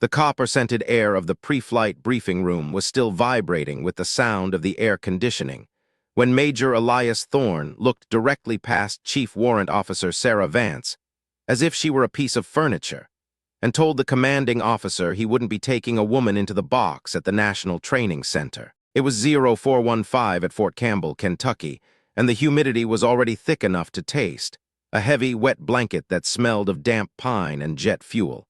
The copper-scented air of the pre-flight briefing room was still vibrating with the sound of the air conditioning when Major Elias Thorne looked directly past Chief Warrant Officer Sarah Vance, as if she were a piece of furniture, and told the commanding officer he wouldn't be taking a woman into the box at the National Training Center. It was 0415 at Fort Campbell, Kentucky, and the humidity was already thick enough to taste, a heavy, wet blanket that smelled of damp pine and jet fuel.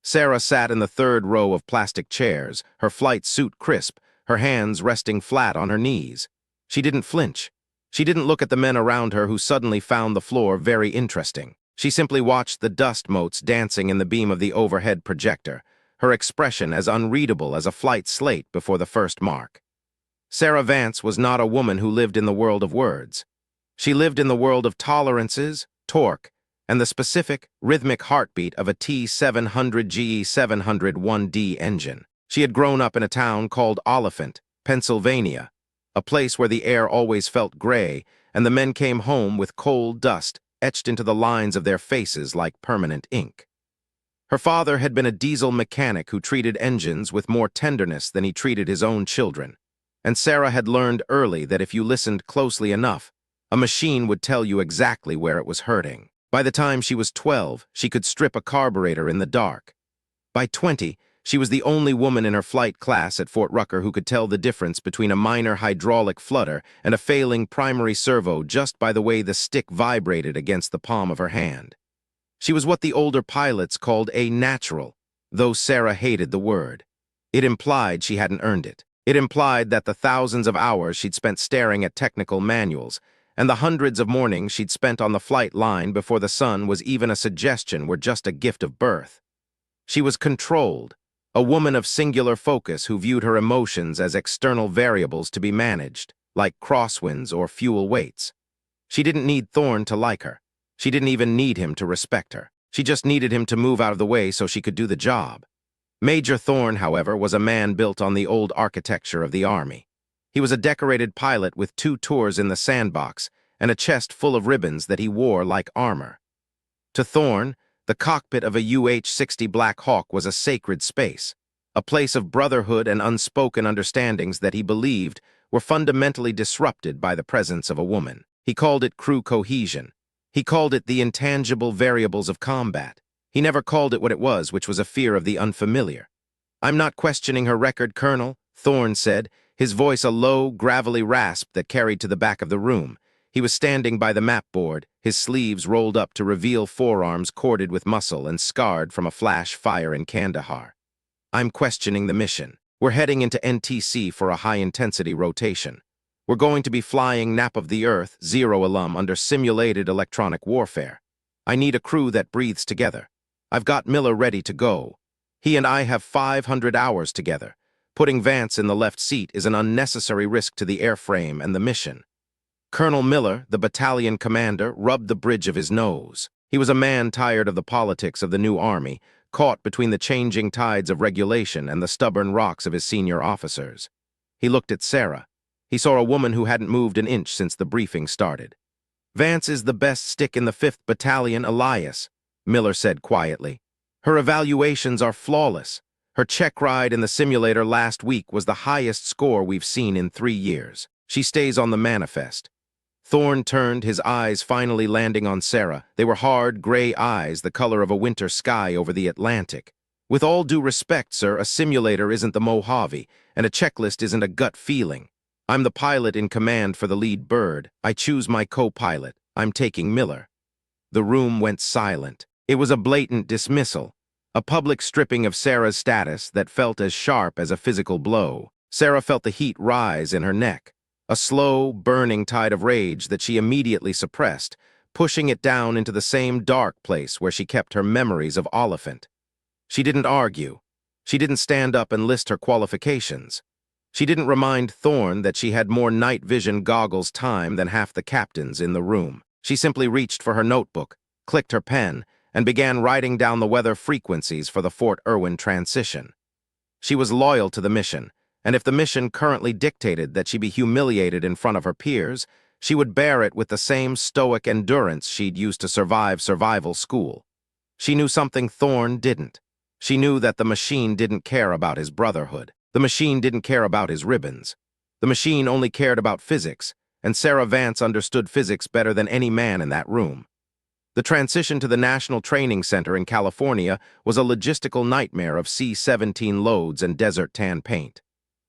Sarah sat in the third row of plastic chairs, her flight suit crisp, her hands resting flat on her knees. She didn't flinch. She didn't look at the men around her who suddenly found the floor very interesting. She simply watched the dust motes dancing in the beam of the overhead projector, her expression as unreadable as a flight slate before the first mark. Sarah Vance was not a woman who lived in the world of words. She lived in the world of tolerances, torque, and the specific, rhythmic heartbeat of a T700 GE 701D engine. She had grown up in a town called Oliphant, Pennsylvania, a place where the air always felt gray, and the men came home with coal dust etched into the lines of their faces like permanent ink. Her father had been a diesel mechanic who treated engines with more tenderness than he treated his own children, and Sarah had learned early that if you listened closely enough, a machine would tell you exactly where it was hurting. By the time she was 12, she could strip a carburetor in the dark. By 20, she was the only woman in her flight class at Fort Rucker who could tell the difference between a minor hydraulic flutter and a failing primary servo just by the way the stick vibrated against the palm of her hand. She was what the older pilots called a natural, though Sarah hated the word. It implied she hadn't earned it. It implied that the thousands of hours she'd spent staring at technical manuals and the hundreds of mornings she'd spent on the flight line before the sun was even a suggestion were just a gift of birth. She was controlled, a woman of singular focus who viewed her emotions as external variables to be managed, like crosswinds or fuel weights. She didn't need Thorne to like her. She didn't even need him to respect her. She just needed him to move out of the way so she could do the job. Major Thorne, however, was a man built on the old architecture of the Army. He was a decorated pilot with 2 tours in the sandbox and a chest full of ribbons that he wore like armor. To Thorne, the cockpit of a UH-60 Black Hawk was a sacred space, a place of brotherhood and unspoken understandings that he believed were fundamentally disrupted by the presence of a woman. He called it crew cohesion. He called it the intangible variables of combat. He never called it what it was, which was a fear of the unfamiliar. "I'm not questioning her record, Colonel," Thorne said, his voice a low, gravelly rasp that carried to the back of the room. He was standing by the map board, his sleeves rolled up to reveal forearms corded with muscle and scarred from a flash fire in Kandahar. "I'm questioning the mission. We're heading into NTC for a high-intensity rotation. We're going to be flying Nap of the Earth, Zero alum, under simulated electronic warfare. I need a crew that breathes together. I've got Miller ready to go. He and I have 500 hours together. Putting Vance in the left seat is an unnecessary risk to the airframe and the mission." Colonel Miller, the battalion commander, rubbed the bridge of his nose. He was a man tired of the politics of the new army, caught between the changing tides of regulation and the stubborn rocks of his senior officers. He looked at Sarah. He saw a woman who hadn't moved an inch since the briefing started. "Vance is the best stick in the 5th Battalion, Elias," Miller said quietly. "Her evaluations are flawless. Her check ride in the simulator last week was the highest score we've seen in 3 years. She stays on the manifest." Thorne turned, his eyes finally landing on Sarah. They were hard, gray eyes, the color of a winter sky over the Atlantic. "With all due respect, sir, a simulator isn't the Mojave, and a checklist isn't a gut feeling. I'm the pilot in command for the lead bird. I choose my co-pilot. I'm taking Miller." The room went silent. It was a blatant dismissal, a public stripping of Sarah's status that felt as sharp as a physical blow. Sarah felt the heat rise in her neck, a slow, burning tide of rage that she immediately suppressed, pushing it down into the same dark place where she kept her memories of Oliphant. She didn't argue. She didn't stand up and list her qualifications. She didn't remind Thorne that she had more night vision goggles time than half the captains in the room. She simply reached for her notebook, clicked her pen, and began writing down the weather frequencies for the Fort Irwin transition. She was loyal to the mission, and if the mission currently dictated that she be humiliated in front of her peers, she would bear it with the same stoic endurance she'd used to survive survival school. She knew something Thorne didn't. She knew that the machine didn't care about his brotherhood. The machine didn't care about his ribbons. The machine only cared about physics, and Sarah Vance understood physics better than any man in that room. The transition to the National Training Center in California was a logistical nightmare of C-17 loads and desert tan paint.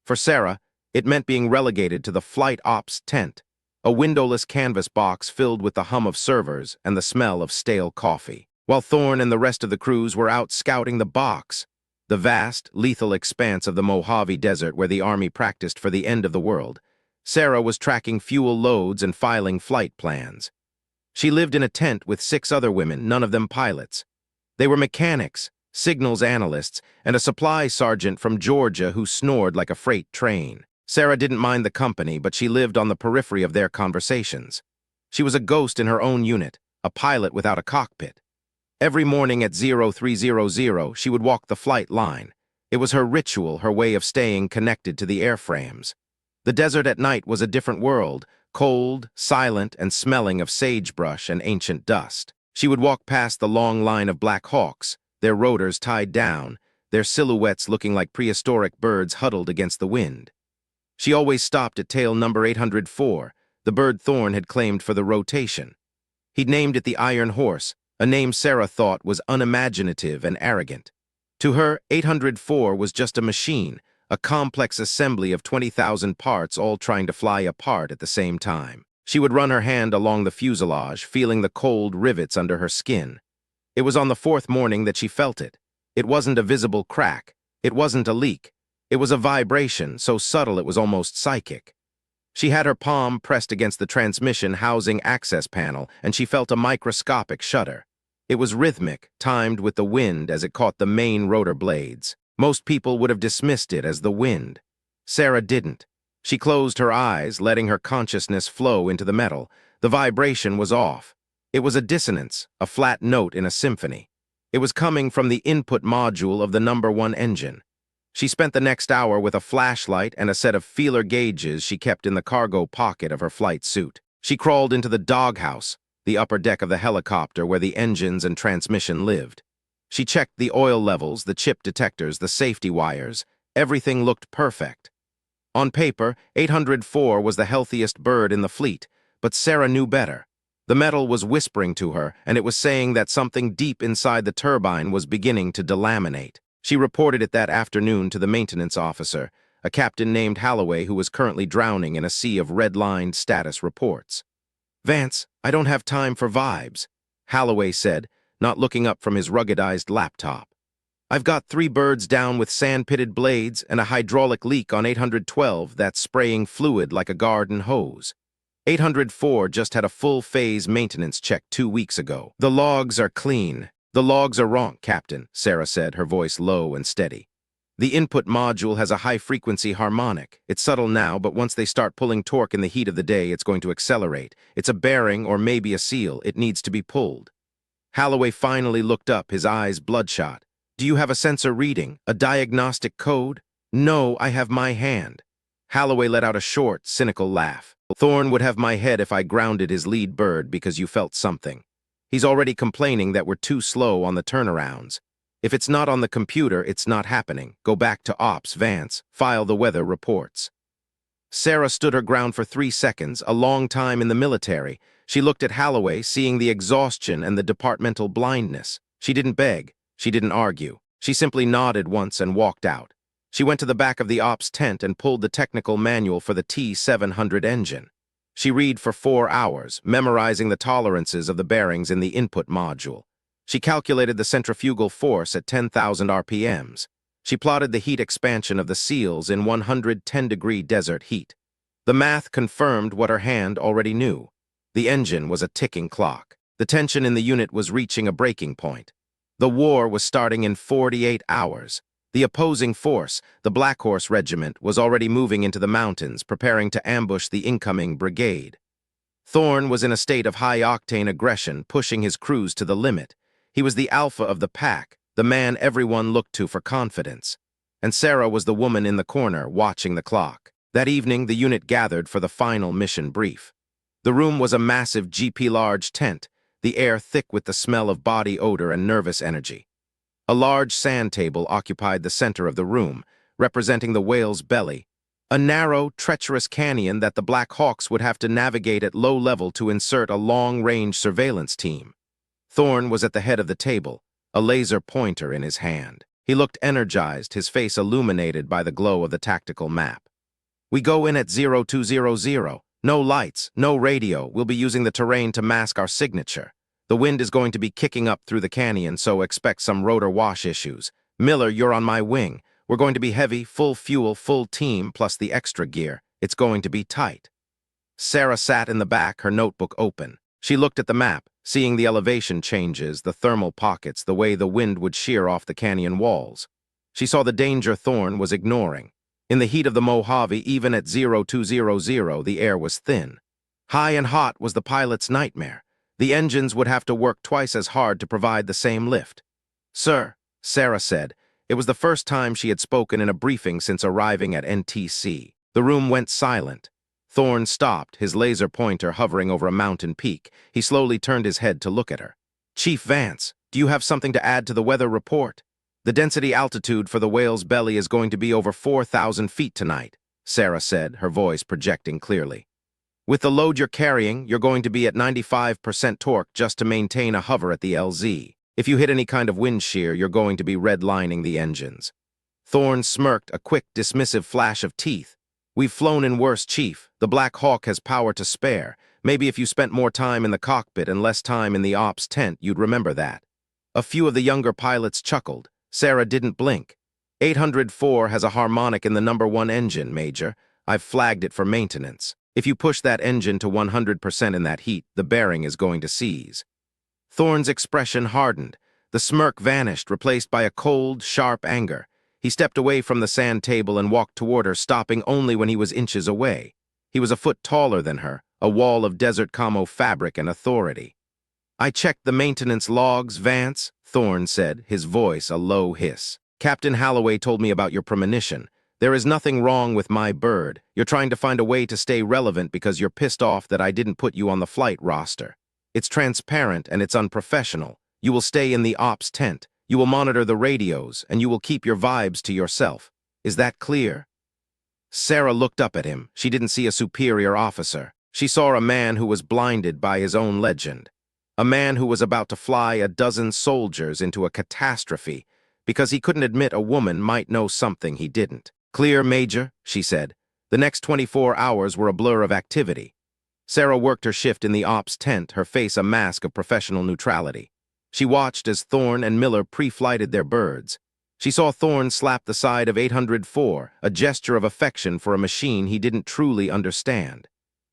For Sarah, it meant being relegated to the flight ops tent, a windowless canvas box filled with the hum of servers and the smell of stale coffee. While Thorne and the rest of the crews were out scouting the box, the vast, lethal expanse of the Mojave Desert where the Army practiced for the end of the world, Sarah was tracking fuel loads and filing flight plans. She lived in a tent with 6 other women, none of them pilots. They were mechanics, signals analysts, and a supply sergeant from Georgia who snored like a freight train. Sarah didn't mind the company, but she lived on the periphery of their conversations. She was a ghost in her own unit, a pilot without a cockpit. Every morning at 0300, she would walk the flight line. It was her ritual, her way of staying connected to the airframes. The desert at night was a different world, cold, silent, and smelling of sagebrush and ancient dust. She would walk past the long line of Black Hawks, their rotors tied down, their silhouettes looking like prehistoric birds huddled against the wind. She always stopped at tail number 804, the bird Thorne had claimed for the rotation. He'd named it the Iron Horse, a name Sarah thought was unimaginative and arrogant. To her, 804 was just a machine, a complex assembly of 20,000 parts all trying to fly apart at the same time. She would run her hand along the fuselage, feeling the cold rivets under her skin. It was on the 4th morning that she felt it. It wasn't a visible crack. It wasn't a leak. It was a vibration, so subtle it was almost psychic. She had her palm pressed against the transmission housing access panel, and she felt a microscopic shudder. It was rhythmic, timed with the wind as it caught the main rotor blades. Most people would have dismissed it as the wind. Sarah didn't. She closed her eyes, letting her consciousness flow into the metal. The vibration was off. It was a dissonance, a flat note in a symphony. It was coming from the input module of the number 1 engine. She spent the next hour with a flashlight and a set of feeler gauges she kept in the cargo pocket of her flight suit. She crawled into the doghouse, the upper deck of the helicopter where the engines and transmission lived. She checked the oil levels, the chip detectors, the safety wires. Everything looked perfect. On paper, 804 was the healthiest bird in the fleet, but Sarah knew better. The metal was whispering to her, and it was saying that something deep inside the turbine was beginning to delaminate. She reported it that afternoon to the maintenance officer, a captain named Holloway who was currently drowning in a sea of red-lined status reports. "Vance, I don't have time for vibes," Holloway said, not looking up from his ruggedized laptop. "I've got 3 birds down with sand-pitted blades and a hydraulic leak on 812 that's spraying fluid like a garden hose. 804 just had a full-phase maintenance check 2 weeks ago. The logs are clean." "The logs are wrong, Captain," Sarah said, her voice low and steady. "The input module has a high-frequency harmonic. It's subtle now, but once they start pulling torque in the heat of the day, it's going to accelerate. It's a bearing or maybe a seal. It needs to be pulled." Holloway finally looked up, his eyes bloodshot. "Do you have a sensor reading? A diagnostic code?" "No, I have my hand." Holloway let out a short, cynical laugh. "Thorne would have my head if I grounded his lead bird because you felt something. He's already complaining that we're too slow on the turnarounds. If it's not on the computer, it's not happening. Go back to Ops, Vance. File the weather reports." Sarah stood her ground for 3 seconds, a long time in the military. She looked at Holloway, seeing the exhaustion and the departmental blindness. She didn't beg. She didn't argue. She simply nodded once and walked out. She went to the back of the Ops tent and pulled the technical manual for the T-700 engine. She read for 4 hours, memorizing the tolerances of the bearings in the input module. She calculated the centrifugal force at 10,000 RPMs. She plotted the heat expansion of the seals in 110-degree desert heat. The math confirmed what her hand already knew. The engine was a ticking clock. The tension in the unit was reaching a breaking point. The war was starting in 48 hours. The opposing force, the Black Horse Regiment, was already moving into the mountains, preparing to ambush the incoming brigade. Thorne was in a state of high-octane aggression, pushing his crews to the limit. He was the alpha of the pack, the man everyone looked to for confidence. And Sarah was the woman in the corner, watching the clock. That evening, the unit gathered for the final mission brief. The room was a massive GP-large tent, the air thick with the smell of body odor and nervous energy. A large sand table occupied the center of the room, representing the whale's belly, a narrow, treacherous canyon that the Black Hawks would have to navigate at low level to insert a long-range surveillance team. Thorne was at the head of the table, a laser pointer in his hand. He looked energized, his face illuminated by the glow of the tactical map. "We go in at 0200. No lights, no radio. We'll be using the terrain to mask our signature. The wind is going to be kicking up through the canyon, so expect some rotor wash issues. Miller, you're on my wing. We're going to be heavy, full fuel, full team, plus the extra gear. It's going to be tight." Sarah sat in the back, her notebook open. She looked at the map, seeing the elevation changes, the thermal pockets, the way the wind would shear off the canyon walls. She saw the danger Thorne was ignoring. In the heat of the Mojave, even at 0200, the air was thin. High and hot was the pilot's nightmare. The engines would have to work twice as hard to provide the same lift. "Sir," Sarah said. It was the first time she had spoken in a briefing since arriving at NTC. The room went silent. Thorne stopped, his laser pointer hovering over a mountain peak. He slowly turned his head to look at her. "Chief Vance, do you have something to add to the weather report? The density altitude for the whale's belly is going to be over 4,000 feet tonight," Sarah said, her voice projecting clearly. "With the load you're carrying, you're going to be at 95% torque just to maintain a hover at the LZ. If you hit any kind of wind shear, you're going to be redlining the engines." Thorne smirked, a quick, dismissive flash of teeth. "We've flown in worse, Chief. The Black Hawk has power to spare. Maybe if you spent more time in the cockpit and less time in the ops tent, you'd remember that." A few of the younger pilots chuckled. Sarah didn't blink. 804 has a harmonic in the #1 engine, Major. I've flagged it for maintenance. If you push that engine to 100% in that heat, the bearing is going to seize." Thorne's expression hardened. The smirk vanished, replaced by a cold, sharp anger. He stepped away from the sand table and walked toward her, stopping only when he was inches away. He was a foot taller than her, a wall of desert camo fabric and authority. "I checked the maintenance logs, Vance," Thorne said, his voice a low hiss. "Captain Holloway told me about your premonition. There is nothing wrong with my bird. You're trying to find a way to stay relevant because you're pissed off that I didn't put you on the flight roster. It's transparent and it's unprofessional. You will stay in the ops tent. You will monitor the radios, and you will keep your vibes to yourself. Is that clear?" Sarah looked up at him. She didn't see a superior officer. She saw a man who was blinded by his own legend. A man who was about to fly a dozen soldiers into a catastrophe because he couldn't admit a woman might know something he didn't. "Clear, Major," she said. The next 24 hours were a blur of activity. Sarah worked her shift in the ops tent, her face a mask of professional neutrality. She watched as Thorne and Miller pre-flighted their birds. She saw Thorne slap the side of 804, a gesture of affection for a machine he didn't truly understand.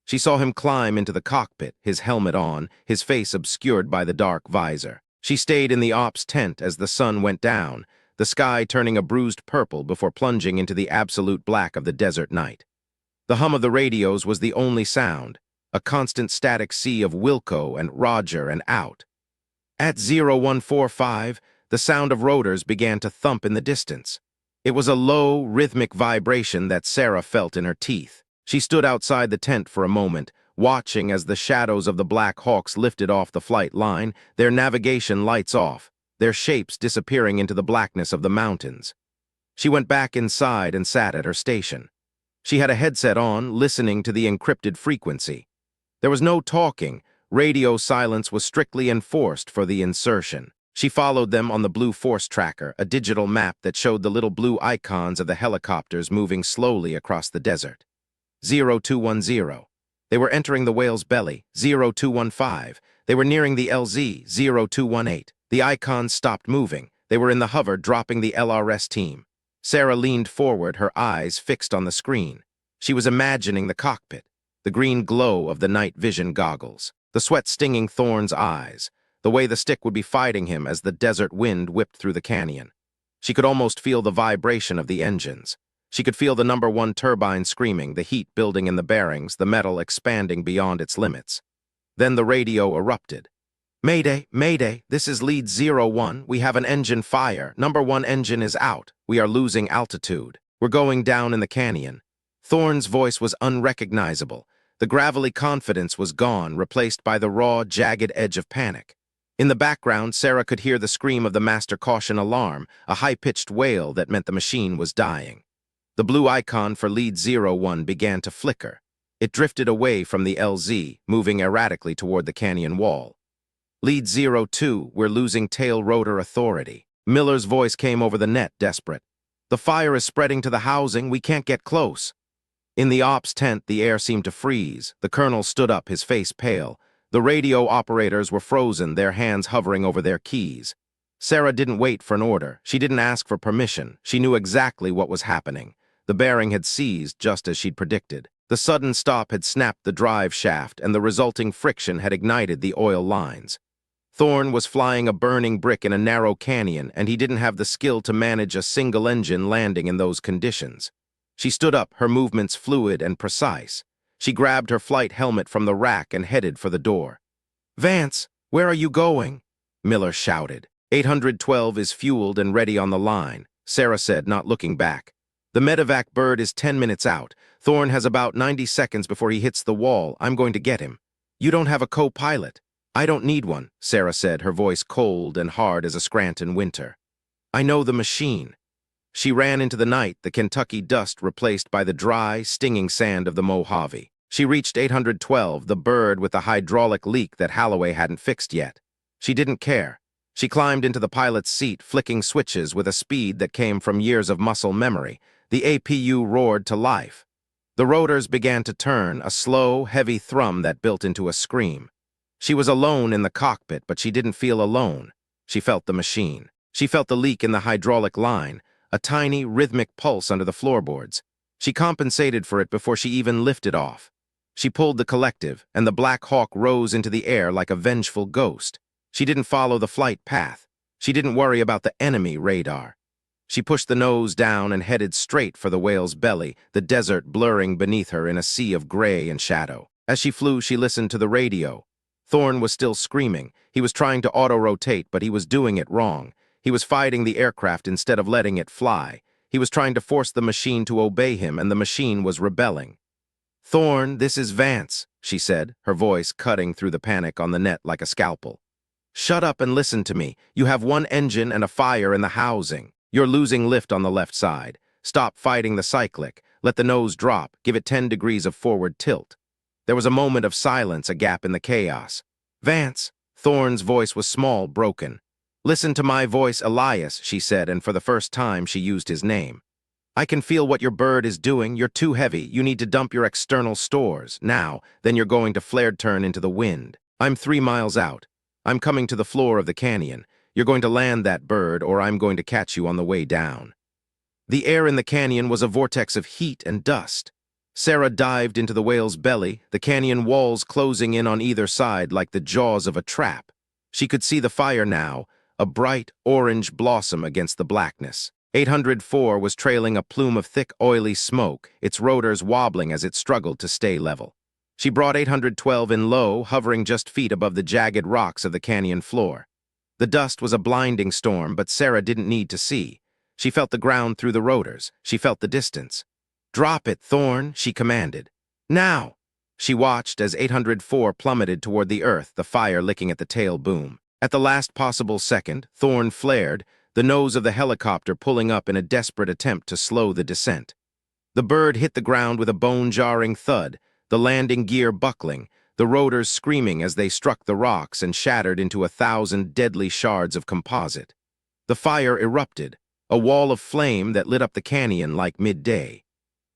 She saw him climb into the cockpit, his helmet on, his face obscured by the dark visor. She stayed in the ops tent as the sun went down, the sky turning a bruised purple before plunging into the absolute black of the desert night. The hum of the radios was the only sound, a constant static sea of Wilco and Roger and out. At 0145, the sound of rotors began to thump in the distance. It was a low, rhythmic vibration that Sarah felt in her teeth. She stood outside the tent for a moment, watching as the shadows of the Black Hawks lifted off the flight line, their navigation lights off, their shapes disappearing into the blackness of the mountains. She went back inside and sat at her station. She had a headset on, listening to the encrypted frequency. There was no talking. Radio silence was strictly enforced for the insertion. She followed them on the blue force tracker, a digital map that showed the little blue icons of the helicopters moving slowly across the desert. 0210. They were entering the whale's belly. 0215. They were nearing the LZ. 0218. The icons stopped moving. They were in the hover, dropping the LRS team. Sarah leaned forward, her eyes fixed on the screen. She was imagining the cockpit, the green glow of the night vision goggles, the sweat stinging Thorne's eyes, the way the stick would be fighting him as the desert wind whipped through the canyon. She could almost feel the vibration of the engines. She could feel the #1 turbine screaming, the heat building in the bearings, the metal expanding beyond its limits. Then the radio erupted. "Mayday, Mayday, this is lead 01. We have an engine fire. #1 engine is out. We are losing altitude. We're going down in the canyon." Thorne's voice was unrecognizable. The gravelly confidence was gone, replaced by the raw, jagged edge of panic. In the background, Sarah could hear the scream of the master caution alarm, a high-pitched wail that meant the machine was dying. The blue icon for lead 01 began to flicker. It drifted away from the LZ, moving erratically toward the canyon wall. Lead 02, we're losing tail rotor authority. Miller's voice came over the net, desperate. The fire is spreading to the housing, we can't get close. In the ops tent, the air seemed to freeze. The colonel stood up, his face pale. The radio operators were frozen, their hands hovering over their keys. Sarah didn't wait for an order. She didn't ask for permission. She knew exactly what was happening. The bearing had seized just as she'd predicted. The sudden stop had snapped the drive shaft, and the resulting friction had ignited the oil lines. Thorne was flying a burning brick in a narrow canyon, and he didn't have the skill to manage a single engine landing in those conditions. She stood up, her movements fluid and precise. She grabbed her flight helmet from the rack and headed for the door. "Vance, where are you going?" Miller shouted. 812 is fueled and ready on the line, Sarah said, not looking back. The medevac bird is 10 minutes out. Thorne has about 90 seconds before he hits the wall. I'm going to get him. You don't have a co-pilot. I don't need one, Sarah said, her voice cold and hard as a Scranton winter. I know the machine. She ran into the night, the Kentucky dust replaced by the dry, stinging sand of the Mojave. She reached 812, the bird with the hydraulic leak that Holloway hadn't fixed yet. She didn't care. She climbed into the pilot's seat, flicking switches with a speed that came from years of muscle memory. The APU roared to life. The rotors began to turn, a slow, heavy thrum that built into a scream. She was alone in the cockpit, but she didn't feel alone. She felt the machine. She felt the leak in the hydraulic line, a tiny, rhythmic pulse under the floorboards. She compensated for it before she even lifted off. She pulled the collective, and the Black Hawk rose into the air like a vengeful ghost. She didn't follow the flight path. She didn't worry about the enemy radar. She pushed the nose down and headed straight for the whale's belly, the desert blurring beneath her in a sea of gray and shadow. As she flew, she listened to the radio. Thorne was still screaming. He was trying to auto-rotate, but he was doing it wrong. He was fighting the aircraft instead of letting it fly. He was trying to force the machine to obey him, and the machine was rebelling. "Thorne, this is Vance," she said, her voice cutting through the panic on the net like a scalpel. "Shut up and listen to me. You have one engine and a fire in the housing. You're losing lift on the left side. Stop fighting the cyclic. Let the nose drop. Give it 10 degrees of forward tilt." There was a moment of silence, a gap in the chaos. "Vance," Thorne's voice was small, broken. "Listen to my voice, Elias," she said, and for the first time she used his name. "I can feel what your bird is doing. You're too heavy. You need to dump your external stores. Now, then you're going to flared turn into the wind. I'm 3 miles out. I'm coming to the floor of the canyon. You're going to land that bird, or I'm going to catch you on the way down." The air in the canyon was a vortex of heat and dust. Sarah dived into the whale's belly, the canyon walls closing in on either side like the jaws of a trap. She could see the fire now, a bright orange blossom against the blackness. 804 was trailing a plume of thick, oily smoke, its rotors wobbling as it struggled to stay level. She brought 812 in low, hovering just feet above the jagged rocks of the canyon floor. The dust was a blinding storm, but Sarah didn't need to see. She felt the ground through the rotors. She felt the distance. "Drop it, Thorne," she commanded. "Now!" She watched as 804 plummeted toward the earth, the fire licking at the tail boom. At the last possible second, Thorne flared, the nose of the helicopter pulling up in a desperate attempt to slow the descent. The bird hit the ground with a bone-jarring thud, the landing gear buckling, the rotors screaming as they struck the rocks and shattered into 1,000 deadly shards of composite. The fire erupted, a wall of flame that lit up the canyon like midday.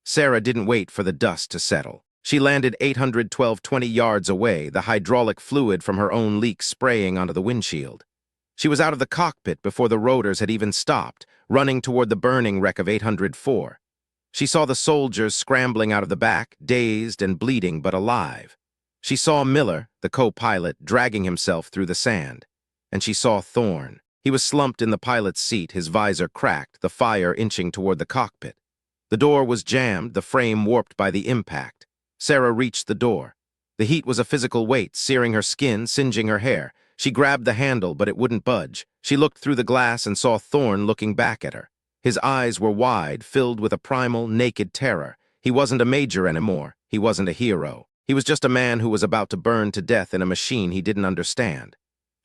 Sarah didn't wait for the dust to settle. She landed 812 20 yards away, the hydraulic fluid from her own leak spraying onto the windshield. She was out of the cockpit before the rotors had even stopped, running toward the burning wreck of 804. She saw the soldiers scrambling out of the back, dazed and bleeding but alive. She saw Miller, the co-pilot, dragging himself through the sand. And she saw Thorne. He was slumped in the pilot's seat, his visor cracked, the fire inching toward the cockpit. The door was jammed, the frame warped by the impact. Sarah reached the door. The heat was a physical weight, searing her skin, singeing her hair. She grabbed the handle, but it wouldn't budge. She looked through the glass and saw Thorne looking back at her. His eyes were wide, filled with a primal, naked terror. He wasn't a major anymore. He wasn't a hero. He was just a man who was about to burn to death in a machine he didn't understand.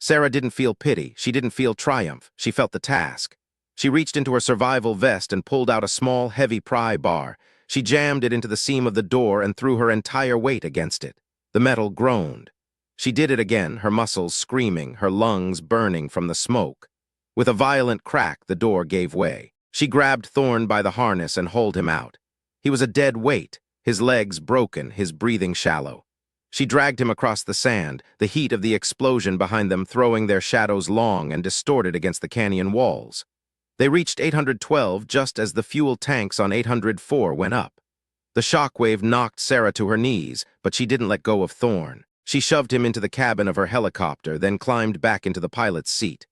Sarah didn't feel pity, she didn't feel triumph, she felt the task. She reached into her survival vest and pulled out a small, heavy pry bar. She jammed it into the seam of the door and threw her entire weight against it. The metal groaned. She did it again, her muscles screaming, her lungs burning from the smoke. With a violent crack, the door gave way. She grabbed Thorne by the harness and hauled him out. He was a dead weight, his legs broken, his breathing shallow. She dragged him across the sand, the heat of the explosion behind them throwing their shadows long and distorted against the canyon walls. They reached 812 just as the fuel tanks on 804 went up. The shockwave knocked Sarah to her knees, but she didn't let go of Thorne. She shoved him into the cabin of her helicopter, then climbed back into the pilot's seat.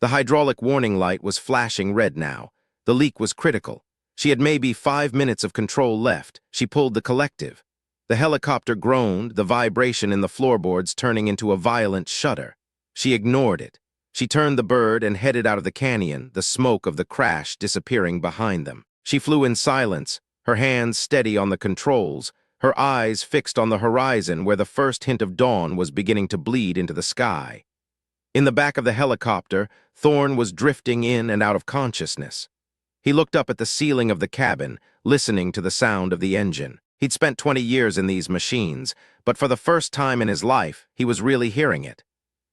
The hydraulic warning light was flashing red now. The leak was critical. She had maybe 5 minutes of control left. She pulled the collective. The helicopter groaned, the vibration in the floorboards turning into a violent shudder. She ignored it. She turned the bird and headed out of the canyon, the smoke of the crash disappearing behind them. She flew in silence, her hands steady on the controls, her eyes fixed on the horizon where the first hint of dawn was beginning to bleed into the sky. In the back of the helicopter, Thorne was drifting in and out of consciousness. He looked up at the ceiling of the cabin, listening to the sound of the engine. He'd spent 20 years in these machines, but for the first time in his life, he was really hearing it.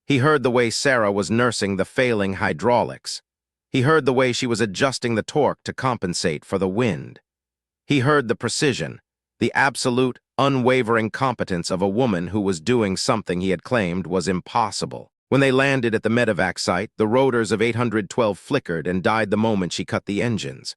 He heard the way Sarah was nursing the failing hydraulics. He heard the way she was adjusting the torque to compensate for the wind. He heard the precision, the absolute, unwavering competence of a woman who was doing something he had claimed was impossible. When they landed at the medevac site, the rotors of 812 flickered and died the moment she cut the engines.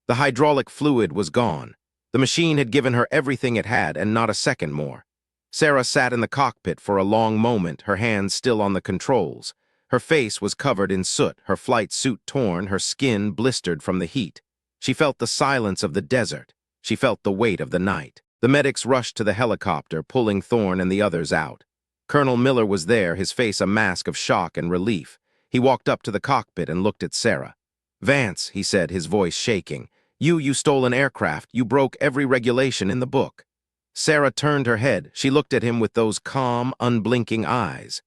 The hydraulic fluid was gone. The machine had given her everything it had and not a second more. Sarah sat in the cockpit for a long moment, her hands still on the controls. Her face was covered in soot, her flight suit torn, her skin blistered from the heat. She felt the silence of the desert. She felt the weight of the night. The medics rushed to the helicopter, pulling Thorne and the others out. Colonel Miller was there, his face a mask of shock and relief. He walked up to the cockpit and looked at Sarah. "Vance," he said, his voice shaking. You stole an aircraft. You broke every regulation in the book." Sarah turned her head. She looked at him with those calm, unblinking eyes.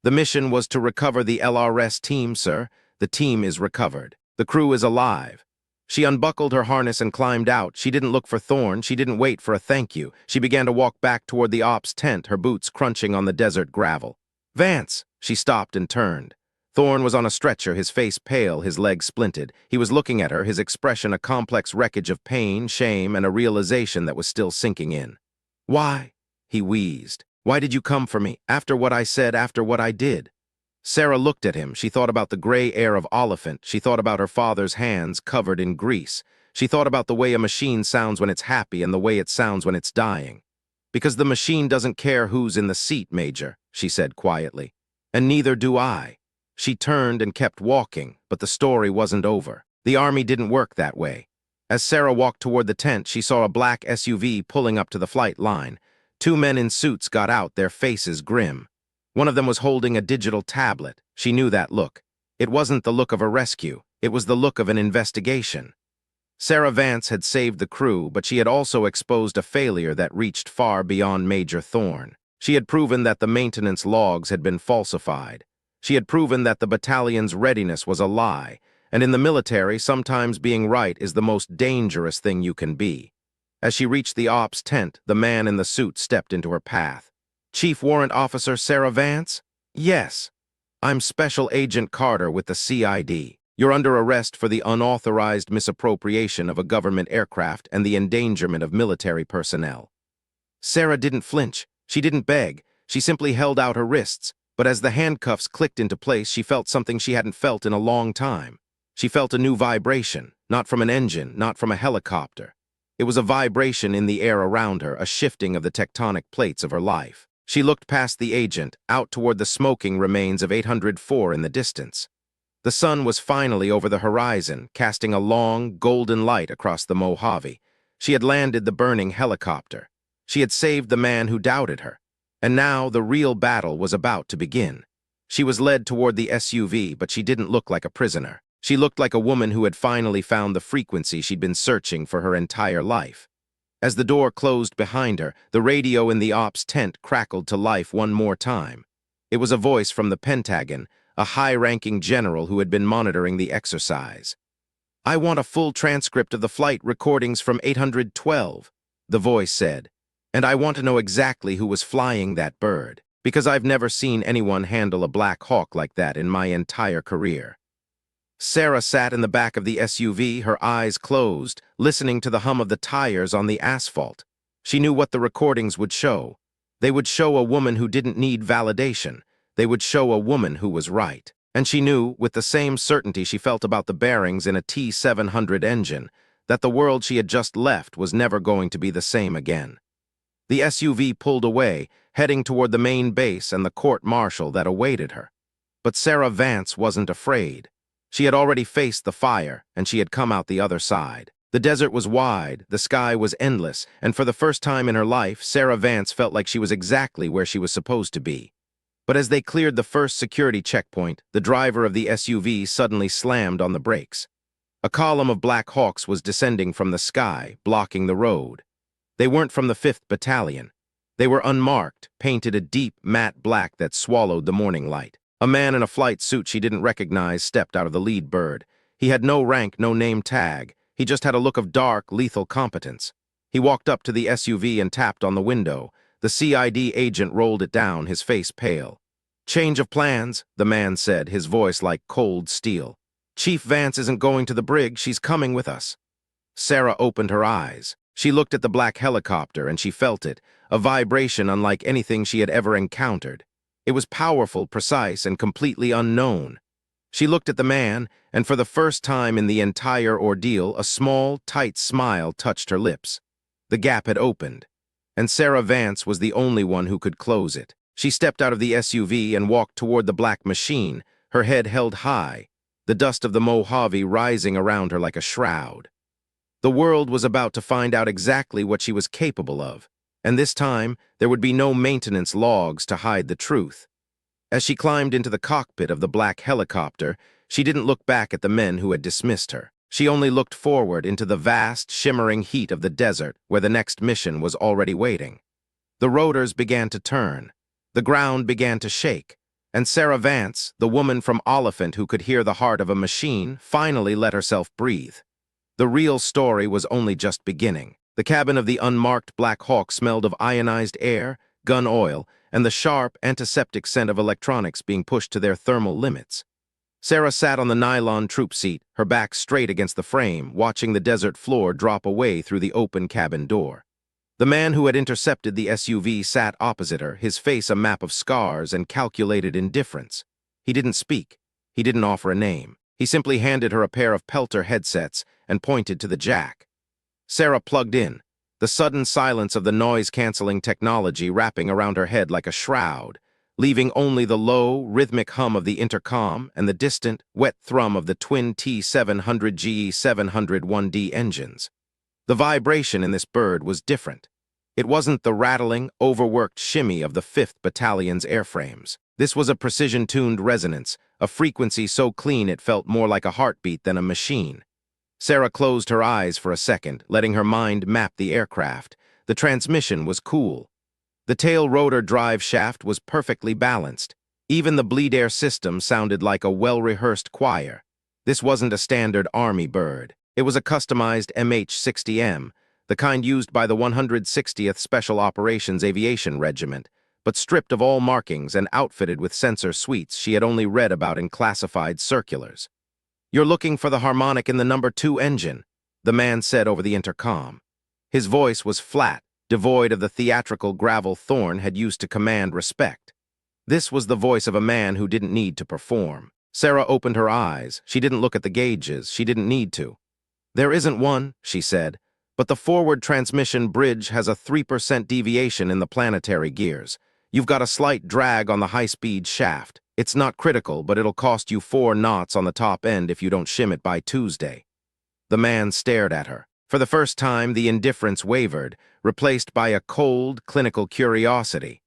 "The mission was to recover the LRS team, sir. The team is recovered. The crew is alive." She unbuckled her harness and climbed out. She didn't look for Thorne. She didn't wait for a thank you. She began to walk back toward the ops tent, her boots crunching on the desert gravel. "Vance!" She stopped and turned. Thorne was on a stretcher, his face pale, his legs splinted. He was looking at her, his expression a complex wreckage of pain, shame, and a realization that was still sinking in. "Why?" he wheezed. "Why did you come for me, after what I said, after what I did?" Sarah looked at him. She thought about the gray air of Oliphant. She thought about her father's hands covered in grease. She thought about the way a machine sounds when it's happy and the way it sounds when it's dying. "Because the machine doesn't care who's in the seat, Major," she said quietly. "And neither do I." She turned and kept walking, but the story wasn't over. The Army didn't work that way. As Sarah walked toward the tent, she saw a black SUV pulling up to the flight line. 2 men in suits got out, their faces grim. One of them was holding a digital tablet. She knew that look. It wasn't the look of a rescue. It was the look of an investigation. Sarah Vance had saved the crew, but she had also exposed a failure that reached far beyond Major Thorne. She had proven that the maintenance logs had been falsified. She had proven that the battalion's readiness was a lie, and in the military, sometimes being right is the most dangerous thing you can be. As she reached the ops tent, the man in the suit stepped into her path. "Chief Warrant Officer Sarah Vance?" "Yes. I'm Special Agent Carter with the CID. You're under arrest for the unauthorized misappropriation of a government aircraft and the endangerment of military personnel." Sarah didn't flinch. She didn't beg. She simply held out her wrists. But as the handcuffs clicked into place, she felt something she hadn't felt in a long time. She felt a new vibration, not from an engine, not from a helicopter. It was a vibration in the air around her, a shifting of the tectonic plates of her life. She looked past the agent, out toward the smoking remains of 804 in the distance. The sun was finally over the horizon, casting a long, golden light across the Mojave. She had landed the burning helicopter. She had saved the man who doubted her. And now the real battle was about to begin. She was led toward the SUV, but she didn't look like a prisoner. She looked like a woman who had finally found the frequency she'd been searching for her entire life. As the door closed behind her, the radio in the ops tent crackled to life one more time. It was a voice from the Pentagon, a high-ranking general who had been monitoring the exercise. "I want a full transcript of the flight recordings from 812, the voice said, "and I want to know exactly who was flying that bird, because I've never seen anyone handle a Black Hawk like that in my entire career." Sarah sat in the back of the SUV, her eyes closed, listening to the hum of the tires on the asphalt. She knew what the recordings would show. They would show a woman who didn't need validation. They would show a woman who was right. And she knew, with the same certainty she felt about the bearings in a T-700 engine, that the world she had just left was never going to be the same again. The SUV pulled away, heading toward the main base and the court-martial that awaited her. But Sarah Vance wasn't afraid. She had already faced the fire, and she had come out the other side. The desert was wide, the sky was endless, and for the first time in her life, Sarah Vance felt like she was exactly where she was supposed to be. But as they cleared the first security checkpoint, the driver of the SUV suddenly slammed on the brakes. A column of Black Hawks was descending from the sky, blocking the road. They weren't from the 5th Battalion. They were unmarked, painted a deep, matte black that swallowed the morning light. A man in a flight suit she didn't recognize stepped out of the lead bird. He had no rank, no name tag. He just had a look of dark, lethal competence. He walked up to the SUV and tapped on the window. The CID agent rolled it down, his face pale. "Change of plans," the man said, his voice like cold steel. "Chief Vance isn't going to the brig, she's coming with us." Sarah opened her eyes. She looked at the black helicopter and she felt it, a vibration unlike anything she had ever encountered. It was powerful, precise, and completely unknown. She looked at the man, and for the first time in the entire ordeal, a small, tight smile touched her lips. The gap had opened, and Sarah Vance was the only one who could close it. She stepped out of the SUV and walked toward the black machine, her head held high, the dust of the Mojave rising around her like a shroud. The world was about to find out exactly what she was capable of, and this time there would be no maintenance logs to hide the truth. As she climbed into the cockpit of the black helicopter, she didn't look back at the men who had dismissed her. She only looked forward into the vast, shimmering heat of the desert where the next mission was already waiting. The rotors began to turn. The ground began to shake. And Sarah Vance, the woman from Oliphant who could hear the heart of a machine, finally let herself breathe. The real story was only just beginning. The cabin of the unmarked Black Hawk smelled of ionized air, gun oil, and the sharp, antiseptic scent of electronics being pushed to their thermal limits. Sarah sat on the nylon troop seat, her back straight against the frame, watching the desert floor drop away through the open cabin door. The man who had intercepted the SUV sat opposite her, his face a map of scars and calculated indifference. He didn't speak. He didn't offer a name. He simply handed her a pair of Pelter headsets and pointed to the jack. Sarah plugged in, the sudden silence of the noise-canceling technology wrapping around her head like a shroud, leaving only the low, rhythmic hum of the intercom and the distant, wet thrum of the twin T-700 GE-701D engines. The vibration in this bird was different. It wasn't the rattling, overworked shimmy of the 5th Battalion's airframes. This was a precision-tuned resonance, a frequency so clean it felt more like a heartbeat than a machine. Sarah closed her eyes for a second, letting her mind map the aircraft. The transmission was cool. The tail rotor drive shaft was perfectly balanced. Even the bleed air system sounded like a well-rehearsed choir. This wasn't a standard Army bird. It was a customized MH-60M, the kind used by the 160th Special Operations Aviation Regiment, but stripped of all markings and outfitted with sensor suites she had only read about in classified circulars. "You're looking for the harmonic in the number 2 engine," the man said over the intercom. His voice was flat, devoid of the theatrical gravel Thorne had used to command respect. This was the voice of a man who didn't need to perform. Sarah opened her eyes. She didn't look at the gauges. She didn't need to. "There isn't one," she said, "but the forward transmission bridge has a 3% deviation in the planetary gears. You've got a slight drag on the high-speed shaft. It's not critical, but it'll cost you 4 knots on the top end if you don't shim it by Tuesday." The man stared at her. For the first time, the indifference wavered, replaced by a cold, clinical curiosity.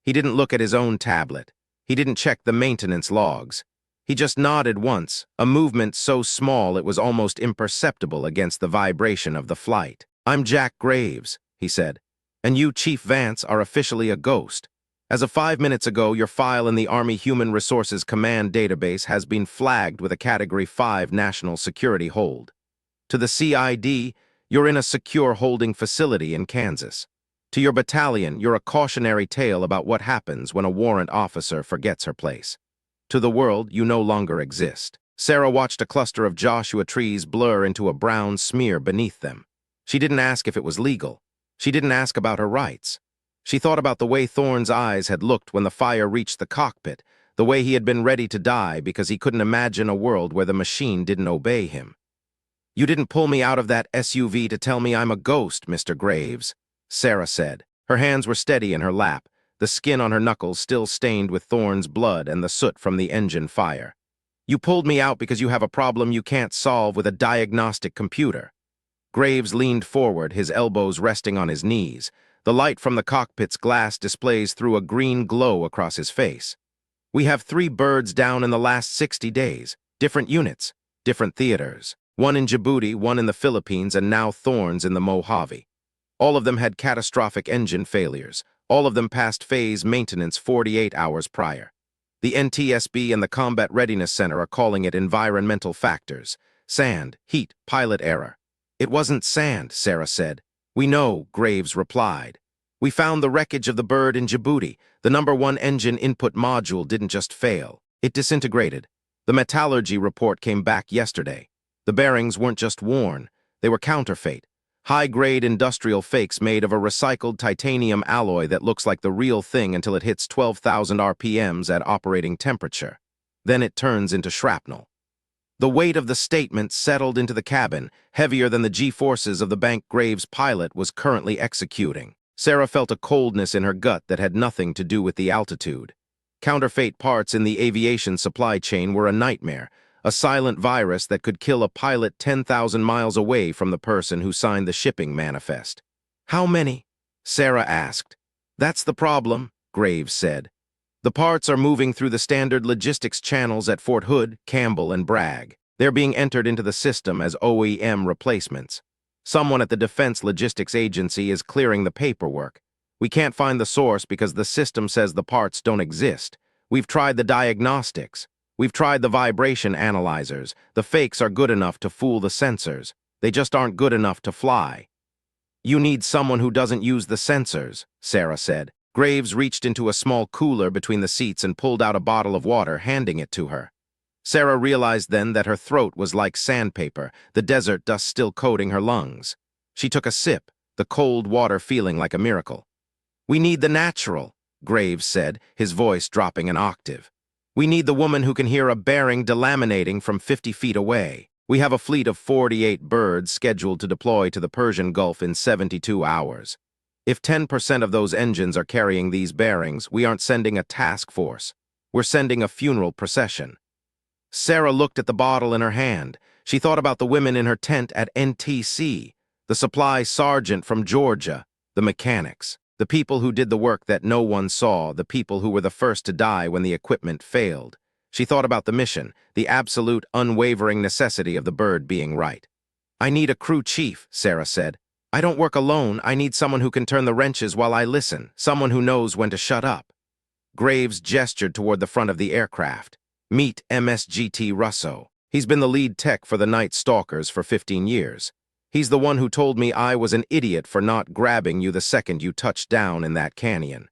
He didn't look at his own tablet. He didn't check the maintenance logs. He just nodded once, a movement so small it was almost imperceptible against the vibration of the flight. "I'm Jack Graves," he said, "and you, Chief Vance, are officially a ghost. As of 5 minutes ago, your file in the Army Human Resources Command database has been flagged with a Category 5 national security hold. To the CID, you're in a secure holding facility in Kansas. To your battalion, you're a cautionary tale about what happens when a warrant officer forgets her place. To the world, you no longer exist. Sarah watched a cluster of Joshua trees blur into a brown smear beneath them. She didn't ask if it was legal. She didn't ask about her rights. She thought about the way Thorne's eyes had looked when the fire reached the cockpit, the way he had been ready to die because he couldn't imagine a world where the machine didn't obey him. "You didn't pull me out of that SUV to tell me I'm a ghost, Mr. Graves," Sarah said. Her hands were steady in her lap, the skin on her knuckles still stained with Thorne's blood and the soot from the engine fire. "You pulled me out because you have a problem you can't solve with a diagnostic computer." Graves leaned forward, his elbows resting on his knees. The light from the cockpit's glass displays threw a green glow across his face. "We have 3 birds down in the last 60 days. Different units, different theaters. One in Djibouti, one in the Philippines, and now Thorne's in the Mojave. All of them had catastrophic engine failures. All of them passed phase maintenance 48 hours prior. The NTSB and the Combat Readiness Center are calling it environmental factors. Sand, heat, pilot error." "It wasn't sand," Sarah said. "We know," Graves replied. "We found the wreckage of the bird in Djibouti. The #1 engine input module didn't just fail. It disintegrated. The metallurgy report came back yesterday. The bearings weren't just worn. They were counterfeit. High-grade industrial fakes made of a recycled titanium alloy that looks like the real thing until it hits 12,000 RPMs at operating temperature. Then it turns into shrapnel." The weight of the statement settled into the cabin, heavier than the G-forces of the bank Graves pilot was currently executing. Sarah felt a coldness in her gut that had nothing to do with the altitude. Counterfeit parts in the aviation supply chain were a nightmare, a silent virus that could kill a pilot 10,000 miles away from the person who signed the shipping manifest. "How many?" Sarah asked. "That's the problem," Graves said. "The parts are moving through the standard logistics channels at Fort Hood, Campbell, and Bragg. They're being entered into the system as OEM replacements. Someone at the Defense Logistics Agency is clearing the paperwork. We can't find the source because the system says the parts don't exist. We've tried the diagnostics. We've tried the vibration analyzers. The fakes are good enough to fool the sensors. They just aren't good enough to fly." "You need someone who doesn't use the sensors," Sarah said. Graves reached into a small cooler between the seats and pulled out a bottle of water, handing it to her. Sarah realized then that her throat was like sandpaper, the desert dust still coating her lungs. She took a sip, the cold water feeling like a miracle. "We need the natural," Graves said, his voice dropping an octave. "We need the woman who can hear a bearing delaminating from 50 feet away. We have a fleet of 48 birds scheduled to deploy to the Persian Gulf in 72 hours. If 10% of those engines are carrying these bearings, we aren't sending a task force. We're sending a funeral procession." Sarah looked at the bottle in her hand. She thought about the women in her tent at NTC, the supply sergeant from Georgia, the mechanics, the people who did the work that no one saw, the people who were the first to die when the equipment failed. She thought about the mission, the absolute, unwavering necessity of the bird being right. "I need a crew chief," Sarah said. "I don't work alone. I need someone who can turn the wrenches while I listen, someone who knows when to shut up." Graves gestured toward the front of the aircraft. "Meet MSGT Russo. He's been the lead tech for the Night Stalkers for 15 years. He's the one who told me I was an idiot for not grabbing you the second you touched down in that canyon."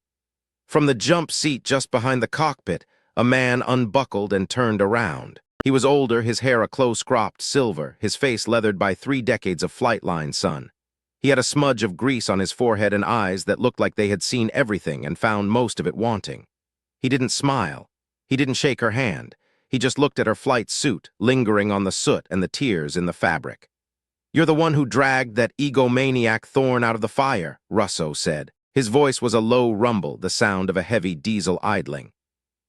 From the jump seat just behind the cockpit, a man unbuckled and turned around. He was older, his hair a close-cropped silver, his face leathered by 3 decades of flightline sun. He had a smudge of grease on his forehead and eyes that looked like they had seen everything and found most of it wanting. He didn't smile. He didn't shake her hand. He just looked at her flight suit, lingering on the soot and the tears in the fabric. "You're the one who dragged that egomaniac Thorne out of the fire," Russo said. His voice was a low rumble, the sound of a heavy diesel idling.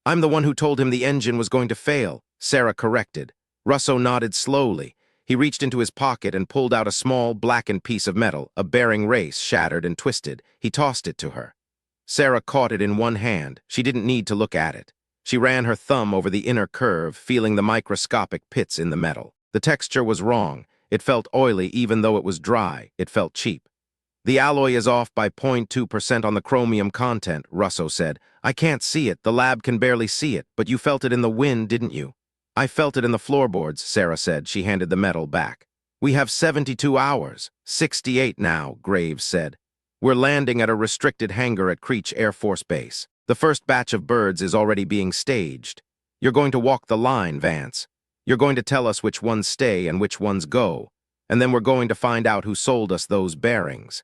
"I'm the one who told him the engine was going to fail," Sarah corrected. Russo nodded slowly. He reached into his pocket and pulled out a small, blackened piece of metal, a bearing race shattered and twisted. He tossed it to her. Sarah caught it in one hand. She didn't need to look at it. She ran her thumb over the inner curve, feeling the microscopic pits in the metal. The texture was wrong. It felt oily even though it was dry. It felt cheap. "The alloy is off by 0.2% on the chromium content," Russo said. I can't see it, the lab can barely see it, but you felt it in the wind, didn't you? I felt it in the floorboards, Sarah said. She handed the metal back. We have 72 hours. 68 now, Graves said. We're landing at a restricted hangar at Creech Air Force Base. The first batch of birds is already being staged. You're going to walk the line, Vance. You're going to tell us which ones stay and which ones go, and then we're going to find out who sold us those bearings.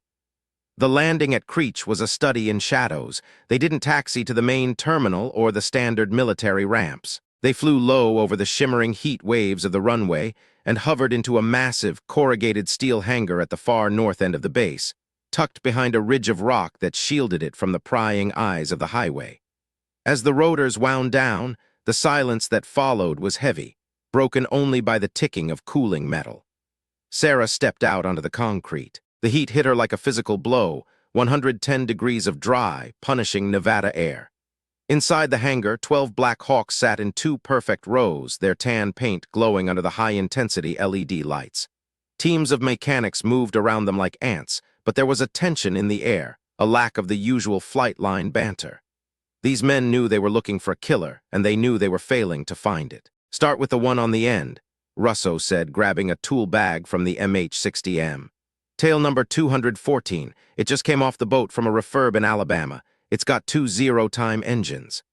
The landing at Creech was a study in shadows. They didn't taxi to the main terminal or the standard military ramps. They flew low over the shimmering heat waves of the runway and hovered into a massive, corrugated steel hangar at the far north end of the base, tucked behind a ridge of rock that shielded it from the prying eyes of the highway. As the rotors wound down, the silence that followed was heavy, broken only by the ticking of cooling metal. Sarah stepped out onto the concrete. The heat hit her like a physical blow, 110 degrees of dry, punishing Nevada air. Inside the hangar, 12 Black Hawks sat in 2 perfect rows, their tan paint glowing under the high-intensity LED lights. Teams of mechanics moved around them like ants, but there was a tension in the air, a lack of the usual flight line banter. These men knew they were looking for a killer, and they knew they were failing to find it. Start with the one on the end, Russo said, grabbing a tool bag from the MH-60M. Tail number 214. It just came off the boat from a refurb in Alabama. It's got 2 zero-time engines.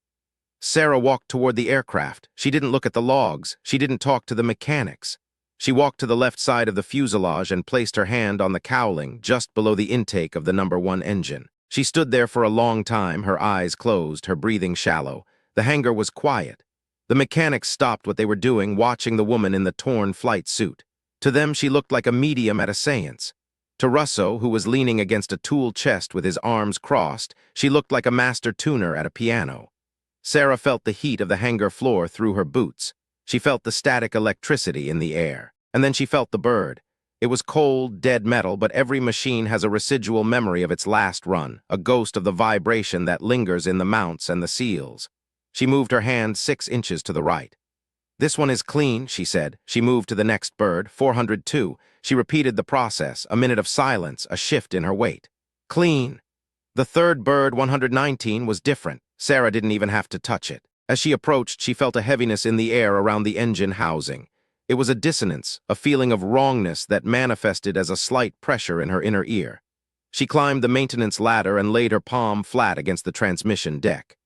Sarah walked toward the aircraft. She didn't look at the logs. She didn't talk to the mechanics. She walked to the left side of the fuselage and placed her hand on the cowling just below the intake of the number 1 engine. She stood there for a long time, her eyes closed, her breathing shallow. The hangar was quiet. The mechanics stopped what they were doing, watching the woman in the torn flight suit. To them, she looked like a medium at a seance. To Russo, who was leaning against a tool chest with his arms crossed, she looked like a master tuner at a piano. Sarah felt the heat of the hangar floor through her boots. She felt the static electricity in the air. And then she felt the bird. It was cold, dead metal, but every machine has a residual memory of its last run, a ghost of the vibration that lingers in the mounts and the seals. She moved her hand 6 inches to the right. This one is clean, she said. She moved to the next bird, 402. She repeated the process, a minute of silence, a shift in her weight. Clean. The third bird, 119, was different. Sarah didn't even have to touch it. As she approached, she felt a heaviness in the air around the engine housing. It was a dissonance, a feeling of wrongness that manifested as a slight pressure in her inner ear. She climbed the maintenance ladder and laid her palm flat against the transmission deck.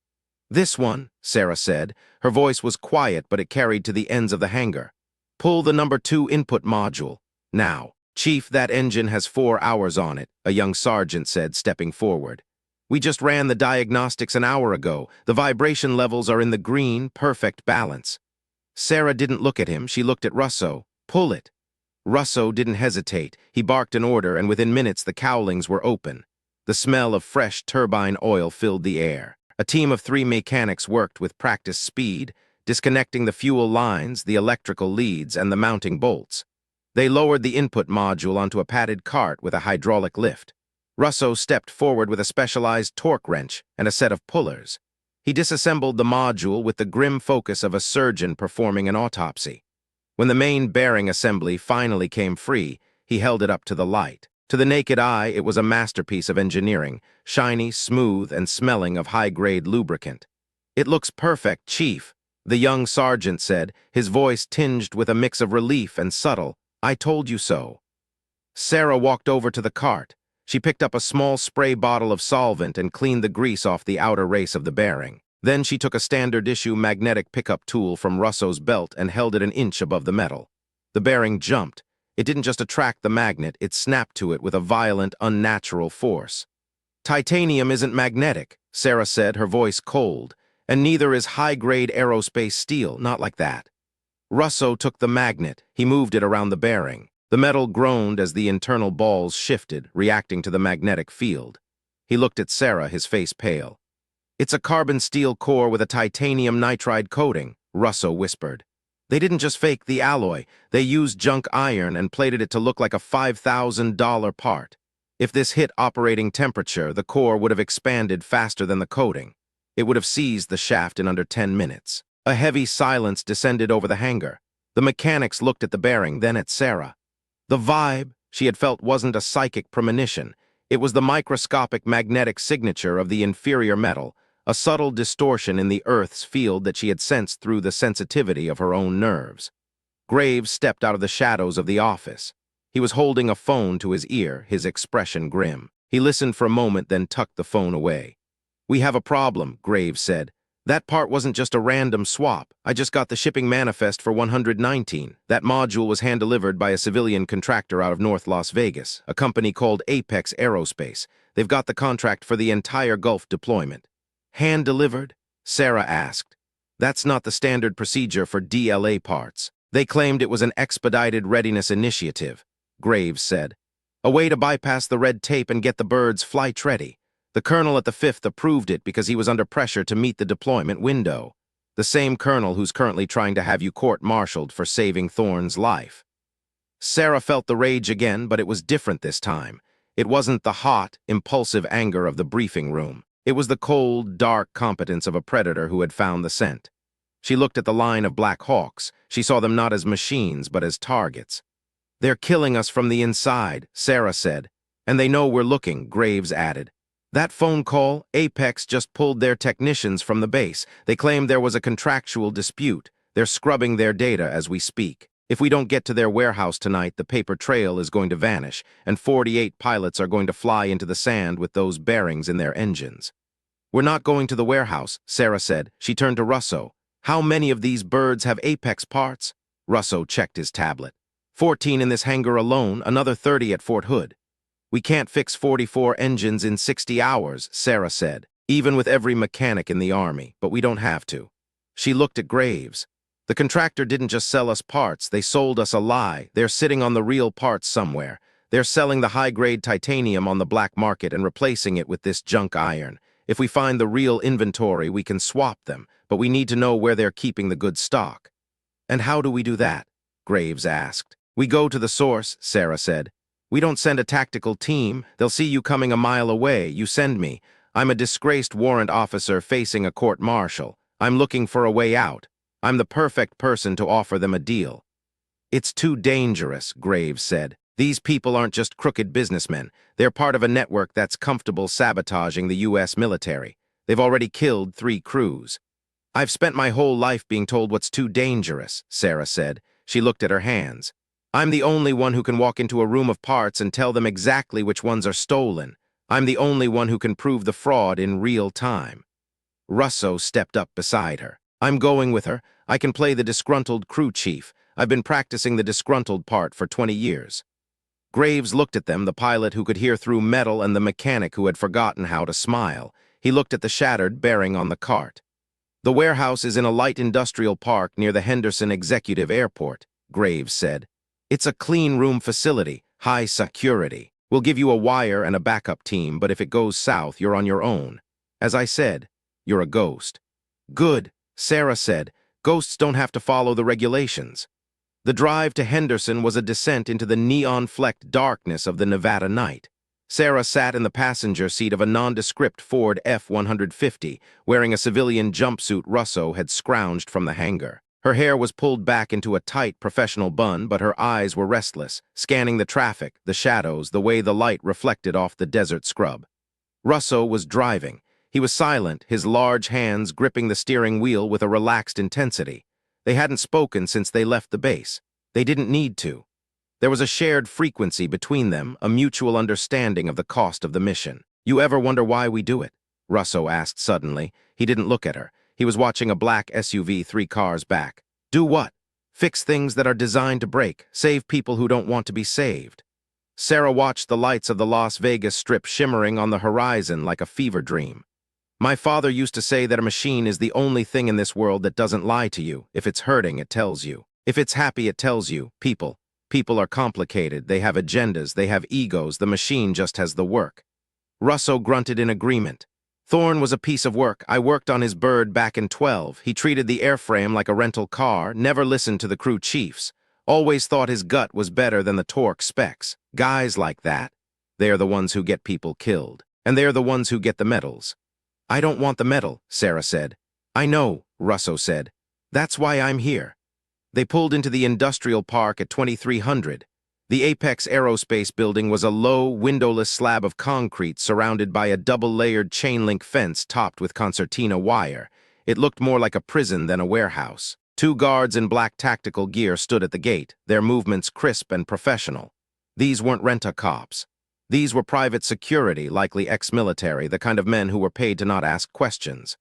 This one, Sarah said. Her voice was quiet, but it carried to the ends of the hangar. Pull the number 2 input module. Now. Chief, that engine has 4 hours on it, a young sergeant said, stepping forward. We just ran the diagnostics an hour ago. The vibration levels are in the green, perfect balance. Sarah didn't look at him. She looked at Russo. Pull it. Russo didn't hesitate. He barked an order, and within minutes the cowlings were open. The smell of fresh turbine oil filled the air. A team of 3 mechanics worked with practiced speed, disconnecting the fuel lines, the electrical leads, and the mounting bolts. They lowered the input module onto a padded cart with a hydraulic lift. Russo stepped forward with a specialized torque wrench and a set of pullers. He disassembled the module with the grim focus of a surgeon performing an autopsy. When the main bearing assembly finally came free, he held it up to the light. To the naked eye, it was a masterpiece of engineering, shiny, smooth, and smelling of high-grade lubricant. It looks perfect, Chief, the young sergeant said, his voice tinged with a mix of relief and subtle, I told you so. Sarah walked over to the cart. She picked up a small spray bottle of solvent and cleaned the grease off the outer race of the bearing. Then she took a standard-issue magnetic pickup tool from Russo's belt and held it an inch above the metal. The bearing jumped. It didn't just attract the magnet, it snapped to it with a violent, unnatural force. Titanium isn't magnetic, Sarah said, her voice cold, and neither is high-grade aerospace steel, not like that. Russo took the magnet. He moved it around the bearing. The metal groaned as the internal balls shifted, reacting to the magnetic field. He looked at Sarah, his face pale. It's a carbon steel core with a titanium nitride coating, Russo whispered. They didn't just fake the alloy, they used junk iron and plated it to look like a $5,000 part. If this hit operating temperature, the core would have expanded faster than the coating. It would have seized the shaft in under 10 minutes. A heavy silence descended over the hangar. The mechanics looked at the bearing, then at Sarah. The vibe she had felt wasn't a psychic premonition. It was the microscopic magnetic signature of the inferior metal, a subtle distortion in the Earth's field that she had sensed through the sensitivity of her own nerves. Graves stepped out of the shadows of the office. He was holding a phone to his ear, his expression grim. He listened for a moment, then tucked the phone away. "We have a problem," Graves said. "That part wasn't just a random swap. I just got the shipping manifest for 119. That module was hand-delivered by a civilian contractor out of North Las Vegas, a company called Apex Aerospace. They've got the contract for the entire Gulf deployment." "Hand-delivered?" Sarah asked. "That's not the standard procedure for DLA parts. They claimed it was an expedited readiness initiative," Graves said. "A way to bypass the red tape and get the birds flight-ready. The colonel at the 5th approved it because he was under pressure to meet the deployment window. The same colonel who's currently trying to have you court-martialed for saving Thorne's life." Sarah felt the rage again, but it was different this time. It wasn't the hot, impulsive anger of the briefing room. It was the cold, dark competence of a predator who had found the scent. She looked at the line of Black Hawks. She saw them not as machines, but as targets. "They're killing us from the inside," Sarah said. "And they know we're looking," Graves added. "That phone call, Apex just pulled their technicians from the base. They claimed there was a contractual dispute. They're scrubbing their data as we speak. If we don't get to their warehouse tonight, the paper trail is going to vanish, and 48 pilots are going to fly into the sand with those bearings in their engines." "We're not going to the warehouse," Sarah said. She turned to Russo. "How many of these birds have Apex parts?" Russo checked his tablet. 14 in this hangar alone, another 30 at Fort Hood." "We can't fix 44 engines in 60 hours, Sarah said, "even with every mechanic in the Army, but we don't have to." She looked at Graves. "The contractor didn't just sell us parts, they sold us a lie. They're sitting on the real parts somewhere. They're selling the high-grade titanium on the black market and replacing it with this junk iron. If we find the real inventory, we can swap them, but we need to know where they're keeping the good stock." "And how do we do that?" Graves asked. "We go to the source," Sarah said. "We don't send a tactical team. They'll see you coming a mile away. You send me. I'm a disgraced warrant officer facing a court-martial. I'm looking for a way out. I'm the perfect person to offer them a deal." "It's too dangerous," Graves said. "These people aren't just crooked businessmen. They're part of a network that's comfortable sabotaging the U.S. military. They've already killed 3 crews." "I've spent my whole life being told what's too dangerous," Sarah said. She looked at her hands. "I'm the only one who can walk into a room of parts and tell them exactly which ones are stolen. I'm the only one who can prove the fraud in real time." Russo stepped up beside her. "I'm going with her. I can play the disgruntled crew chief. I've been practicing the disgruntled part for 20 years. Graves looked at them, the pilot who could hear through metal and the mechanic who had forgotten how to smile. He looked at the shattered bearing on the cart. "The warehouse is in a light industrial park near the Henderson Executive Airport," Graves said. "It's a clean room facility, high security. We'll give you a wire and a backup team, but if it goes south, you're on your own. As I said, you're a ghost." "Good," Sarah said. "Ghosts don't have to follow the regulations." The drive to Henderson was a descent into the neon-flecked darkness of the Nevada night. Sarah sat in the passenger seat of a nondescript Ford F-150, wearing a civilian jumpsuit Russo had scrounged from the hangar. Her hair was pulled back into a tight, professional bun, but her eyes were restless, scanning the traffic, the shadows, the way the light reflected off the desert scrub. Russo was driving. He was silent, his large hands gripping the steering wheel with a relaxed intensity. They hadn't spoken since they left the base. They didn't need to. There was a shared frequency between them, a mutual understanding of the cost of the mission. "You ever wonder why we do it?" Russo asked suddenly. He didn't look at her. He was watching a black SUV 3 cars back. "Do what?" "Fix things that are designed to break, save people who don't want to be saved." Sarah watched the lights of the Las Vegas Strip shimmering on the horizon like a fever dream. "My father used to say that a machine is the only thing in this world that doesn't lie to you. If it's hurting, it tells you. If it's happy, it tells you. People are complicated. They have agendas. They have egos. The machine just has the work." Russo grunted in agreement. "Thorne was a piece of work. I worked on his bird back in 12. He treated the airframe like a rental car, never listened to the crew chiefs. Always thought his gut was better than the torque specs. Guys like that, they're the ones who get people killed. And they're the ones who get the medals." "I don't want the medal," Sarah said. "I know," Russo said. "That's why I'm here." They pulled into the industrial park at 2300. The Apex Aerospace building was a low, windowless slab of concrete surrounded by a double-layered chain-link fence topped with concertina wire. It looked more like a prison than a warehouse. Two guards in black tactical gear stood at the gate, their movements crisp and professional. These weren't rent-a-cops. These were private security, likely ex-military, the kind of men who were paid to not ask questions.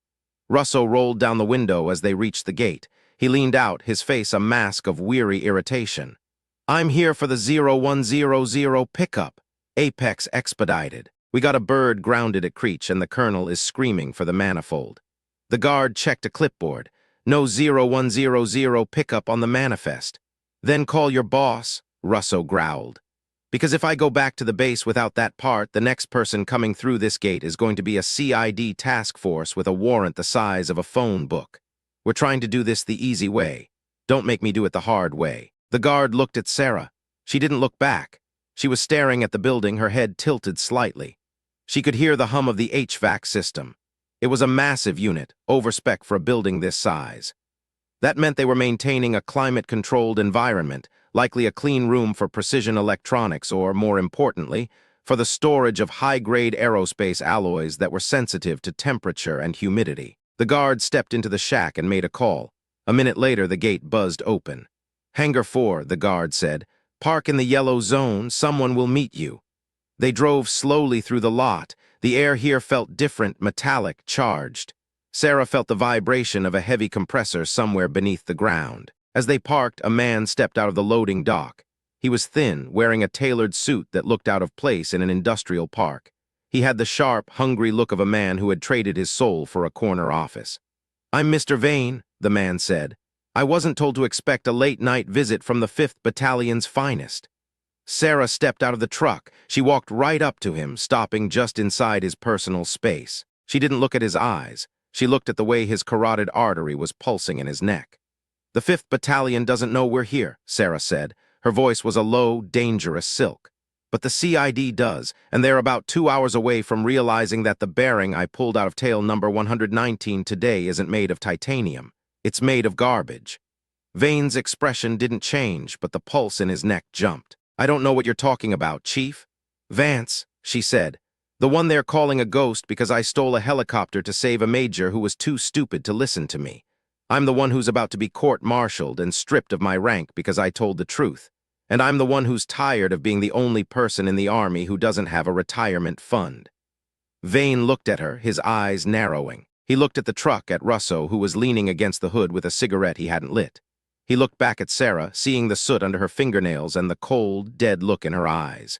Russo rolled down the window as they reached the gate. He leaned out, his face a mask of weary irritation. "I'm here for the 0100 pickup. Apex expedited. We got a bird grounded at Creech and the colonel is screaming for the manifold." The guard checked a clipboard. "No 0100 pickup on the manifest." "Then call your boss," Russo growled. "Because if I go back to the base without that part, the next person coming through this gate is going to be a CID task force with a warrant the size of a phone book. We're trying to do this the easy way. Don't make me do it the hard way." The guard looked at Sarah. She didn't look back. She was staring at the building, her head tilted slightly. She could hear the hum of the HVAC system. It was a massive unit, overspec for a building this size. That meant they were maintaining a climate-controlled environment, likely a clean room for precision electronics or, more importantly, for the storage of high-grade aerospace alloys that were sensitive to temperature and humidity. The guard stepped into the shack and made a call. A minute later, the gate buzzed open. "Hangar 4, the guard said. "Park in the yellow zone, someone will meet you." They drove slowly through the lot. The air here felt different, metallic, charged. Sarah felt the vibration of a heavy compressor somewhere beneath the ground. As they parked, a man stepped out of the loading dock. He was thin, wearing a tailored suit that looked out of place in an industrial park. He had the sharp, hungry look of a man who had traded his soul for a corner office. "I'm Mr. Vane," the man said. "I wasn't told to expect a late-night visit from the 5th Battalion's finest." Sarah stepped out of the truck. She walked right up to him, stopping just inside his personal space. She didn't look at his eyes. She looked at the way his carotid artery was pulsing in his neck. "The 5th Battalion doesn't know we're here," Sarah said. Her voice was a low, dangerous silk. "But the CID does, and they're about 2 hours away from realizing that the bearing I pulled out of tail number 119 today isn't made of titanium. It's made of garbage." Vane's expression didn't change, but the pulse in his neck jumped. "I don't know what you're talking about, Chief." "Vance," she said. "The one they're calling a ghost because I stole a helicopter to save a major who was too stupid to listen to me. I'm the one who's about to be court-martialed and stripped of my rank because I told the truth. And I'm the one who's tired of being the only person in the army who doesn't have a retirement fund." Vane looked at her, his eyes narrowing. He looked at the truck, at Russo, who was leaning against the hood with a cigarette he hadn't lit. He looked back at Sarah, seeing the soot under her fingernails and the cold, dead look in her eyes.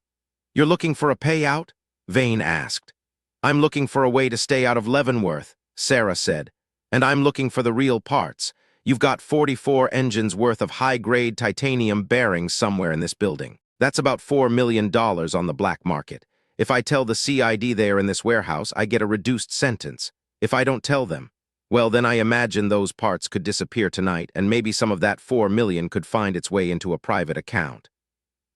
"You're looking for a payout?" Vane asked. "I'm looking for a way to stay out of Leavenworth," Sarah said. "And I'm looking for the real parts. You've got 44 engines worth of high-grade titanium bearings somewhere in this building. That's about $4 million on the black market. If I tell the CID they are in this warehouse, I get a reduced sentence. If I don't tell them, well, then I imagine those parts could disappear tonight, and maybe some of that $4 million could find its way into a private account."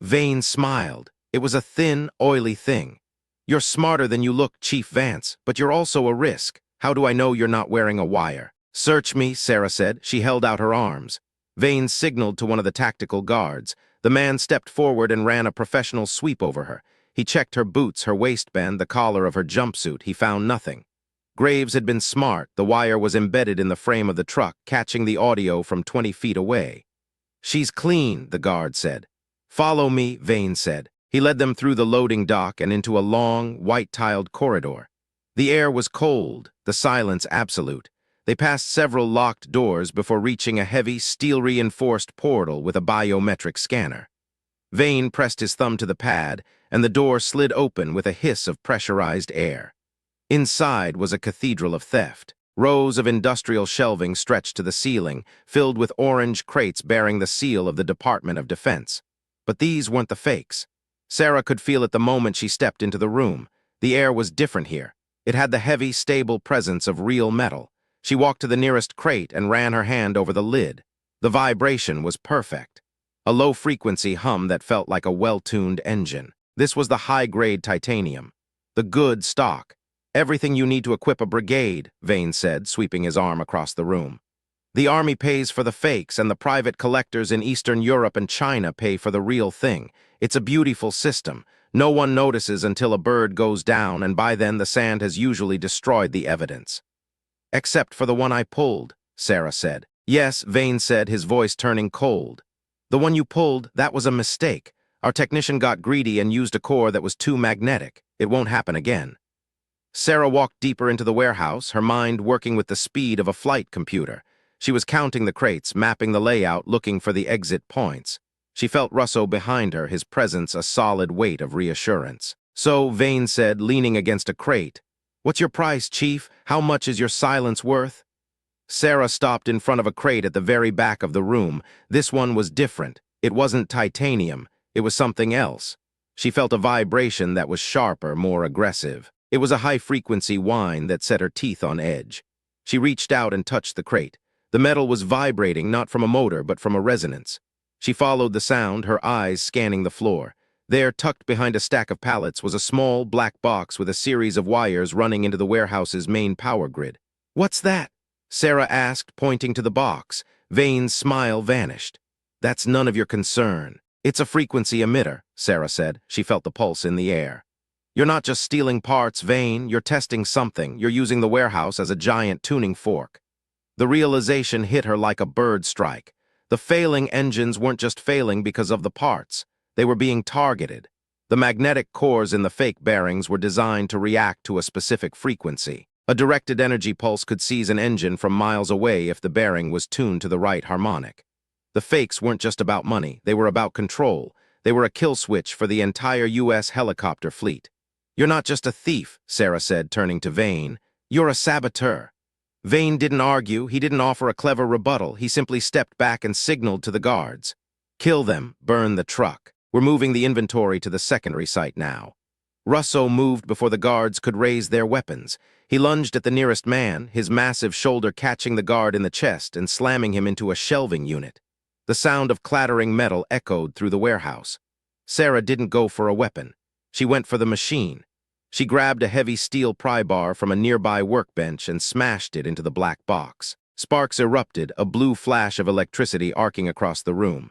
Vane smiled. It was a thin, oily thing. "You're smarter than you look, Chief Vance, but you're also a risk. How do I know you're not wearing a wire?" "Search me," Sarah said. She held out her arms. Vane signaled to one of the tactical guards. The man stepped forward and ran a professional sweep over her. He checked her boots, her waistband, the collar of her jumpsuit. He found nothing. Graves had been smart. The wire was embedded in the frame of the truck, catching the audio from 20 feet away. "She's clean," the guard said. "Follow me," Vane said. He led them through the loading dock and into a long, white-tiled corridor. The air was cold, the silence absolute. They passed several locked doors before reaching a heavy, steel-reinforced portal with a biometric scanner. Vane pressed his thumb to the pad, and the door slid open with a hiss of pressurized air. Inside was a cathedral of theft. Rows of industrial shelving stretched to the ceiling, filled with orange crates bearing the seal of the Department of Defense. But these weren't the fakes. Sarah could feel it the moment she stepped into the room. The air was different here. It had the heavy, stable presence of real metal. She walked to the nearest crate and ran her hand over the lid. The vibration was perfect. A low-frequency hum that felt like a well-tuned engine. This was the high-grade titanium. The good stock. "Everything you need to equip a brigade," Vane said, sweeping his arm across the room. The army pays for the fakes, and the private collectors in Eastern Europe and China pay for the real thing. It's a beautiful system. No one notices until a bird goes down, and by then the sand has usually destroyed the evidence. Except for the one I pulled, Sarah said. Yes, Vane said, his voice turning cold. The one you pulled, that was a mistake. Our technician got greedy and used a core that was too magnetic. It won't happen again. Sarah walked deeper into the warehouse, her mind working with the speed of a flight computer. She was counting the crates, mapping the layout, looking for the exit points. She felt Russo behind her, his presence a solid weight of reassurance. So, Vane said, leaning against a crate, "What's your price, Chief? How much is your silence worth?" Sarah stopped in front of a crate at the very back of the room. This one was different. It wasn't titanium. It was something else. She felt a vibration that was sharper, more aggressive. It was a high-frequency whine that set her teeth on edge. She reached out and touched the crate. The metal was vibrating, not from a motor, but from a resonance. She followed the sound, her eyes scanning the floor. There, tucked behind a stack of pallets, was a small, black box with a series of wires running into the warehouse's main power grid. "What's that?" Sarah asked, pointing to the box. Vane's smile vanished. "That's none of your concern. It's a frequency emitter," Sarah said. She felt the pulse in the air. "You're not just stealing parts, Vane. You're testing something. You're using the warehouse as a giant tuning fork." The realization hit her like a bird strike. The failing engines weren't just failing because of the parts. They were being targeted. The magnetic cores in the fake bearings were designed to react to a specific frequency. A directed energy pulse could seize an engine from miles away if the bearing was tuned to the right harmonic. The fakes weren't just about money. They were about control. They were a kill switch for the entire U.S. helicopter fleet. "You're not just a thief," Sarah said, turning to Vane. "You're a saboteur." Vane didn't argue. He didn't offer a clever rebuttal. He simply stepped back and signaled to the guards. "Kill them. Burn the truck. We're moving the inventory to the secondary site now." Russo moved before the guards could raise their weapons. He lunged at the nearest man, his massive shoulder catching the guard in the chest and slamming him into a shelving unit. The sound of clattering metal echoed through the warehouse. Sarah didn't go for a weapon. She went for the machine. She grabbed a heavy steel pry bar from a nearby workbench and smashed it into the black box. Sparks erupted, a blue flash of electricity arcing across the room.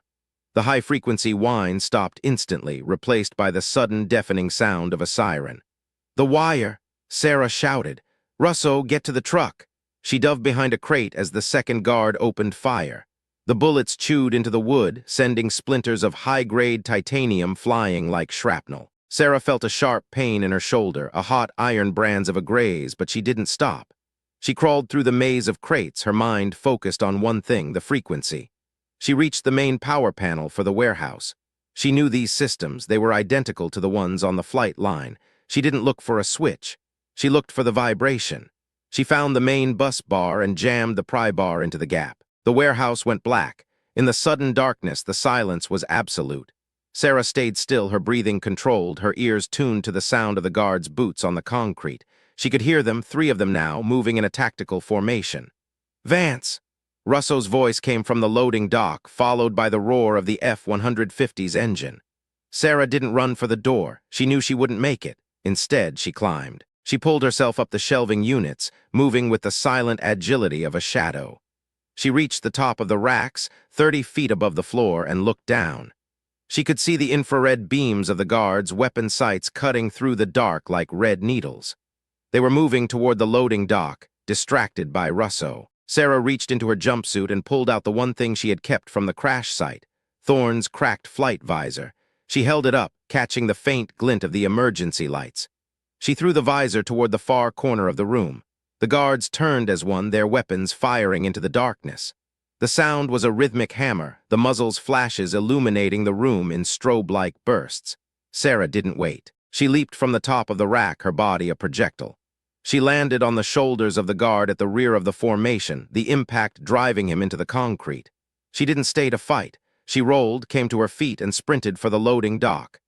The high-frequency whine stopped instantly, replaced by the sudden deafening sound of a siren. "The wire!" Sarah shouted. "Russo, get to the truck!" She dove behind a crate as the second guard opened fire. The bullets chewed into the wood, sending splinters of high-grade titanium flying like shrapnel. Sarah felt a sharp pain in her shoulder, a hot iron brands of a graze, but she didn't stop. She crawled through the maze of crates, her mind focused on one thing, the frequency. She reached the main power panel for the warehouse. She knew these systems. They were identical to the ones on the flight line. She didn't look for a switch. She looked for the vibration. She found the main bus bar and jammed the pry bar into the gap. The warehouse went black. In the sudden darkness, the silence was absolute. Sarah stayed still, her breathing controlled, her ears tuned to the sound of the guards' boots on the concrete. She could hear them, 3 of them now, moving in a tactical formation. "Vance!" Russo's voice came from the loading dock, followed by the roar of the F-150's engine. Sarah didn't run for the door. She knew she wouldn't make it. Instead, she climbed. She pulled herself up the shelving units, moving with the silent agility of a shadow. She reached the top of the racks, 30 feet above the floor, and looked down. She could see the infrared beams of the guards' weapon sights cutting through the dark like red needles. They were moving toward the loading dock, distracted by Russo. Sarah reached into her jumpsuit and pulled out the one thing she had kept from the crash site, Thorne's cracked flight visor. She held it up, catching the faint glint of the emergency lights. She threw the visor toward the far corner of the room. The guards turned as one, their weapons firing into the darkness. The sound was a rhythmic hammer, the muzzle's flashes illuminating the room in strobe-like bursts. Sarah didn't wait. She leaped from the top of the rack, her body a projectile. She landed on the shoulders of the guard at the rear of the formation, the impact driving him into the concrete. She didn't stay to fight. She rolled, came to her feet, and sprinted for the loading dock.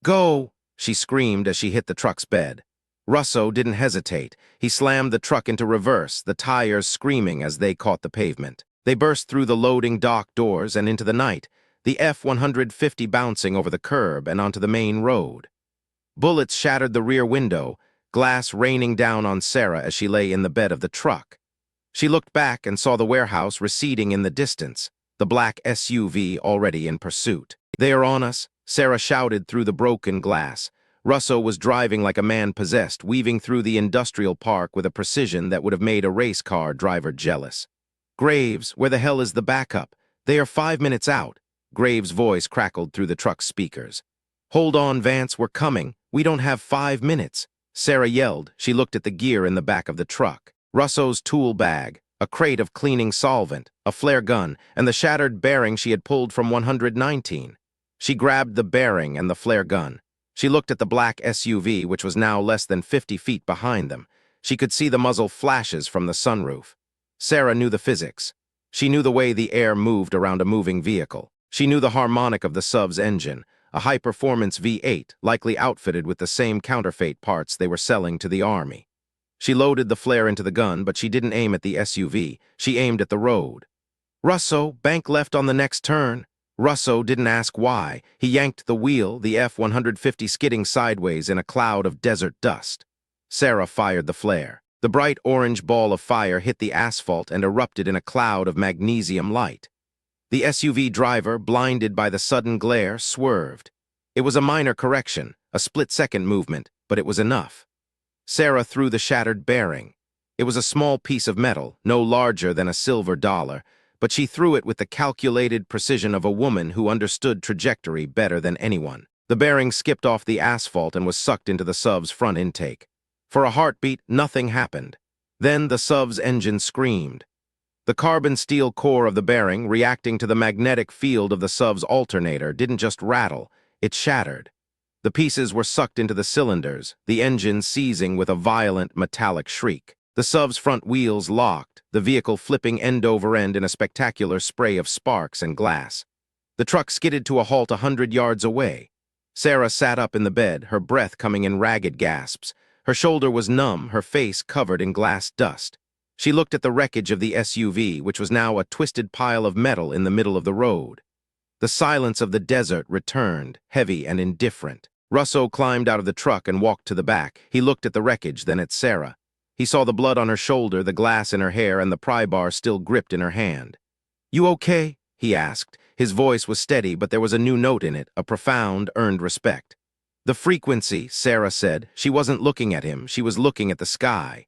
"Go!" she screamed as she hit the truck's bed. Russo didn't hesitate. He slammed the truck into reverse, the tires screaming as they caught the pavement. They burst through the loading dock doors and into the night, the F-150 bouncing over the curb and onto the main road. Bullets shattered the rear window, glass raining down on Sarah as she lay in the bed of the truck. She looked back and saw the warehouse receding in the distance, the black SUV already in pursuit. "They are on us," Sarah shouted through the broken glass. Russo was driving like a man possessed, weaving through the industrial park with a precision that would have made a race car driver jealous. "Graves, where the hell is the backup? They are 5 minutes out." Graves' voice crackled through the truck's speakers. "Hold on, Vance, we're coming. We don't have 5 minutes." Sarah yelled. She looked at the gear in the back of the truck. Russo's tool bag, a crate of cleaning solvent, a flare gun, and the shattered bearing she had pulled from 119. She grabbed the bearing and the flare gun. She looked at the black SUV, which was now less than 50 feet behind them. She could see the muzzle flashes from the sunroof. Sarah knew the physics. She knew the way the air moved around a moving vehicle. She knew the harmonic of the sub's engine, a high-performance V8, likely outfitted with the same counterfeit parts they were selling to the Army. She loaded the flare into the gun, but she didn't aim at the SUV. She aimed at the road. "Russo, bank left on the next turn." Russo didn't ask why. He yanked the wheel, the F-150 skidding sideways in a cloud of desert dust. Sarah fired the flare. The bright orange ball of fire hit the asphalt and erupted in a cloud of magnesium light. The SUV driver, blinded by the sudden glare, swerved. It was a minor correction, a split-second movement, but it was enough. Sarah threw the shattered bearing. It was a small piece of metal, no larger than a silver dollar, but she threw it with the calculated precision of a woman who understood trajectory better than anyone. The bearing skipped off the asphalt and was sucked into the sub's front intake. For a heartbeat, nothing happened. Then the sub's engine screamed. The carbon steel core of the bearing, reacting to the magnetic field of the sub's alternator, didn't just rattle, it shattered. The pieces were sucked into the cylinders, the engine seizing with a violent metallic shriek. The sub's front wheels locked, the vehicle flipping end over end in a spectacular spray of sparks and glass. The truck skidded to a halt 100 yards away. Sarah sat up in the bed, her breath coming in ragged gasps. Her shoulder was numb, her face covered in glass dust. She looked at the wreckage of the SUV, which was now a twisted pile of metal in the middle of the road. The silence of the desert returned, heavy and indifferent. Russo climbed out of the truck and walked to the back. He looked at the wreckage, then at Sarah. He saw the blood on her shoulder, the glass in her hair, and the pry bar still gripped in her hand. "You okay?" he asked. His voice was steady, but there was a new note in it, a profound, earned respect. "The frequency," Sarah said. She wasn't looking at him, she was looking at the sky.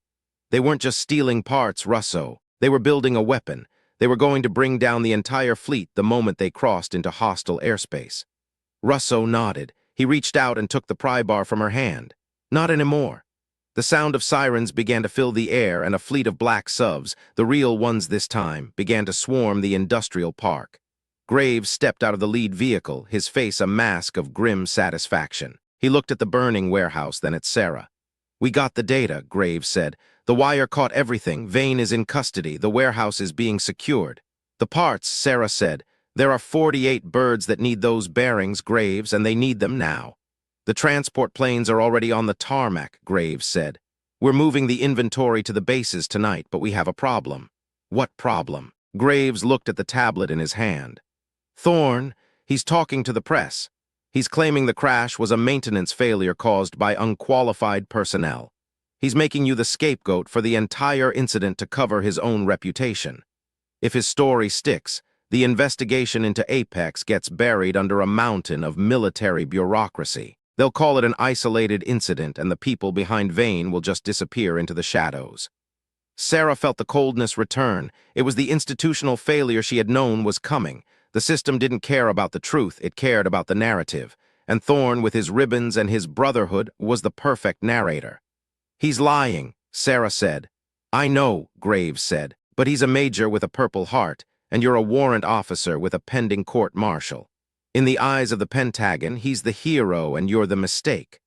They weren't just stealing parts, Russo. They were building a weapon. They were going to bring down the entire fleet the moment they crossed into hostile airspace. Russo nodded. He reached out and took the pry bar from her hand. "Not anymore." The sound of sirens began to fill the air, and a fleet of black subs, the real ones this time, began to swarm the industrial park. Graves stepped out of the lead vehicle, his face a mask of grim satisfaction. He looked at the burning warehouse, then at Sarah. "We got the data," Graves said. "The wire caught everything. Vane is in custody. The warehouse is being secured." "The parts," Sarah said. "There are 48 birds that need those bearings, Graves, and they need them now." "The transport planes are already on the tarmac," Graves said. "We're moving the inventory to the bases tonight, but we have a problem." "What problem?" Graves looked at the tablet in his hand. "Thorne, he's talking to the press. He's claiming the crash was a maintenance failure caused by unqualified personnel. He's making you the scapegoat for the entire incident to cover his own reputation. If his story sticks, the investigation into Apex gets buried under a mountain of military bureaucracy. They'll call it an isolated incident, and the people behind Vane will just disappear into the shadows." Sarah felt the coldness return. It was the institutional failure she had known was coming. The system didn't care about the truth, it cared about the narrative. And Thorne, with his ribbons and his brotherhood, was the perfect narrator. "He's lying," Sarah said. "I know," Graves said, "but he's a major with a Purple Heart, and you're a warrant officer with a pending court-martial. In the eyes of the Pentagon, he's the hero and you're the mistake."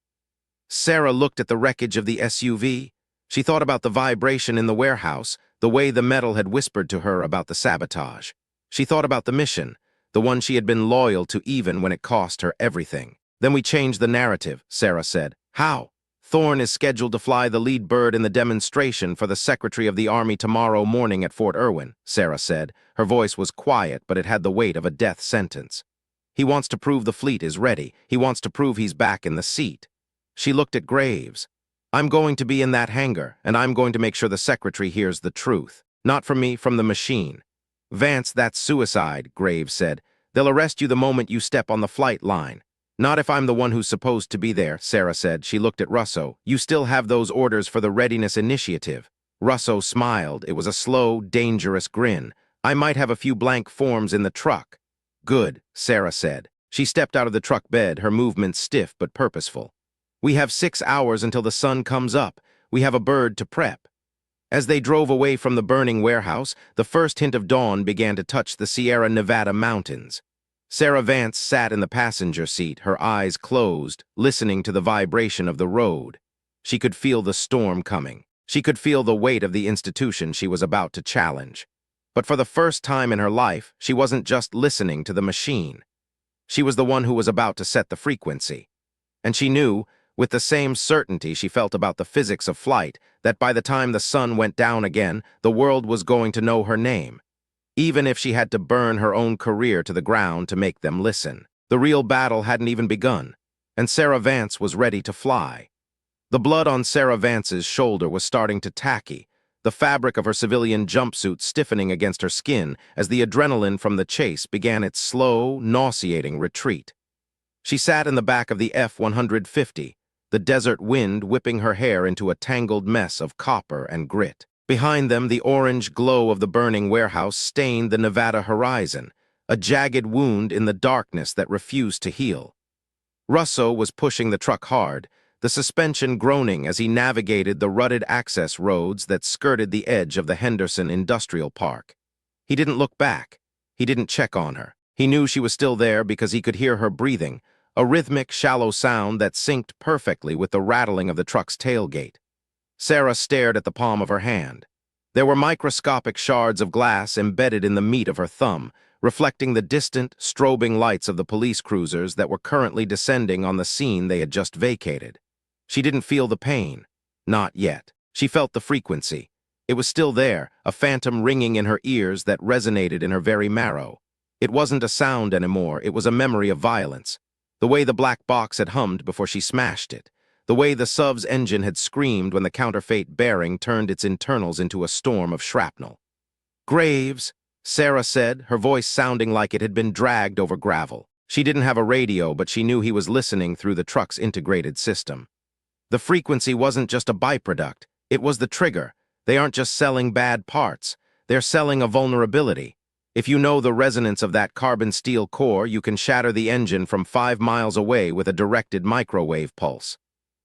Sarah looked at the wreckage of the SUV. She thought about the vibration in the warehouse, the way the metal had whispered to her about the sabotage. She thought about the mission, the one she had been loyal to even when it cost her everything. "Then we changed the narrative," Sarah said. "How?" "Thorne is scheduled to fly the lead bird in the demonstration for the Secretary of the Army tomorrow morning at Fort Irwin," Sarah said. Her voice was quiet, but it had the weight of a death sentence. "He wants to prove the fleet is ready. He wants to prove he's back in the seat." She looked at Graves. "I'm going to be in that hangar, and I'm going to make sure the Secretary hears the truth." Not from me, from the machine. Vance, that's suicide, Graves said. They'll arrest you the moment you step on the flight line. Not if I'm the one who's supposed to be there, Sarah said. She looked at Russo. You still have those orders for the Readiness Initiative. Russo smiled. It was a slow, dangerous grin. I might have a few blank forms in the truck. Good, Sarah said. She stepped out of the truck bed, her movements stiff but purposeful. We have 6 hours until the sun comes up. We have a bird to prep. As they drove away from the burning warehouse, the first hint of dawn began to touch the Sierra Nevada mountains. Sarah Vance sat in the passenger seat, her eyes closed, listening to the vibration of the road. She could feel the storm coming. She could feel the weight of the institution she was about to challenge. But for the first time in her life, she wasn't just listening to the machine. She was the one who was about to set the frequency. And she knew, with the same certainty she felt about the physics of flight, that by the time the sun went down again, the world was going to know her name. Even if she had to burn her own career to the ground to make them listen. The real battle hadn't even begun, and Sarah Vance was ready to fly. The blood on Sarah Vance's shoulder was starting to tacky, the fabric of her civilian jumpsuit stiffening against her skin as the adrenaline from the chase began its slow, nauseating retreat. She sat in the back of the F-150, the desert wind whipping her hair into a tangled mess of copper and grit. Behind them, the orange glow of the burning warehouse stained the Nevada horizon, a jagged wound in the darkness that refused to heal. Russo was pushing the truck hard, the suspension groaning as he navigated the rutted access roads that skirted the edge of the Henderson Industrial Park. He didn't look back. He didn't check on her. He knew she was still there because he could hear her breathing, a rhythmic, shallow sound that synced perfectly with the rattling of the truck's tailgate. Sarah stared at the palm of her hand. There were microscopic shards of glass embedded in the meat of her thumb, reflecting the distant, strobing lights of the police cruisers that were currently descending on the scene they had just vacated. She didn't feel the pain. Not yet. She felt the frequency. It was still there, a phantom ringing in her ears that resonated in her very marrow. It wasn't a sound anymore, it was a memory of violence. The way the black box had hummed before she smashed it. The way the sub's engine had screamed when the counterfeit bearing turned its internals into a storm of shrapnel. Graves, Sarah said, her voice sounding like it had been dragged over gravel. She didn't have a radio, but she knew he was listening through the truck's integrated system. The frequency wasn't just a byproduct, it was the trigger. They aren't just selling bad parts, they're selling a vulnerability. If you know the resonance of that carbon steel core, you can shatter the engine from 5 miles away with a directed microwave pulse.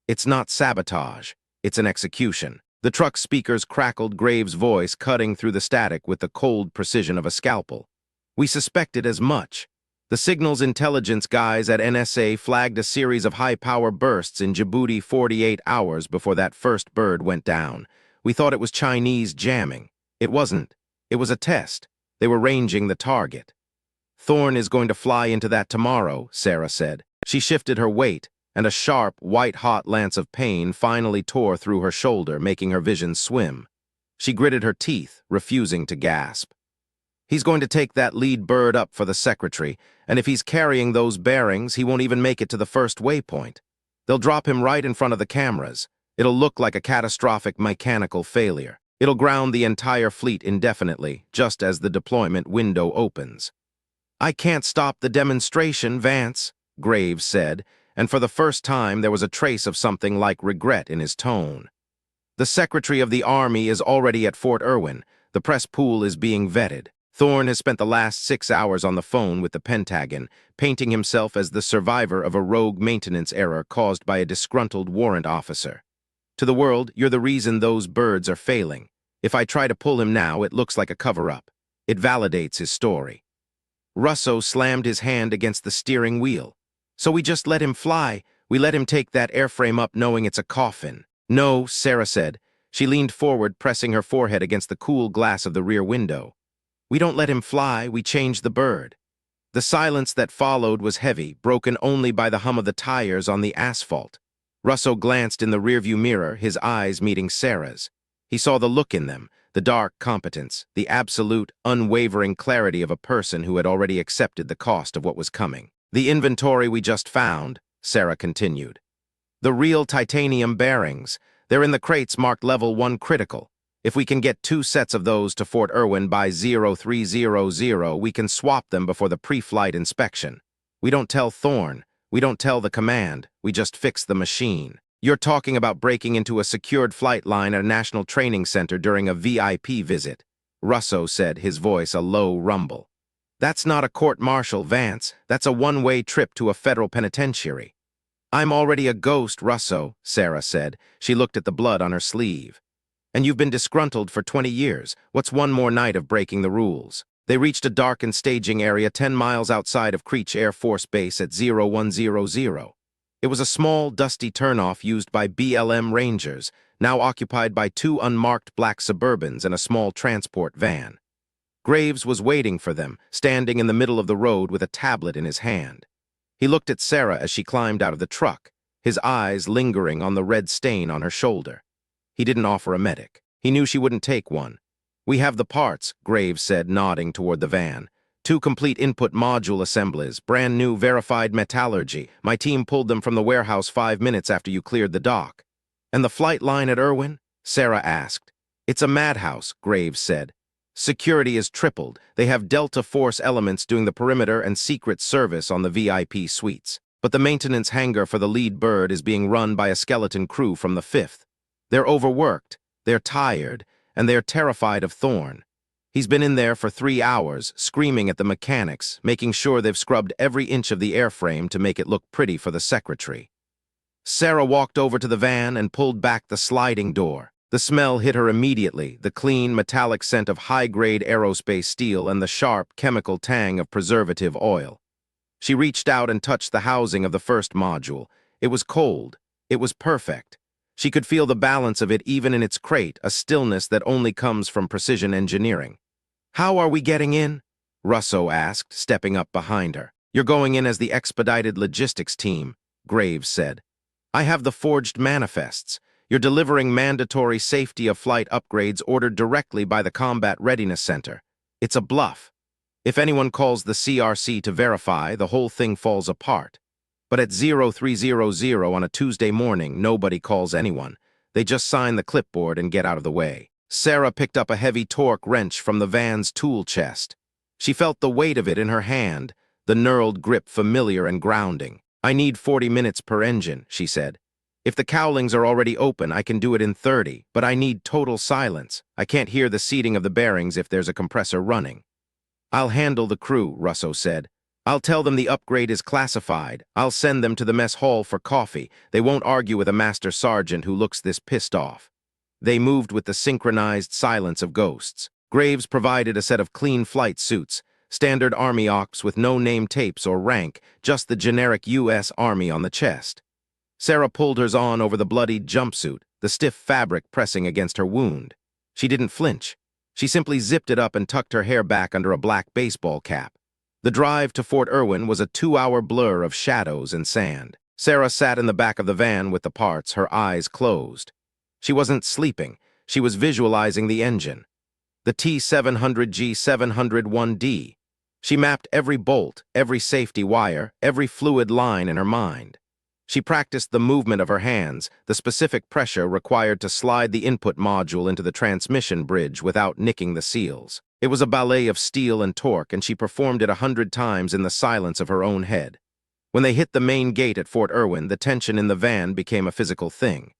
It's not sabotage, it's an execution. The truck's speakers crackled, Graves' voice cutting through the static with the cold precision of a scalpel. We suspected as much. The signals intelligence guys at NSA flagged a series of high-power bursts in Djibouti 48 hours before that first bird went down. We thought it was Chinese jamming. It wasn't. It was a test. They were ranging the target. Thorne is going to fly into that tomorrow, Sarah said. She shifted her weight, and a sharp, white-hot lance of pain finally tore through her shoulder, making her vision swim. She gritted her teeth, refusing to gasp. He's going to take that lead bird up for the secretary, and if he's carrying those bearings, he won't even make it to the first waypoint. They'll drop him right in front of the cameras. It'll look like a catastrophic mechanical failure. It'll ground the entire fleet indefinitely, just as the deployment window opens. I can't stop the demonstration, Vance, Graves said, and for the first time there was a trace of something like regret in his tone. The Secretary of the Army is already at Fort Irwin. The press pool is being vetted. Thorne has spent the last 6 hours on the phone with the Pentagon, painting himself as the survivor of a rogue maintenance error caused by a disgruntled warrant officer. To the world, you're the reason those birds are failing. If I try to pull him now, it looks like a cover-up. It validates his story. Russo slammed his hand against the steering wheel. So we just let him fly. We let him take that airframe up knowing it's a coffin. No, Sarah said. She leaned forward, pressing her forehead against the cool glass of the rear window. We don't let him fly, we change the bird. The silence that followed was heavy, broken only by the hum of the tires on the asphalt. Russo glanced in the rearview mirror, his eyes meeting Sarah's. He saw the look in them, the dark competence, the absolute, unwavering clarity of a person who had already accepted the cost of what was coming. The inventory we just found, Sarah continued. The real titanium bearings, they're in the crates marked level 1 critical. If we can get 2 sets of those to Fort Irwin by 0300, we can swap them before the pre-flight inspection. We don't tell Thorne. We don't tell the command. We just fix the machine. You're talking about breaking into a secured flight line at a national training center during a VIP visit, Russo said, his voice a low rumble. That's not a court-martial, Vance. That's a one-way trip to a federal penitentiary. I'm already a ghost, Russo, Sarah said. She looked at the blood on her sleeve. And you've been disgruntled for 20 years. What's one more night of breaking the rules? They reached a darkened staging area 10 miles outside of Creech Air Force Base at 0100. It was a small, dusty turnoff used by BLM Rangers, now occupied by 2 unmarked black Suburbans and a small transport van. Graves was waiting for them, standing in the middle of the road with a tablet in his hand. He looked at Sarah as she climbed out of the truck, his eyes lingering on the red stain on her shoulder. He didn't offer a medic. He knew she wouldn't take one. We have the parts, Graves said, nodding toward the van. 2 complete input module assemblies, brand new verified metallurgy. My team pulled them from the warehouse 5 minutes after you cleared the dock. And the flight line at Irwin? Sarah asked. It's a madhouse, Graves said. Security is tripled. They have Delta Force elements doing the perimeter and secret service on the VIP suites. But the maintenance hangar for the lead bird is being run by a skeleton crew from the 5th. They're overworked, they're tired, and they're terrified of Thorne. He's been in there for 3 hours, screaming at the mechanics, making sure they've scrubbed every inch of the airframe to make it look pretty for the secretary. Sarah walked over to the van and pulled back the sliding door. The smell hit her immediately, the clean, metallic scent of high-grade aerospace steel and the sharp, chemical tang of preservative oil. She reached out and touched the housing of the first module. It was cold. It was perfect. She could feel the balance of it even in its crate, a stillness that only comes from precision engineering. How are we getting in? Russo asked, stepping up behind her. You're going in as the expedited logistics team, Graves said. I have the forged manifests. You're delivering mandatory safety of flight upgrades ordered directly by the Combat Readiness Center. It's a bluff. If anyone calls the CRC to verify, the whole thing falls apart. But at 0300 on a Tuesday morning, nobody calls anyone. They just sign the clipboard and get out of the way. Sarah picked up a heavy torque wrench from the van's tool chest. She felt the weight of it in her hand, the knurled grip familiar and grounding. I need 40 minutes per engine, she said. If the cowlings are already open, I can do it in 30, but I need total silence. I can't hear the seating of the bearings if there's a compressor running. I'll handle the crew, Russo said. I'll tell them the upgrade is classified. I'll send them to the mess hall for coffee. They won't argue with a master sergeant who looks this pissed off. They moved with the synchronized silence of ghosts. Graves provided a set of clean flight suits, standard Army ocs with no name tapes or rank, just the generic U.S. Army on the chest. Sarah pulled hers on over the bloodied jumpsuit, the stiff fabric pressing against her wound. She didn't flinch. She simply zipped it up and tucked her hair back under a black baseball cap. The drive to Fort Irwin was a 2-hour blur of shadows and sand. Sarah sat in the back of the van with the parts, her eyes closed. She wasn't sleeping. She was visualizing the engine. The T700G701D. She mapped every bolt, every safety wire, every fluid line in her mind. She practiced the movement of her hands, the specific pressure required to slide the input module into the transmission bridge without nicking the seals. It was a ballet of steel and torque, and she performed it 100 times in the silence of her own head. When they hit the main gate at Fort Irwin, the tension in the van became a physical thing.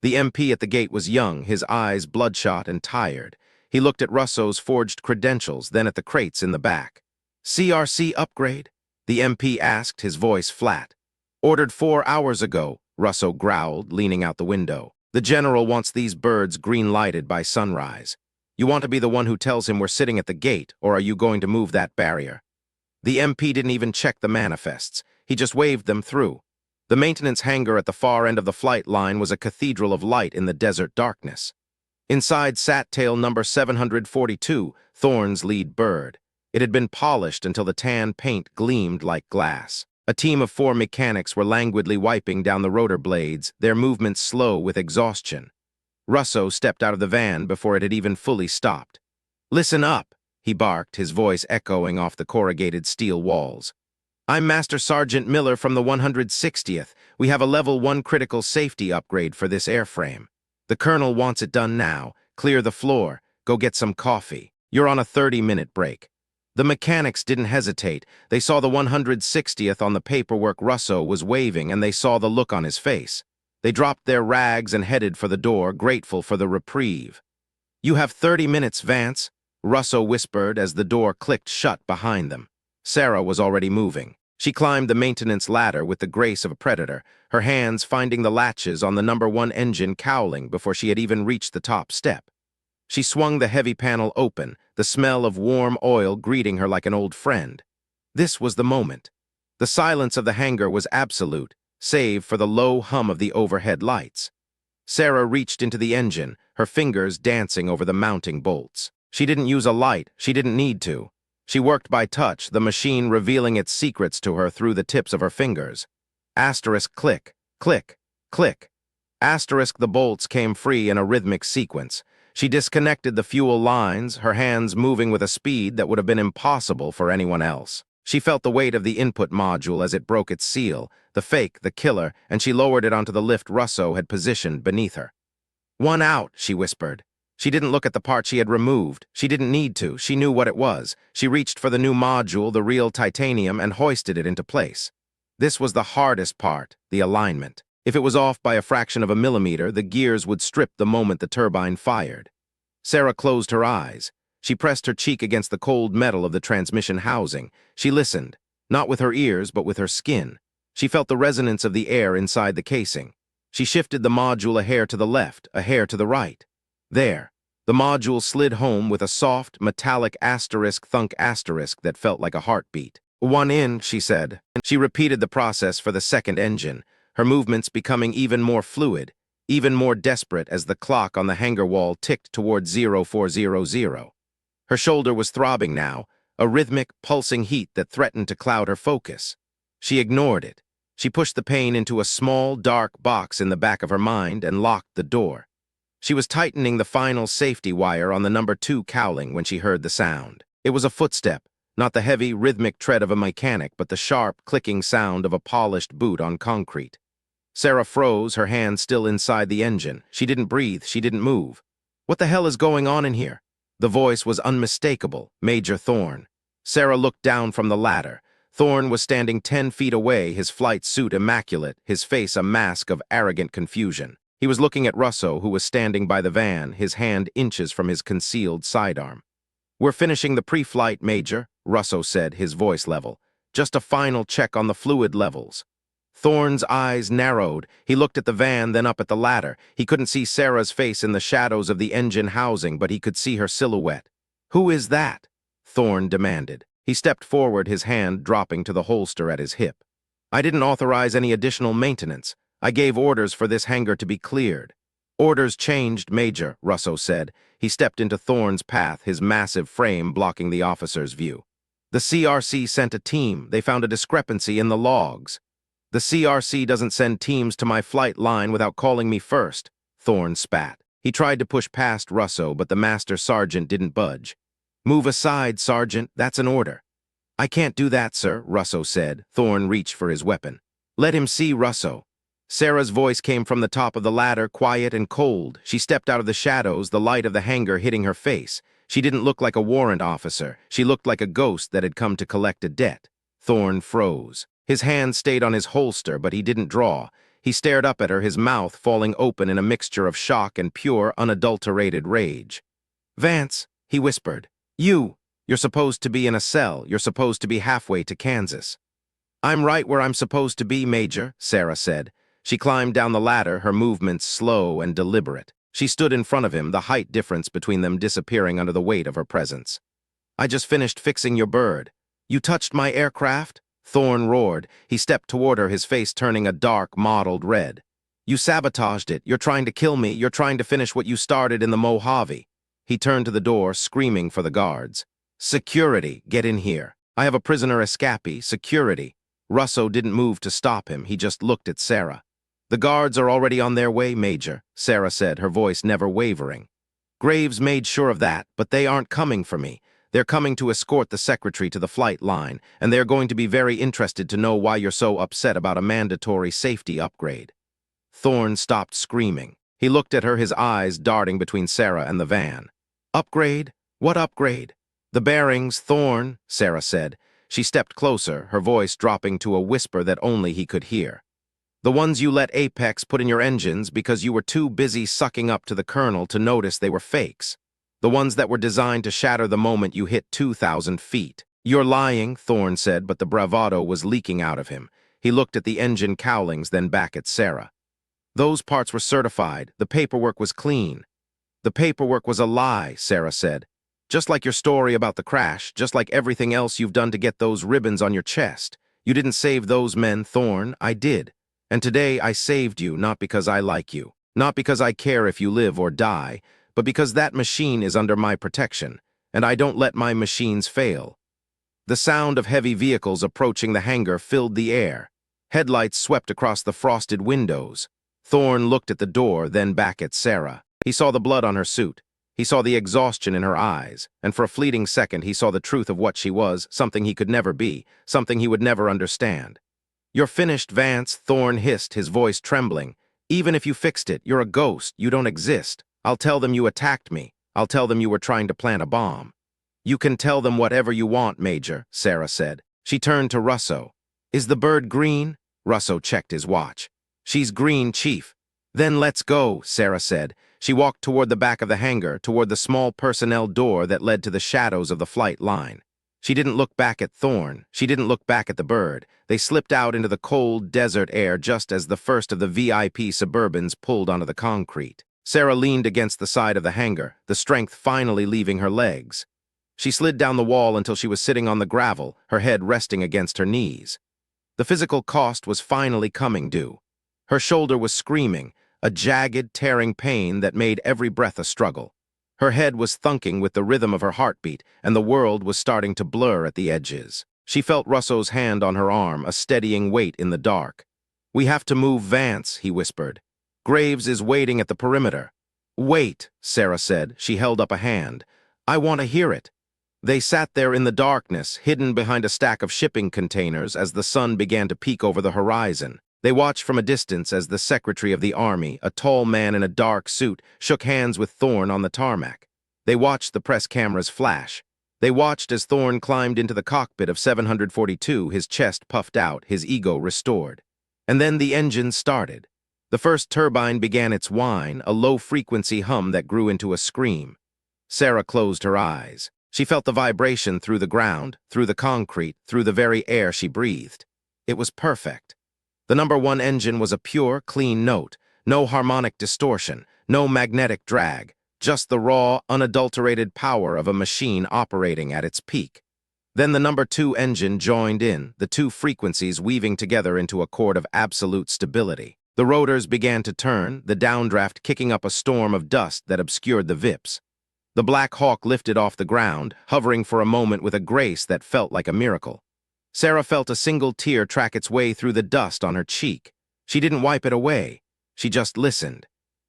The MP at the gate was young, his eyes bloodshot and tired. He looked at Russo's forged credentials, then at the crates in the back. CRC upgrade? The MP asked, his voice flat. Ordered 4 hours ago, Russo growled, leaning out the window. The general wants these birds green-lighted by sunrise. You want to be the one who tells him we're sitting at the gate, or are you going to move that barrier? The MP didn't even check the manifests. He just waved them through. The maintenance hangar at the far end of the flight line was a cathedral of light in the desert darkness. Inside sat tail number 742, Thorne's lead bird. It had been polished until the tan paint gleamed like glass. A team of 4 mechanics were languidly wiping down the rotor blades, their movements slow with exhaustion. Russo stepped out of the van before it had even fully stopped. "Listen up," he barked, his voice echoing off the corrugated steel walls. "I'm Master Sergeant Miller from the 160th. We have a Level 1 critical safety upgrade for this airframe. The colonel wants it done now. Clear the floor. Go get some coffee. You're on a 30-minute break. The mechanics didn't hesitate. They saw the 160th on the paperwork Russo was waving, and they saw the look on his face. They dropped their rags and headed for the door, grateful for the reprieve. "You have 30 minutes, Vance," Russo whispered as the door clicked shut behind them. Sarah was already moving. She climbed the maintenance ladder with the grace of a predator, her hands finding the latches on the #1 engine cowling before she had even reached the top step. She swung the heavy panel open, the smell of warm oil greeting her like an old friend. This was the moment. The silence of the hangar was absolute, save for the low hum of the overhead lights. Sarah reached into the engine, her fingers dancing over the mounting bolts. She didn't use a light, she didn't need to. She worked by touch, the machine revealing its secrets to her through the tips of her fingers. Asterisk click, click, click. Asterisk the bolts came free in a rhythmic sequence. She disconnected the fuel lines, her hands moving with a speed that would have been impossible for anyone else. She felt the weight of the input module as it broke its seal, the fake, the killer, and she lowered it onto the lift Russo had positioned beneath her. "One out," she whispered. She didn't look at the part she had removed. She didn't need to. She knew what it was. She reached for the new module, the real titanium, and hoisted it into place. This was the hardest part, the alignment. If it was off by a fraction of a millimeter, the gears would strip the moment the turbine fired. Sarah closed her eyes. She pressed her cheek against the cold metal of the transmission housing. She listened, not with her ears, but with her skin. She felt the resonance of the air inside the casing. She shifted the module a hair to the left, a hair to the right. There. The module slid home with a soft, metallic asterisk thunk asterisk that felt like a heartbeat. "One in," she said. She repeated the process for the second engine, her movements becoming even more fluid, even more desperate as the clock on the hangar wall ticked toward 0400. Her shoulder was throbbing now, a rhythmic, pulsing heat that threatened to cloud her focus. She ignored it. She pushed the pain into a small, dark box in the back of her mind and locked the door. She was tightening the final safety wire on the #2 cowling when she heard the sound. It was a footstep, not the heavy, rhythmic tread of a mechanic, but the sharp, clicking sound of a polished boot on concrete. Sarah froze, her hand still inside the engine. She didn't breathe, she didn't move. "What the hell is going on in here?" The voice was unmistakable, Major Thorne. Sarah looked down from the ladder. Thorne was standing 10 feet away, his flight suit immaculate, his face a mask of arrogant confusion. He was looking at Russo, who was standing by the van, his hand inches from his concealed sidearm. "We're finishing the pre-flight, Major," Russo said, his voice level. "Just a final check on the fluid levels." Thorne's eyes narrowed. He looked at the van, then up at the ladder. He couldn't see Sarah's face in the shadows of the engine housing, but he could see her silhouette. "Who is that?" Thorne demanded. He stepped forward, his hand dropping to the holster at his hip. "I didn't authorize any additional maintenance. I gave orders for this hangar to be cleared." "Orders changed, Major," Russo said. He stepped into Thorne's path, his massive frame blocking the officer's view. "The CRC sent a team. They found a discrepancy in the logs." "The CRC doesn't send teams to my flight line without calling me first," Thorne spat. He tried to push past Russo, but the master sergeant didn't budge. "Move aside, Sergeant. That's an order." "I can't do that, sir," Russo said. Thorne reached for his weapon. "Let him see, Russo." Sarah's voice came from the top of the ladder, quiet and cold. She stepped out of the shadows, the light of the hangar hitting her face. She didn't look like a warrant officer. She looked like a ghost that had come to collect a debt. Thorne froze. His hand stayed on his holster, but he didn't draw. He stared up at her, his mouth falling open in a mixture of shock and pure, unadulterated rage. "Vance," he whispered. You're supposed to be in a cell. You're supposed to be halfway to Kansas." "I'm right where I'm supposed to be, Major," Sarah said. She climbed down the ladder, her movements slow and deliberate. She stood in front of him, the height difference between them disappearing under the weight of her presence. "I just finished fixing your bird." "You touched my aircraft?" Thorne roared. He stepped toward her, his face turning a dark, mottled red. "You sabotaged it. You're trying to kill me. You're trying to finish what you started in the Mojave." He turned to the door, screaming for the guards. "Security, get in here. I have a prisoner escapee. Security." Russo didn't move to stop him. He just looked at Sarah. "The guards are already on their way, Major," Sarah said, her voice never wavering. "Graves made sure of that, but they aren't coming for me. They're coming to escort the secretary to the flight line, and they're going to be very interested to know why you're so upset about a mandatory safety upgrade." Thorne stopped screaming. He looked at her, his eyes darting between Sarah and the van. Upgrade? What upgrade? The bearings, Thorn, Sarah said. She stepped closer, her voice dropping to a whisper that only he could hear. The ones you let Apex put in your engines because you were too busy sucking up to the Colonel to notice they were fakes. The ones that were designed to shatter the moment you hit 2,000 feet. You're lying, Thorn said, but the bravado was leaking out of him. He looked at the engine cowlings, then back at Sarah. Those parts were certified. The paperwork was clean. The paperwork was a lie, Sarah said. Just like your story about the crash, just like everything else you've done to get those ribbons on your chest. You didn't save those men, Thorn. I did. And today I saved you, not because I like you, not because I care if you live or die, but because that machine is under my protection, and I don't let my machines fail. The sound of heavy vehicles approaching the hangar filled the air. Headlights swept across the frosted windows. Thorn looked at the door, then back at Sarah. He saw the blood on her suit. He saw the exhaustion in her eyes, and for a fleeting second he saw the truth of what she was, something he could never be, something he would never understand. You're finished, Vance, Thorn hissed, his voice trembling. Even if you fixed it, you're a ghost, you don't exist. I'll tell them you attacked me. I'll tell them you were trying to plant a bomb. You can tell them whatever you want, Major, Sarah said. She turned to Russo. Is the bird green? Russo checked his watch. She's green, Chief. Then let's go, Sarah said. She walked toward the back of the hangar, toward the small personnel door that led to the shadows of the flight line. She didn't look back at Thorn. She didn't look back at the bird. They slipped out into the cold desert air just as the first of the VIP Suburbans pulled onto the concrete. Sarah leaned against the side of the hangar, the strength finally leaving her legs. She slid down the wall until she was sitting on the gravel, her head resting against her knees. The physical cost was finally coming due. Her shoulder was screaming, a jagged, tearing pain that made every breath a struggle. Her head was thunking with the rhythm of her heartbeat, and the world was starting to blur at the edges. She felt Russo's hand on her arm, a steadying weight in the dark. We have to move Vance, he whispered. Graves is waiting at the perimeter. Wait, Sarah said. She held up a hand. I want to hear it. They sat there in the darkness, hidden behind a stack of shipping containers as the sun began to peek over the horizon. They watched from a distance as the Secretary of the Army, a tall man in a dark suit, shook hands with Thorn on the tarmac. They watched the press cameras flash. They watched as Thorn climbed into the cockpit of 742, his chest puffed out, his ego restored. And then the engine started. The first turbine began its whine, a low-frequency hum that grew into a scream. Sarah closed her eyes. She felt the vibration through the ground, through the concrete, through the very air she breathed. It was perfect. The number 1 engine was a pure, clean note, no harmonic distortion, no magnetic drag, just the raw, unadulterated power of a machine operating at its peak. Then the number 2 engine joined in, the 2 frequencies weaving together into a chord of absolute stability. The rotors began to turn, the downdraft kicking up a storm of dust that obscured the VIPs. The Black Hawk lifted off the ground, hovering for a moment with a grace that felt like a miracle. Sarah felt a single tear track its way through the dust on her cheek. She didn't wipe it away. She just listened.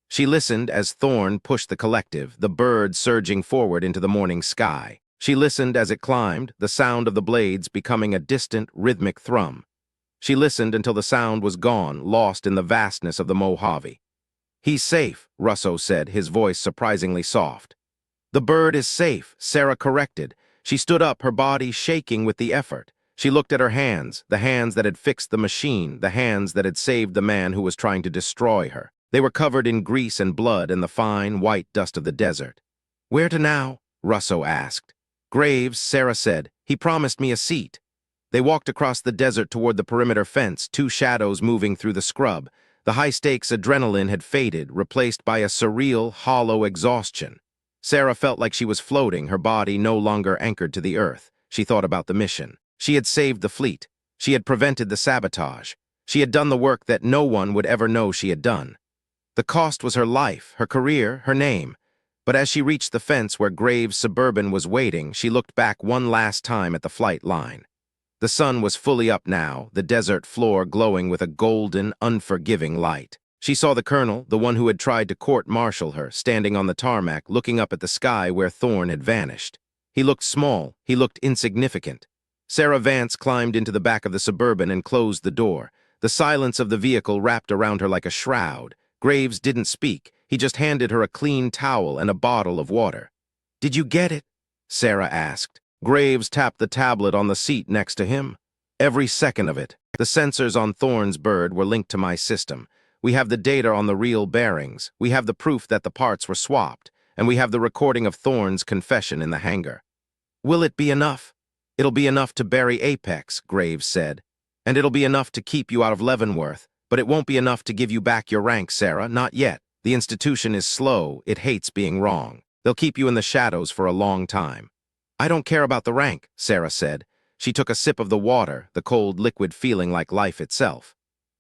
She listened as Thorn pushed the collective, the bird surging forward into the morning sky. She listened as it climbed, the sound of the blades becoming a distant, rhythmic thrum. She listened until the sound was gone, lost in the vastness of the Mojave. He's safe, Russo said, his voice surprisingly soft. The bird is safe, Sarah corrected. She stood up, her body shaking with the effort. She looked at her hands, the hands that had fixed the machine, the hands that had saved the man who was trying to destroy her. They were covered in grease and blood and the fine, white dust of the desert. Where to now? Russo asked. Graves, Sarah said. He promised me a seat. They walked across the desert toward the perimeter fence, 2 shadows moving through the scrub. The high-stakes adrenaline had faded, replaced by a surreal, hollow exhaustion. Sarah felt like she was floating, her body no longer anchored to the earth. She thought about the mission. She had saved the fleet. She had prevented the sabotage. She had done the work that no one would ever know she had done. The cost was her life, her career, her name. But as she reached the fence where Graves' Suburban was waiting, she looked back one last time at the flight line. The sun was fully up now, the desert floor glowing with a golden, unforgiving light. She saw the colonel, the one who had tried to court-martial her, standing on the tarmac, looking up at the sky where Thorn had vanished. He looked small, he looked insignificant. Sarah Vance climbed into the back of the Suburban and closed the door. The silence of the vehicle wrapped around her like a shroud. Graves didn't speak. He just handed her a clean towel and a bottle of water. "Did you get it?" Sarah asked. Graves tapped the tablet on the seat next to him. "Every second of it. The sensors on Thorne's bird were linked to my system. We have the data on the real bearings. We have the proof that the parts were swapped. And we have the recording of Thorne's confession in the hangar." "Will it be enough?" "It'll be enough to bury Apex," Graves said. "And it'll be enough to keep you out of Leavenworth. But it won't be enough to give you back your rank, Sarah. Not yet. The institution is slow. It hates being wrong. They'll keep you in the shadows for a long time." "I don't care about the rank," Sarah said. She took a sip of the water, the cold liquid feeling like life itself.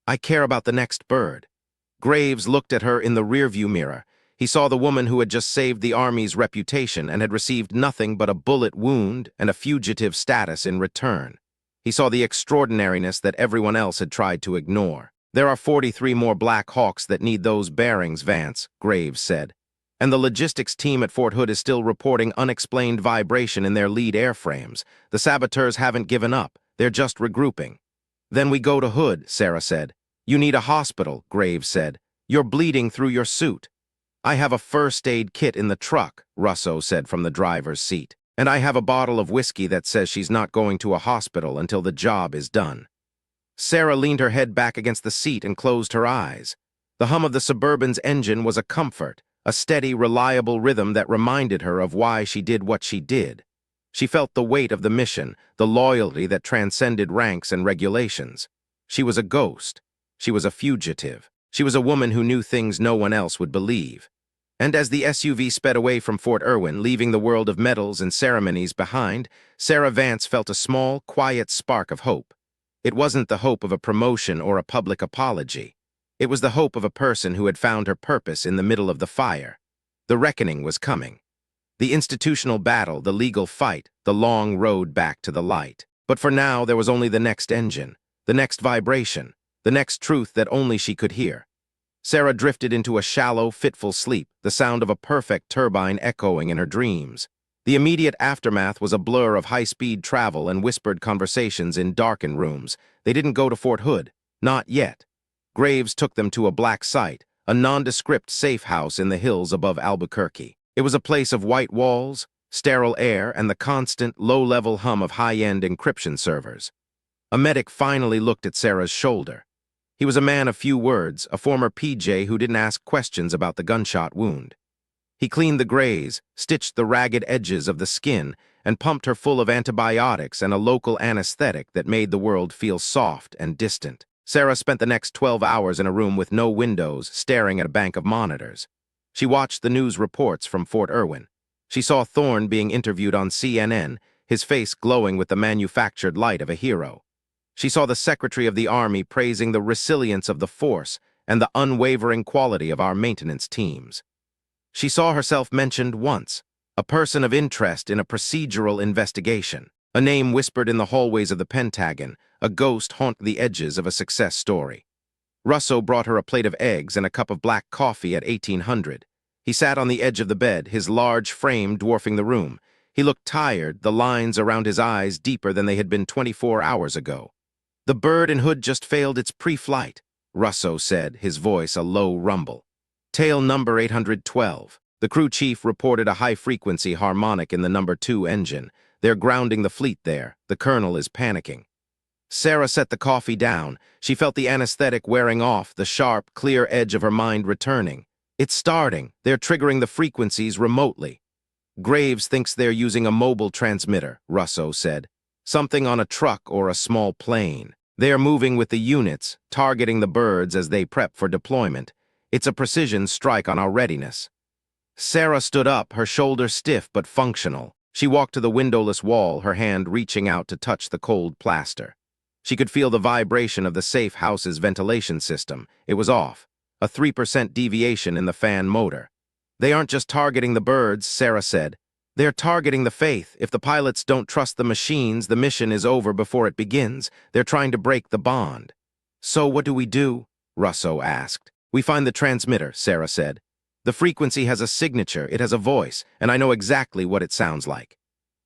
"I care about the next bird." Graves looked at her in the rearview mirror. He saw the woman who had just saved the Army's reputation and had received nothing but a bullet wound and a fugitive status in return. He saw the extraordinariness that everyone else had tried to ignore. "There are 43 more Black Hawks that need those bearings, Vance," Graves said. "And the logistics team at Fort Hood is still reporting unexplained vibration in their lead airframes. The saboteurs haven't given up. They're just regrouping." "Then we go to Hood," Sarah said. "You need a hospital," Graves said. "You're bleeding through your suit." "I have a first aid kit in the truck," Russo said from the driver's seat. "And I have a bottle of whiskey that says she's not going to a hospital until the job is done." Sarah leaned her head back against the seat and closed her eyes. The hum of the Suburban's engine was a comfort, a steady, reliable rhythm that reminded her of why she did what she did. She felt the weight of the mission, the loyalty that transcended ranks and regulations. She was a ghost. She was a fugitive. She was a woman who knew things no one else would believe. And as the SUV sped away from Fort Irwin, leaving the world of medals and ceremonies behind, Sarah Vance felt a small, quiet spark of hope. It wasn't the hope of a promotion or a public apology. It was the hope of a person who had found her purpose in the middle of the fire. The reckoning was coming. The institutional battle, the legal fight, the long road back to the light. But for now, there was only the next engine, the next vibration, the next truth that only she could hear. Sarah drifted into a shallow, fitful sleep, the sound of a perfect turbine echoing in her dreams. The immediate aftermath was a blur of high-speed travel and whispered conversations in darkened rooms. They didn't go to Fort Hood. Not yet. Graves took them to a black site, a nondescript safe house in the hills above Albuquerque. It was a place of white walls, sterile air, and the constant, low-level hum of high-end encryption servers. A medic finally looked at Sarah's shoulder. He was a man of few words, a former PJ who didn't ask questions about the gunshot wound. He cleaned the graze, stitched the ragged edges of the skin, and pumped her full of antibiotics and a local anesthetic that made the world feel soft and distant. Sarah spent the next 12 hours in a room with no windows, staring at a bank of monitors. She watched the news reports from Fort Irwin. She saw Thorne being interviewed on CNN, his face glowing with the manufactured light of a hero. She saw the Secretary of the Army praising the resilience of the force and the unwavering quality of our maintenance teams. She saw herself mentioned once, a person of interest in a procedural investigation, a name whispered in the hallways of the Pentagon, a ghost haunt the edges of a success story. Russo brought her a plate of eggs and a cup of black coffee at 1800. He sat on the edge of the bed, his large frame dwarfing the room. He looked tired, the lines around his eyes deeper than they had been 24 hours ago. "The bird in Hood just failed its pre-flight," Russo said, his voice a low rumble. "Tail number 812. The crew chief reported a high-frequency harmonic in the number 2 engine. They're grounding the fleet there. The colonel is panicking." Sarah set the coffee down. She felt the anesthetic wearing off, the sharp, clear edge of her mind returning. "It's starting. They're triggering the frequencies remotely." "Graves thinks they're using a mobile transmitter," Russo said. "Something on a truck or a small plane. They are moving with the units, targeting the birds as they prep for deployment. It's a precision strike on our readiness." Sarah stood up, her shoulders stiff but functional. She walked to the windowless wall, her hand reaching out to touch the cold plaster. She could feel the vibration of the safe house's ventilation system. It was off, a 3% deviation in the fan motor. "They aren't just targeting the birds," Sarah said. "They're targeting the faith. If the pilots don't trust the machines, the mission is over before it begins. They're trying to break the bond." "So what do we do?" Russo asked. "We find the transmitter," Sarah said. "The frequency has a signature, it has a voice, and I know exactly what it sounds like."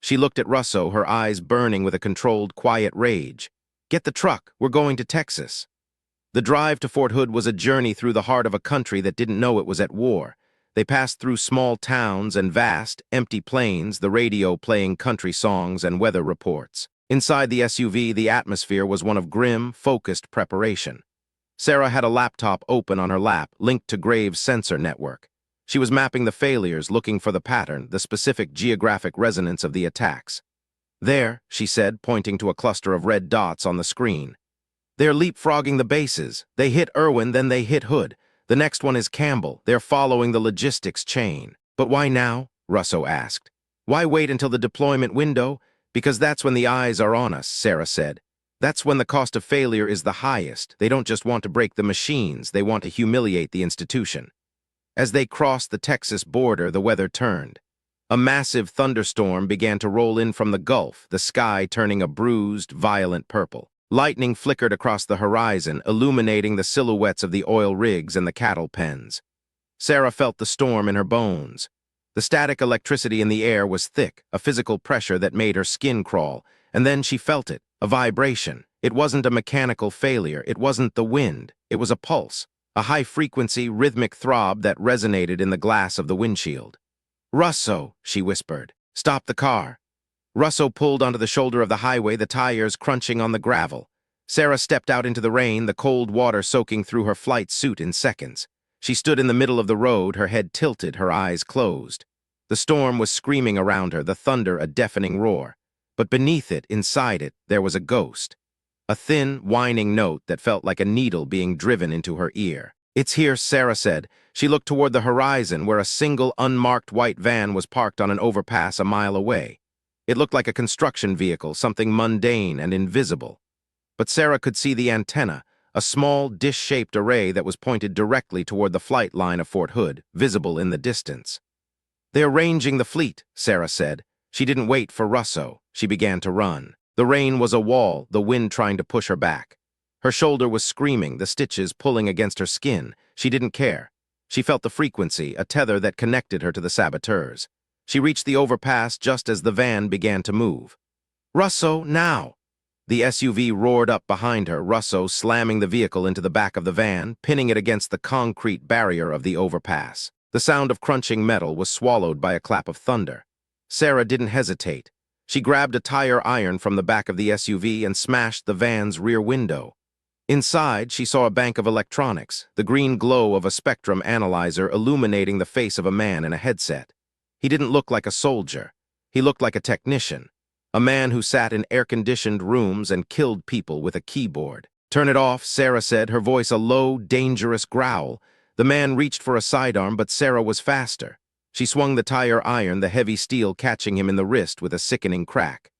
She looked at Russo, her eyes burning with a controlled, quiet rage. "Get the truck, we're going to Texas." The drive to Fort Hood was a journey through the heart of a country that didn't know it was at war. They passed through small towns and vast, empty plains, the radio playing country songs and weather reports. Inside the SUV, the atmosphere was one of grim, focused preparation. Sarah had a laptop open on her lap, linked to Graves' sensor network. She was mapping the failures, looking for the pattern, the specific geographic resonance of the attacks. "There," she said, pointing to a cluster of red dots on the screen. "They're leapfrogging the bases. They hit Irwin, then they hit Hood. The next one is Campbell. They're following the logistics chain." "But why now?" Russo asked. "Why wait until the deployment window? Because that's when the eyes are on us," Sarah said. "That's when the cost of failure is the highest. They don't just want to break the machines, they want to humiliate the institution." As they crossed the Texas border, the weather turned. A massive thunderstorm began to roll in from the Gulf, the sky turning a bruised, violent purple. Lightning flickered across the horizon, illuminating the silhouettes of the oil rigs and the cattle pens. Sarah felt the storm in her bones. The static electricity in the air was thick, a physical pressure that made her skin crawl, and then she felt it, a vibration. It wasn't a mechanical failure, it wasn't the wind, it was a pulse, a high-frequency, rhythmic throb that resonated in the glass of the windshield. "Russo," she whispered. "Stop the car." Russo pulled onto the shoulder of the highway, the tires crunching on the gravel. Sarah stepped out into the rain, the cold water soaking through her flight suit in seconds. She stood in the middle of the road, her head tilted, her eyes closed. The storm was screaming around her, the thunder a deafening roar. But beneath it, inside it, there was a ghost. A thin, whining note that felt like a needle being driven into her ear. "It's here," Sarah said. She looked toward the horizon, where a single, unmarked white van was parked on an overpass a mile away. It looked like a construction vehicle, something mundane and invisible. But Sarah could see the antenna, a small, dish-shaped array that was pointed directly toward the flight line of Fort Hood, visible in the distance. "They're ranging the fleet," Sarah said. She didn't wait for Russo. She began to run. The rain was a wall, the wind trying to push her back. Her shoulder was screaming, the stitches pulling against her skin. She didn't care. She felt the frequency, a tether that connected her to the saboteurs. She reached the overpass just as the van began to move. "Russo, now!" The SUV roared up behind her, Russo slamming the vehicle into the back of the van, pinning it against the concrete barrier of the overpass. The sound of crunching metal was swallowed by a clap of thunder. Sarah didn't hesitate. She grabbed a tire iron from the back of the SUV and smashed the van's rear window. Inside, she saw a bank of electronics, the green glow of a spectrum analyzer illuminating the face of a man in a headset. He didn't look like a soldier. He looked like a technician, a man who sat in air-conditioned rooms and killed people with a keyboard. "Turn it off," Sarah said, her voice a low, dangerous growl. The man reached for a sidearm, but Sarah was faster. She swung the tire iron, the heavy steel catching him in the wrist with a sickening crack.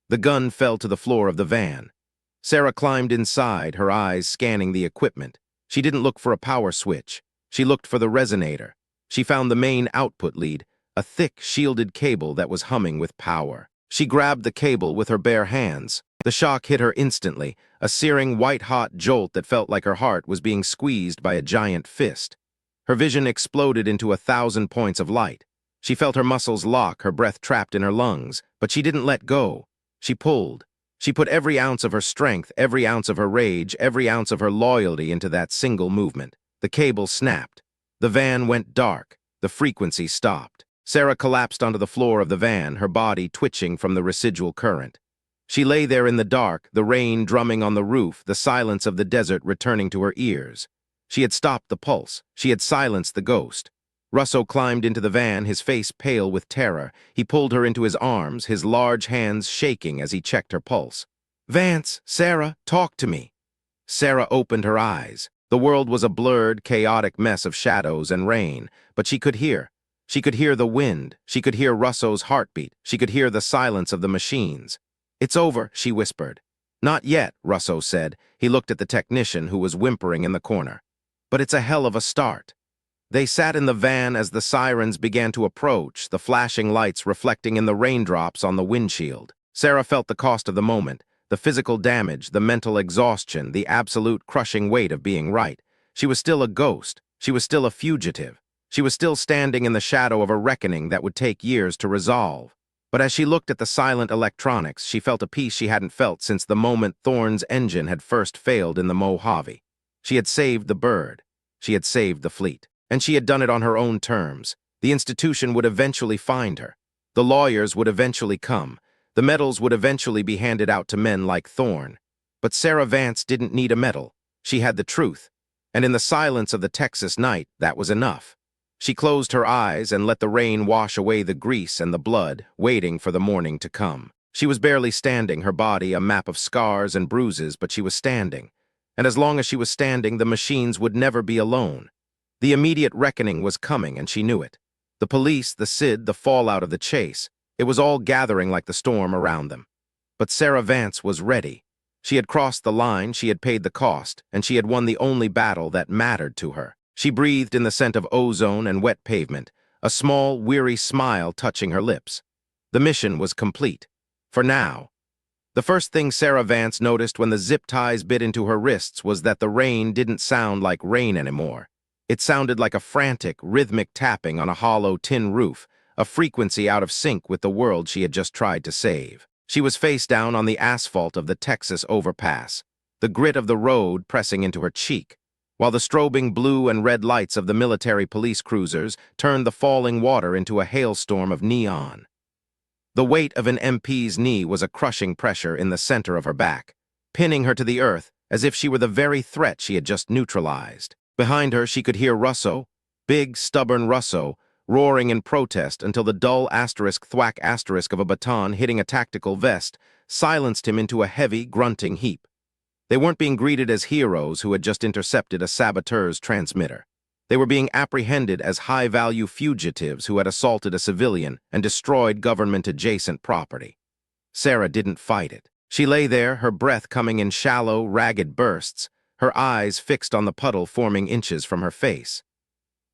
The gun fell to the floor of the van. Sarah climbed inside, her eyes scanning the equipment. She didn't look for a power switch. She looked for the resonator. She found the main output lead, a thick, shielded cable that was humming with power. She grabbed the cable with her bare hands. The shock hit her instantly, a searing, white-hot jolt that felt like her heart was being squeezed by a giant fist. Her vision exploded into 1,000 points of light. She felt her muscles lock, her breath trapped in her lungs, but she didn't let go. She pulled. She put every ounce of her strength, every ounce of her rage, every ounce of her loyalty into that single movement. The cable snapped. The van went dark. The frequency stopped. Sarah collapsed onto the floor of the van, her body twitching from the residual current. She lay there in the dark, the rain drumming on the roof, the silence of the desert returning to her ears. She had stopped the pulse. She had silenced the ghost. Russo climbed into the van, his face pale with terror. He pulled her into his arms, his large hands shaking as he checked her pulse. "Vance, Sarah, talk to me." Sarah opened her eyes. The world was a blurred, chaotic mess of shadows and rain, but she could hear. She could hear the wind. She could hear Russo's heartbeat. She could hear the silence of the machines. "It's over," she whispered. "Not yet," Russo said. He looked at the technician who was whimpering in the corner. "But it's a hell of a start." They sat in the van as the sirens began to approach, the flashing lights reflecting in the raindrops on the windshield. Sarah felt the cost of the moment, the physical damage, the mental exhaustion, the absolute crushing weight of being right. She was still a ghost. She was still a fugitive. She was still standing in the shadow of a reckoning that would take years to resolve. But as she looked at the silent electronics, she felt a peace she hadn't felt since the moment Thorne's engine had first failed in the Mojave. She had saved the bird. She had saved the fleet. And she had done it on her own terms. The institution would eventually find her. The lawyers would eventually come. The medals would eventually be handed out to men like Thorne. But Sarah Vance didn't need a medal. She had the truth. And in the silence of the Texas night, that was enough. She closed her eyes and let the rain wash away the grease and the blood, waiting for the morning to come. She was barely standing, her body a map of scars and bruises, but she was standing. And as long as she was standing, the machines would never be alone. The immediate reckoning was coming, and she knew it. The police, the SID, the fallout of the chase, it was all gathering like the storm around them. But Sarah Vance was ready. She had crossed the line, she had paid the cost, and she had won the only battle that mattered to her. She breathed in the scent of ozone and wet pavement, a small, weary smile touching her lips. The mission was complete. For now. The first thing Sarah Vance noticed when the zip ties bit into her wrists was that the rain didn't sound like rain anymore. It sounded like a frantic, rhythmic tapping on a hollow tin roof, a frequency out of sync with the world she had just tried to save. She was face down on the asphalt of the Texas overpass, the grit of the road pressing into her cheek, while the strobing blue and red lights of the military police cruisers turned the falling water into a hailstorm of neon. The weight of an MP's knee was a crushing pressure in the center of her back, pinning her to the earth as if she were the very threat she had just neutralized. Behind her, she could hear Russo, big, stubborn Russo, roaring in protest until the dull asterisk thwack asterisk of a baton hitting a tactical vest silenced him into a heavy, grunting heap. They weren't being greeted as heroes who had just intercepted a saboteur's transmitter. They were being apprehended as high-value fugitives who had assaulted a civilian and destroyed government-adjacent property. Sarah didn't fight it. She lay there, her breath coming in shallow, ragged bursts, her eyes fixed on the puddle forming inches from her face.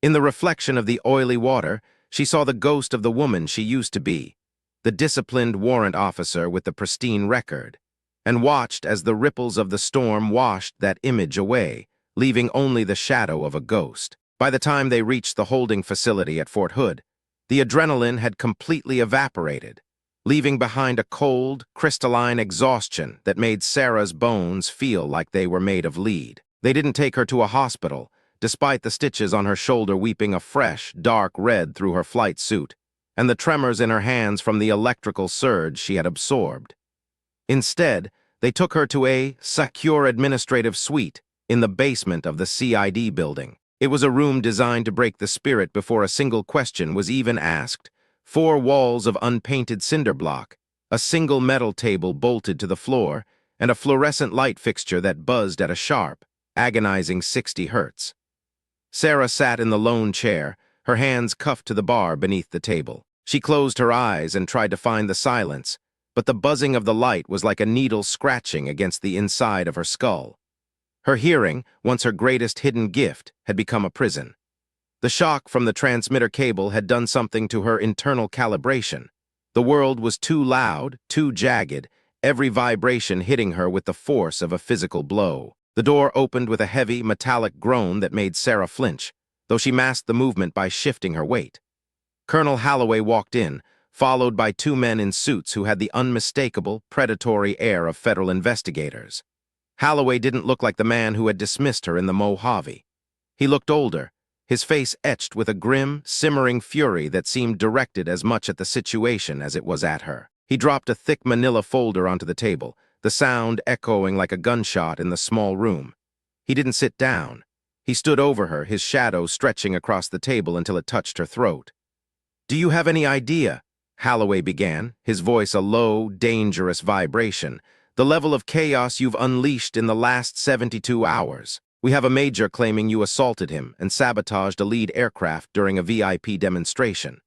In the reflection of the oily water, she saw the ghost of the woman she used to be, the disciplined warrant officer with the pristine record, and watched as the ripples of the storm washed that image away, leaving only the shadow of a ghost. By the time they reached the holding facility at Fort Hood, the adrenaline had completely evaporated, leaving behind a cold, crystalline exhaustion that made Sarah's bones feel like they were made of lead. They didn't take her to a hospital, despite the stitches on her shoulder weeping a fresh, dark red through her flight suit, and the tremors in her hands from the electrical surge she had absorbed. Instead, they took her to a secure administrative suite in the basement of the CID building. It was a room designed to break the spirit before a single question was even asked. 4 walls of unpainted cinder block, a single metal table bolted to the floor, and a fluorescent light fixture that buzzed at a sharp, agonizing 60 hertz. Sarah sat in the lone chair, her hands cuffed to the bar beneath the table. She closed her eyes and tried to find the silence, but the buzzing of the light was like a needle scratching against the inside of her skull. Her hearing, once her greatest hidden gift, had become a prison. The shock from the transmitter cable had done something to her internal calibration. The world was too loud, too jagged, every vibration hitting her with the force of a physical blow. The door opened with a heavy, metallic groan that made Sarah flinch, though she masked the movement by shifting her weight. Colonel Holloway walked in, followed by 2 men in suits who had the unmistakable, predatory air of federal investigators. Holloway didn't look like the man who had dismissed her in the Mojave. He looked older, his face etched with a grim, simmering fury that seemed directed as much at the situation as it was at her. He dropped a thick manila folder onto the table, the sound echoing like a gunshot in the small room. He didn't sit down. He stood over her, his shadow stretching across the table until it touched her throat. "Do you have any idea?" Holloway began, his voice a low, dangerous vibration. "The level of chaos you've unleashed in the last 72 hours. We have a major claiming you assaulted him and sabotaged a lead aircraft during a VIP demonstration.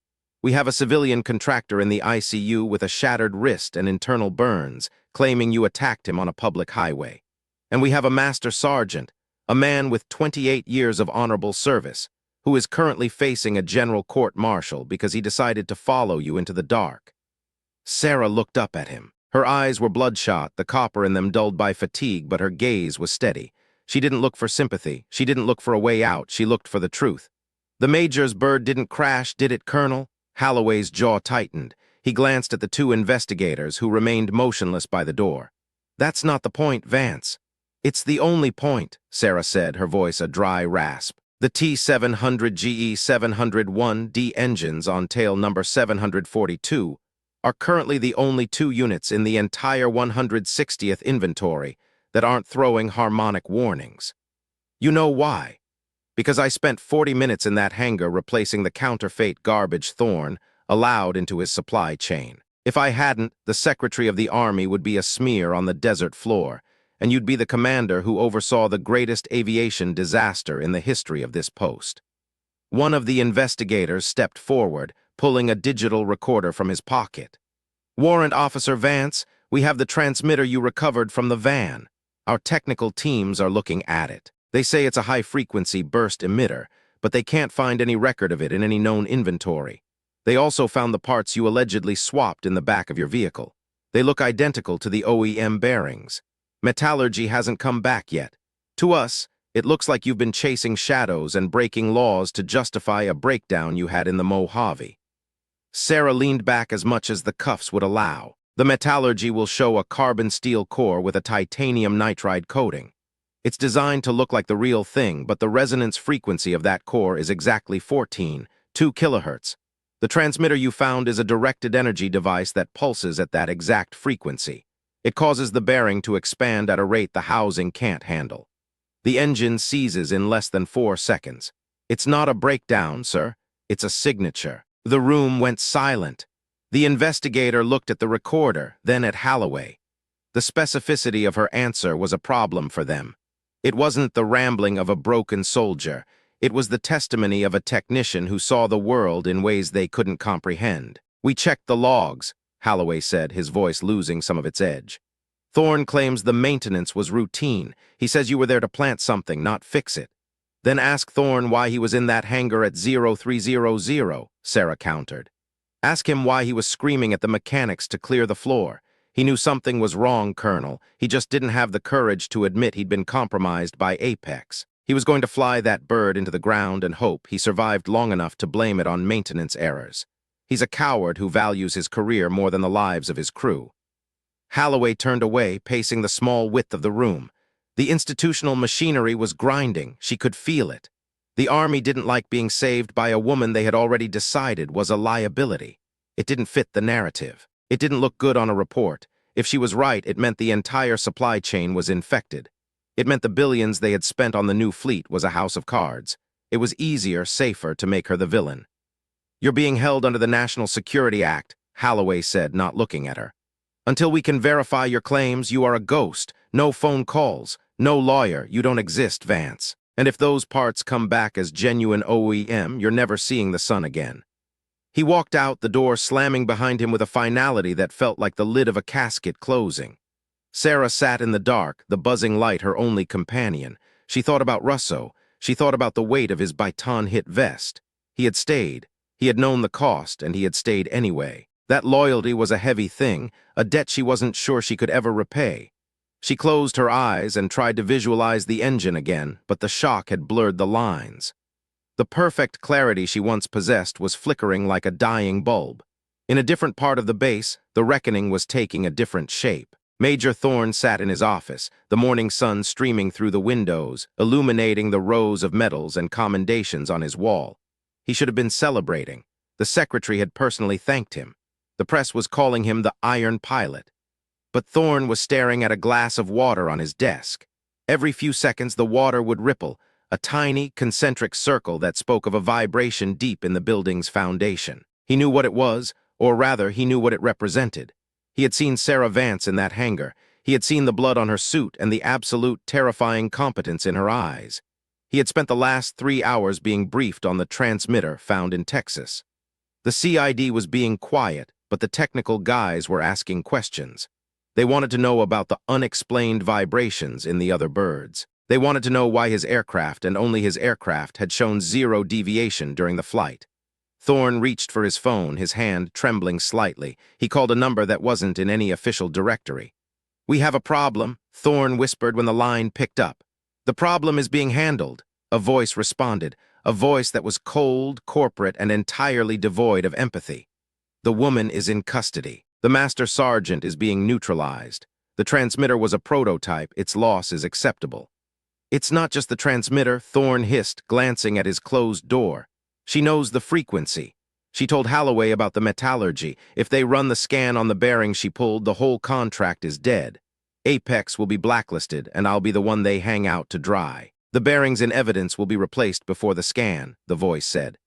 We have a civilian contractor in the ICU with a shattered wrist and internal burns, claiming you attacked him on a public highway. And we have a master sergeant, a man with 28 years of honorable service, who is currently facing a general court-martial because he decided to follow you into the dark." Sarah looked up at him. Her eyes were bloodshot, the copper in them dulled by fatigue, but her gaze was steady. She didn't look for sympathy. She didn't look for a way out. She looked for the truth. "The Major's bird didn't crash, did it, Colonel?" Holloway's jaw tightened. He glanced at the 2 investigators who remained motionless by the door. "That's not the point, Vance." "It's the only point," Sarah said, her voice a dry rasp. The T-700 GE-701D engines on tail number 742 are currently the only two units in the entire 160th inventory that aren't throwing harmonic warnings. You know why? Because I spent 40 minutes in that hangar replacing the counterfeit garbage Thorne allowed into his supply chain. If I hadn't, the Secretary of the Army would be a smear on the desert floor, and you'd be the commander who oversaw the greatest aviation disaster in the history of this post. One of the investigators stepped forward, pulling a digital recorder from his pocket. Warrant Officer Vance, we have the transmitter you recovered from the van. Our technical teams are looking at it. They say it's a high-frequency burst emitter, but they can't find any record of it in any known inventory. They also found the parts you allegedly swapped in the back of your vehicle. They look identical to the OEM bearings. Metallurgy hasn't come back yet. To us, it looks like you've been chasing shadows and breaking laws to justify a breakdown you had in the Mojave. Sarah leaned back as much as the cuffs would allow. The metallurgy will show a carbon steel core with a titanium nitride coating. It's designed to look like the real thing, but the resonance frequency of that core is exactly 14, 2 kilohertz. The transmitter you found is a directed energy device that pulses at that exact frequency. It causes the bearing to expand at a rate the housing can't handle. The engine seizes in less than 4 seconds. It's not a breakdown, sir. It's a signature. The room went silent. The investigator looked at the recorder, then at Holloway. The specificity of her answer was a problem for them. It wasn't the rambling of a broken soldier. It was the testimony of a technician who saw the world in ways they couldn't comprehend. We checked the logs, Holloway said, his voice losing some of its edge. Thorne claims the maintenance was routine. He says you were there to plant something, not fix it. Then ask Thorne why he was in that hangar at 0300, Sarah countered. Ask him why he was screaming at the mechanics to clear the floor. He knew something was wrong, Colonel. He just didn't have the courage to admit he'd been compromised by Apex. He was going to fly that bird into the ground and hope he survived long enough to blame it on maintenance errors. He's a coward who values his career more than the lives of his crew. Holloway turned away, pacing the small width of the room. The institutional machinery was grinding. She could feel it. The Army didn't like being saved by a woman they had already decided was a liability. It didn't fit the narrative. It didn't look good on a report. If she was right, it meant the entire supply chain was infected. It meant the billions they had spent on the new fleet was a house of cards. It was easier, safer to make her the villain. You're being held under the National Security Act, Holloway said, not looking at her. Until we can verify your claims, you are a ghost. No phone calls, no lawyer, you don't exist, Vance. And if those parts come back as genuine OEM, you're never seeing the sun again. He walked out, the door slamming behind him with a finality that felt like the lid of a casket closing. Sarah sat in the dark, the buzzing light her only companion. She thought about Russo. She thought about the weight of his baton-hit vest. He had stayed. He had known the cost, and he had stayed anyway. That loyalty was a heavy thing, a debt she wasn't sure she could ever repay. She closed her eyes and tried to visualize the engine again, but the shock had blurred the lines. The perfect clarity she once possessed was flickering like a dying bulb. In a different part of the base, the reckoning was taking a different shape. Major Thorne sat in his office, the morning sun streaming through the windows, illuminating the rows of medals and commendations on his wall. He should have been celebrating. The secretary had personally thanked him. The press was calling him the Iron Pilot. But Thorne was staring at a glass of water on his desk. Every few seconds the water would ripple, a tiny, concentric circle that spoke of a vibration deep in the building's foundation. He knew what it was, or rather, he knew what it represented. He had seen Sarah Vance in that hangar. He had seen the blood on her suit and the absolute, terrifying competence in her eyes. He had spent the last 3 hours being briefed on the transmitter found in Texas. The CID was being quiet, but the technical guys were asking questions. They wanted to know about the unexplained vibrations in the other birds. They wanted to know why his aircraft, and only his aircraft, had shown 0 deviation during the flight. Thorne reached for his phone, his hand trembling slightly. He called a number that wasn't in any official directory. "We have a problem," Thorne whispered when the line picked up. "The problem is being handled," a voice responded, a voice that was cold, corporate, and entirely devoid of empathy. "The woman is in custody. The master sergeant is being neutralized. The transmitter was a prototype. Its loss is acceptable." It's not just the transmitter, Thorne hissed, glancing at his closed door. She knows the frequency. She told Holloway about the metallurgy. If they run the scan on the bearing she pulled, the whole contract is dead. Apex will be blacklisted, and I'll be the one they hang out to dry. The bearings in evidence will be replaced before the scan, the voice said.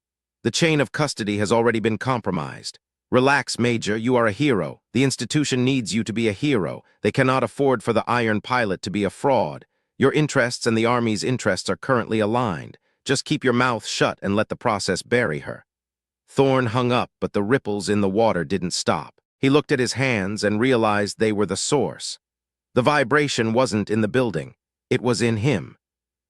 The chain of custody has already been compromised. Relax, Major, you are a hero. The institution needs you to be a hero. They cannot afford for the Iron Pilot to be a fraud. Your interests and the Army's interests are currently aligned. Just keep your mouth shut and let the process bury her. Thorne hung up, but the ripples in the water didn't stop. He looked at his hands and realized they were the source. The vibration wasn't in the building. It was in him.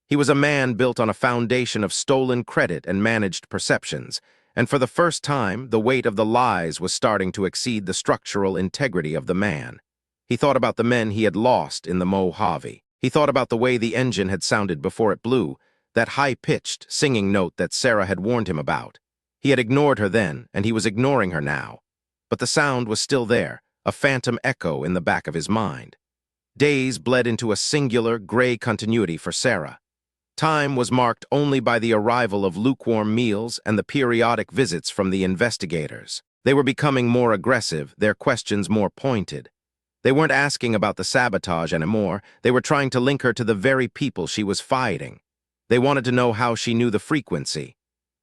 He was a man built on a foundation of stolen credit and managed perceptions, and for the first time, the weight of the lies was starting to exceed the structural integrity of the man. He thought about the men he had lost in the Mojave. He thought about the way the engine had sounded before it blew, that high-pitched, singing note that Sarah had warned him about. He had ignored her then, and he was ignoring her now. But the sound was still there, a phantom echo in the back of his mind. Days bled into a singular, gray continuity for Sarah. Time was marked only by the arrival of lukewarm meals and the periodic visits from the investigators. They were becoming more aggressive, their questions more pointed. They weren't asking about the sabotage anymore, they were trying to link her to the very people she was fighting. They wanted to know how she knew the frequency.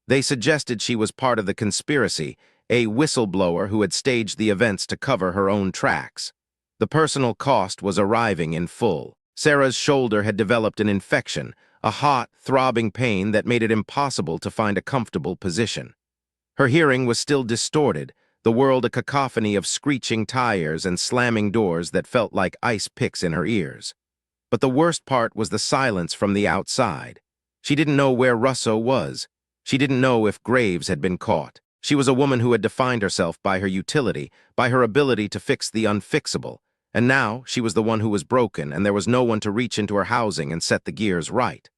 They suggested she was part of the conspiracy, a whistleblower who had staged the events to cover her own tracks. The personal cost was arriving in full. Sarah's shoulder had developed an infection, a hot, throbbing pain that made it impossible to find a comfortable position. Her hearing was still distorted, the world a cacophony of screeching tires and slamming doors that felt like ice picks in her ears. But the worst part was the silence from the outside. She didn't know where Russo was. She didn't know if Graves had been caught. She was a woman who had defined herself by her utility, by her ability to fix the unfixable. And now she was the one who was broken, and there was no one to reach into her housing and set the gears right.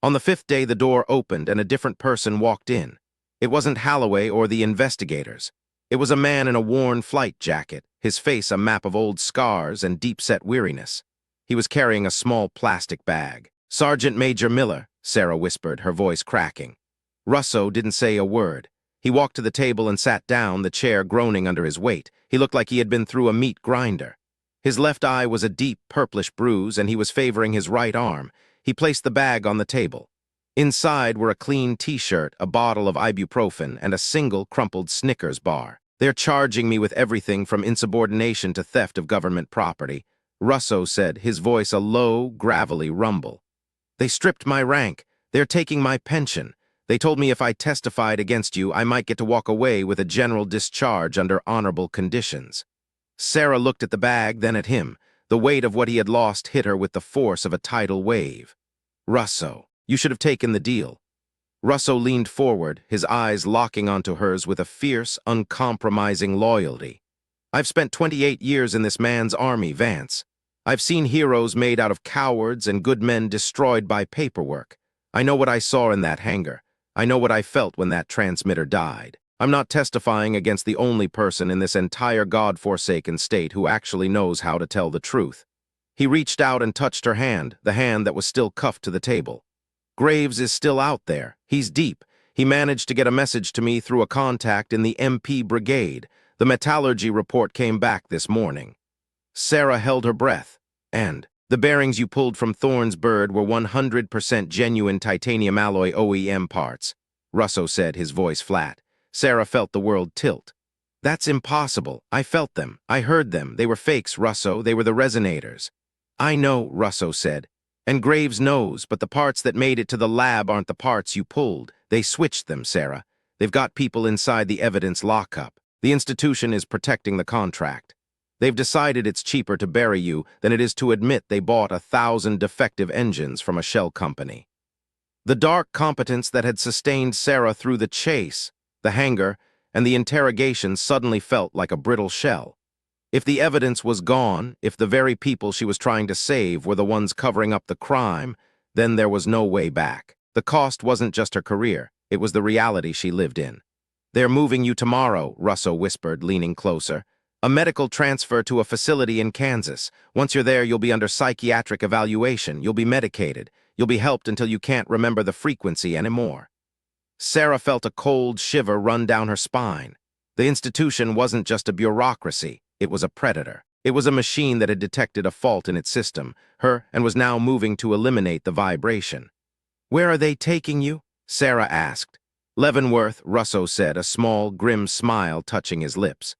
On the fifth day, the door opened and a different person walked in. It wasn't Holloway or the investigators. It was a man in a worn flight jacket, his face a map of old scars and deep-set weariness. He was carrying a small plastic bag. "Sergeant Major Miller," Sarah whispered, her voice cracking. Russo didn't say a word. He walked to the table and sat down, the chair groaning under his weight. He looked like he had been through a meat grinder. His left eye was a deep, purplish bruise, and he was favoring his right arm. He placed the bag on the table. Inside were a clean T-shirt, a bottle of ibuprofen, and a single crumpled Snickers bar. "They're charging me with everything from insubordination to theft of government property," Russo said, his voice a low, gravelly rumble. "They stripped my rank. They're taking my pension. They told me if I testified against you, I might get to walk away with a general discharge under honorable conditions." Sarah looked at the bag, then at him. The weight of what he had lost hit her with the force of a tidal wave. "Russo, you should have taken the deal." Russo leaned forward, his eyes locking onto hers with a fierce, uncompromising loyalty. "I've spent 28 years in this man's army, Vance. I've seen heroes made out of cowards and good men destroyed by paperwork. I know what I saw in that hangar. I know what I felt when that transmitter died. I'm not testifying against the only person in this entire God-forsaken state who actually knows how to tell the truth." He reached out and touched her hand, the hand that was still cuffed to the table. "Graves is still out there. He's deep. He managed to get a message to me through a contact in the MP brigade. The metallurgy report came back this morning." Sarah held her breath. "And the bearings you pulled from Thorne's bird were 100% genuine titanium alloy OEM parts," Russo said, his voice flat. Sarah felt the world tilt. "That's impossible. I felt them. I heard them. They were fakes, Russo. They were the resonators." "I know," Russo said. "And Graves knows, but the parts that made it to the lab aren't the parts you pulled. They switched them, Sarah. They've got people inside the evidence lockup. The institution is protecting the contract. They've decided it's cheaper to bury you than it is to admit they bought 1,000 defective engines from a shell company." The dark competence that had sustained Sarah through the chase, the hangar, and the interrogation suddenly felt like a brittle shell. If the evidence was gone, if the very people she was trying to save were the ones covering up the crime, then there was no way back. The cost wasn't just her career, it was the reality she lived in. "They're moving you tomorrow," Russo whispered, leaning closer. "A medical transfer to a facility in Kansas. Once you're there, you'll be under psychiatric evaluation. You'll be medicated. You'll be helped until you can't remember the frequency anymore." Sarah felt a cold shiver run down her spine. The institution wasn't just a bureaucracy, it was a predator. It was a machine that had detected a fault in its system, and was now moving to eliminate the vibration. "Where are they taking you?" Sarah asked. "Leavenworth," Russo said, a small, grim smile touching his lips.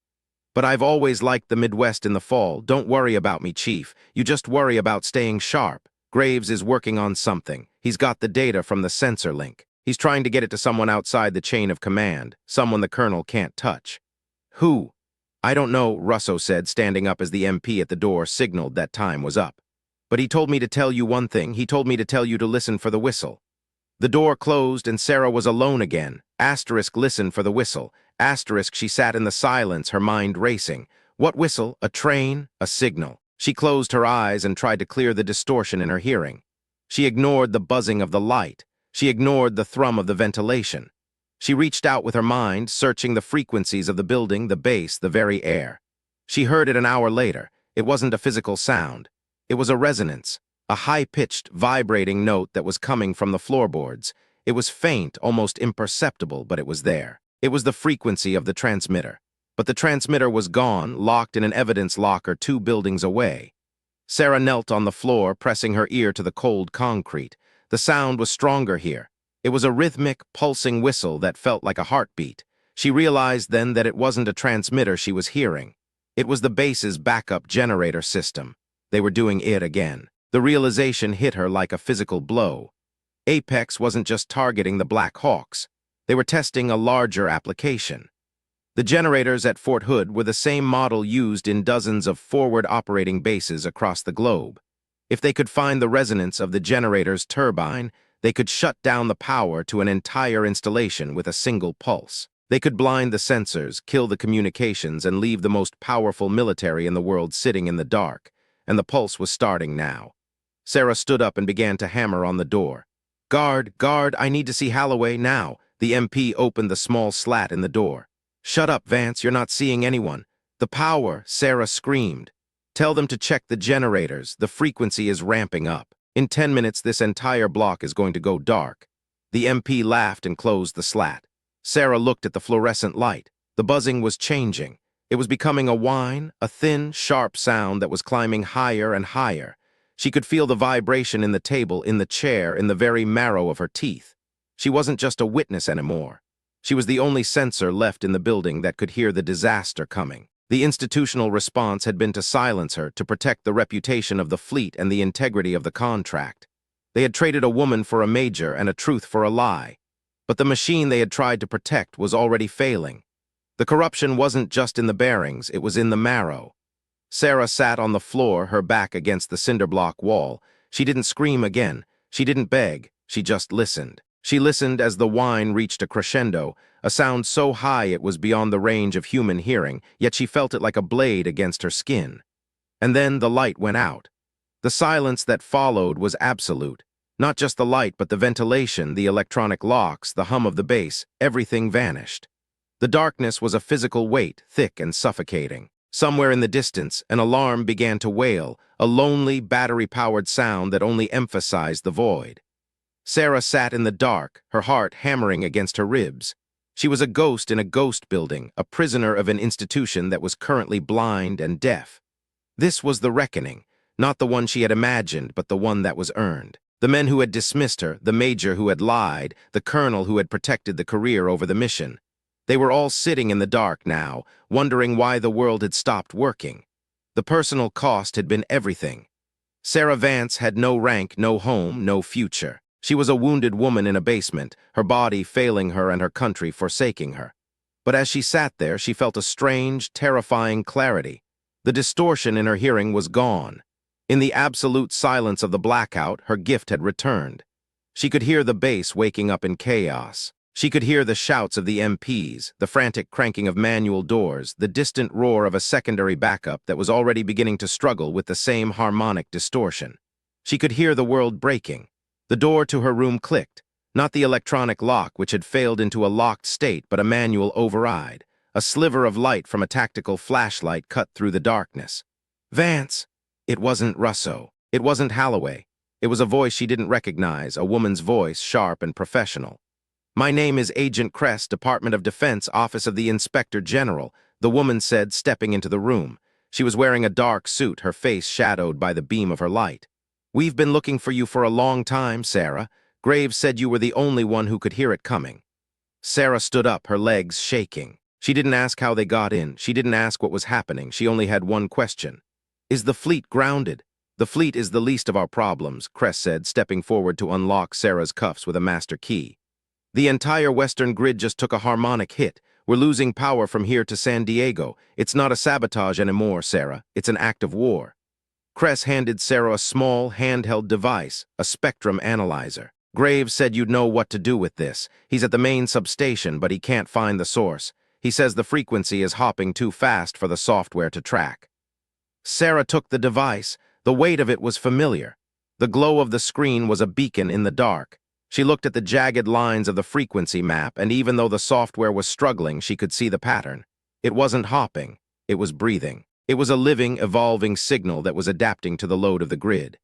"But I've always liked the Midwest in the fall. Don't worry about me, Chief. You just worry about staying sharp. Graves is working on something. He's got the data from the sensor link. He's trying to get it to someone outside the chain of command, someone the colonel can't touch." "Who?" "I don't know," Russo said, standing up as the MP at the door signaled that time was up. "But he told me to tell you one thing. He told me to tell you to listen for the whistle." The door closed and Sarah was alone again. Listen for the whistle. She sat in the silence, her mind racing. What whistle? A train? A signal? She closed her eyes and tried to clear the distortion in her hearing. She ignored the buzzing of the light. She ignored the thrum of the ventilation. She reached out with her mind, searching the frequencies of the building, the base, the very air. She heard it an hour later. It wasn't a physical sound. It was a resonance, a high-pitched, vibrating note that was coming from the floorboards. It was faint, almost imperceptible, but it was there. It was the frequency of the transmitter. But the transmitter was gone, locked in an evidence locker 2 buildings away. Sarah knelt on the floor, pressing her ear to the cold concrete. The sound was stronger here. It was a rhythmic, pulsing whistle that felt like a heartbeat. She realized then that it wasn't a transmitter she was hearing. It was the base's backup generator system. They were doing it again. The realization hit her like a physical blow. Apex wasn't just targeting the Black Hawks. They were testing a larger application. The generators at Fort Hood were the same model used in dozens of forward operating bases across the globe. If they could find the resonance of the generator's turbine, they could shut down the power to an entire installation with a single pulse. They could blind the sensors, kill the communications, and leave the most powerful military in the world sitting in the dark. And the pulse was starting now. Sarah stood up and began to hammer on the door. Guard, I need to see Holloway now." The MP opened the small slat in the door. "Shut up, Vance, you're not seeing anyone." "The power," Sarah screamed. "Tell them to check the generators. The frequency is ramping up. In 10 minutes, this entire block is going to go dark." The MP laughed and closed the slat. Sarah looked at the fluorescent light. The buzzing was changing. It was becoming a whine, a thin, sharp sound that was climbing higher and higher. She could feel the vibration in the table, in the chair, in the very marrow of her teeth. She wasn't just a witness anymore. She was the only sensor left in the building that could hear the disaster coming. The institutional response had been to silence her, to protect the reputation of the fleet and the integrity of the contract. They had traded a woman for a major and a truth for a lie. But the machine they had tried to protect was already failing. The corruption wasn't just in the bearings, it was in the marrow. Sarah sat on the floor, her back against the cinder block wall. She didn't scream again. She didn't beg. She just listened. She listened as the whine reached a crescendo, a sound so high it was beyond the range of human hearing, yet she felt it like a blade against her skin. And then the light went out. The silence that followed was absolute. Not just the light, but the ventilation, the electronic locks, the hum of the bass, everything vanished. The darkness was a physical weight, thick and suffocating. Somewhere in the distance, an alarm began to wail, a lonely, battery-powered sound that only emphasized the void. Sarah sat in the dark, her heart hammering against her ribs. She was a ghost in a ghost building, a prisoner of an institution that was currently blind and deaf. This was the reckoning, not the one she had imagined, but the one that was earned. The men who had dismissed her, the major who had lied, the colonel who had protected the career over the mission. They were all sitting in the dark now, wondering why the world had stopped working. The personal cost had been everything. Sarah Vance had no rank, no home, no future. She was a wounded woman in a basement, her body failing her and her country forsaking her. But as she sat there, she felt a strange, terrifying clarity. The distortion in her hearing was gone. In the absolute silence of the blackout, her gift had returned. She could hear the base waking up in chaos. She could hear the shouts of the MPs, the frantic cranking of manual doors, the distant roar of a secondary backup that was already beginning to struggle with the same harmonic distortion. She could hear the world breaking. The door to her room clicked, not the electronic lock which had failed into a locked state, but a manual override. A sliver of light from a tactical flashlight cut through the darkness. Vance! It wasn't Russo. It wasn't Holloway. It was a voice she didn't recognize, a woman's voice, sharp and professional. "My name is Agent Kress, Department of Defense, Office of the Inspector General," the woman said, stepping into the room. She was wearing a dark suit, her face shadowed by the beam of her light. "We've been looking for you for a long time, Sarah. Graves said you were the only one who could hear it coming." Sarah stood up, her legs shaking. She didn't ask how they got in. She didn't ask what was happening. She only had one question. "Is the fleet grounded?" "The fleet is the least of our problems," Kress said, stepping forward to unlock Sarah's cuffs with a master key. "The entire western grid just took a harmonic hit. We're losing power from here to San Diego. It's not a sabotage anymore, Sarah. It's an act of war." Kress handed Sarah a small, handheld device, a spectrum analyzer. "Graves said you'd know what to do with this. He's at the main substation, but he can't find the source. He says the frequency is hopping too fast for the software to track." Sarah took the device. The weight of it was familiar. The glow of the screen was a beacon in the dark. She looked at the jagged lines of the frequency map, and even though the software was struggling, she could see the pattern. It wasn't hopping. It was breathing. It was a living, evolving signal that was adapting to the load of the grid.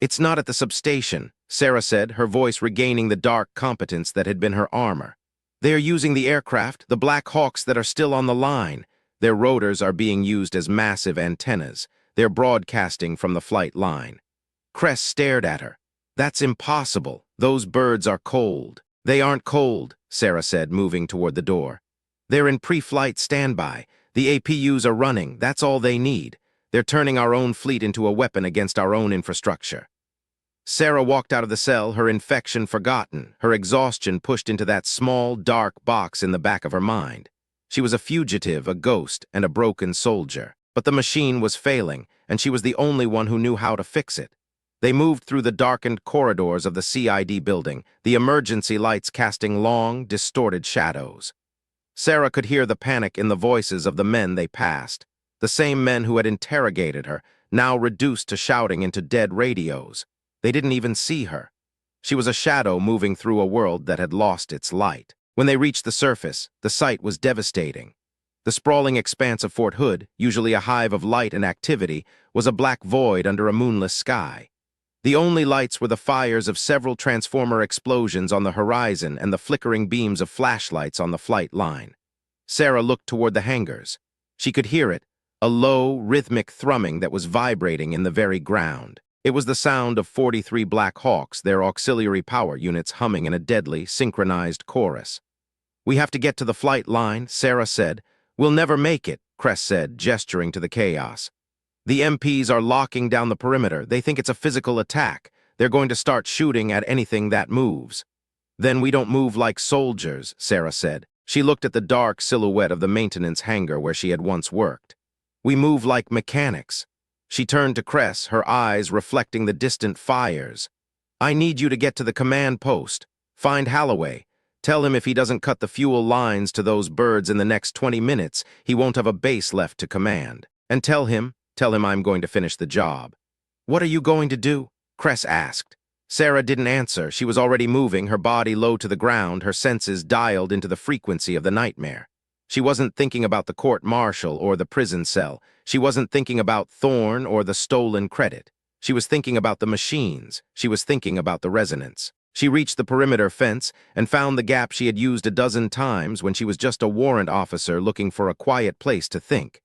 "It's not at the substation," Sarah said, her voice regaining the dark competence that had been her armor. "They are using the aircraft, the Black Hawks that are still on the line. Their rotors are being used as massive antennas. They're broadcasting from the flight line." Kress stared at her. "That's impossible. Those birds are cold." "They aren't cold," Sarah said, moving toward the door. "They're in pre-flight standby. The APUs are running. That's all they need. They're turning our own fleet into a weapon against our own infrastructure." Sarah walked out of the cell, her infection forgotten, her exhaustion pushed into that small, dark box in the back of her mind. She was a fugitive, a ghost, and a broken soldier. But the machine was failing, and she was the only one who knew how to fix it. They moved through the darkened corridors of the CID building, the emergency lights casting long, distorted shadows. Sarah could hear the panic in the voices of the men they passed, the same men who had interrogated her, now reduced to shouting into dead radios. They didn't even see her. She was a shadow moving through a world that had lost its light. When they reached the surface, the sight was devastating. The sprawling expanse of Fort Hood, usually a hive of light and activity, was a black void under a moonless sky. The only lights were the fires of several transformer explosions on the horizon and the flickering beams of flashlights on the flight line. Sarah looked toward the hangars. She could hear it, a low, rhythmic thrumming that was vibrating in the very ground. It was the sound of 43 Black Hawks, their auxiliary power units humming in a deadly, synchronized chorus. "We have to get to the flight line," Sarah said. "We'll never make it," Kress said, gesturing to the chaos. "The MPs are locking down the perimeter. They think it's a physical attack. They're going to start shooting at anything that moves." "Then we don't move like soldiers," Sarah said. She looked at the dark silhouette of the maintenance hangar where she had once worked. "We move like mechanics." She turned to Kress, her eyes reflecting the distant fires. "I need you to get to the command post. Find Holloway. Tell him if he doesn't cut the fuel lines to those birds in the next 20 minutes, he won't have a base left to command. And tell him I'm going to finish the job." "What are you going to do?" Kress asked. Sarah didn't answer. She was already moving, her body low to the ground, her senses dialed into the frequency of the nightmare. She wasn't thinking about the court-martial or the prison cell. She wasn't thinking about Thorne or the stolen credit. She was thinking about the machines. She was thinking about the resonance. She reached the perimeter fence and found the gap she had used a dozen times when she was just a warrant officer looking for a quiet place to think.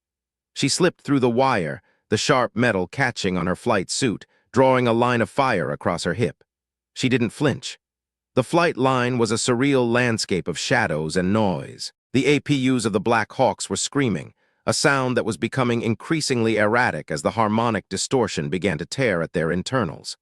She slipped through the wire, the sharp metal catching on her flight suit, drawing a line of fire across her hip. She didn't flinch. The flight line was a surreal landscape of shadows and noise. The APUs of the Black Hawks were screaming, a sound that was becoming increasingly erratic as the harmonic distortion began to tear at their internals.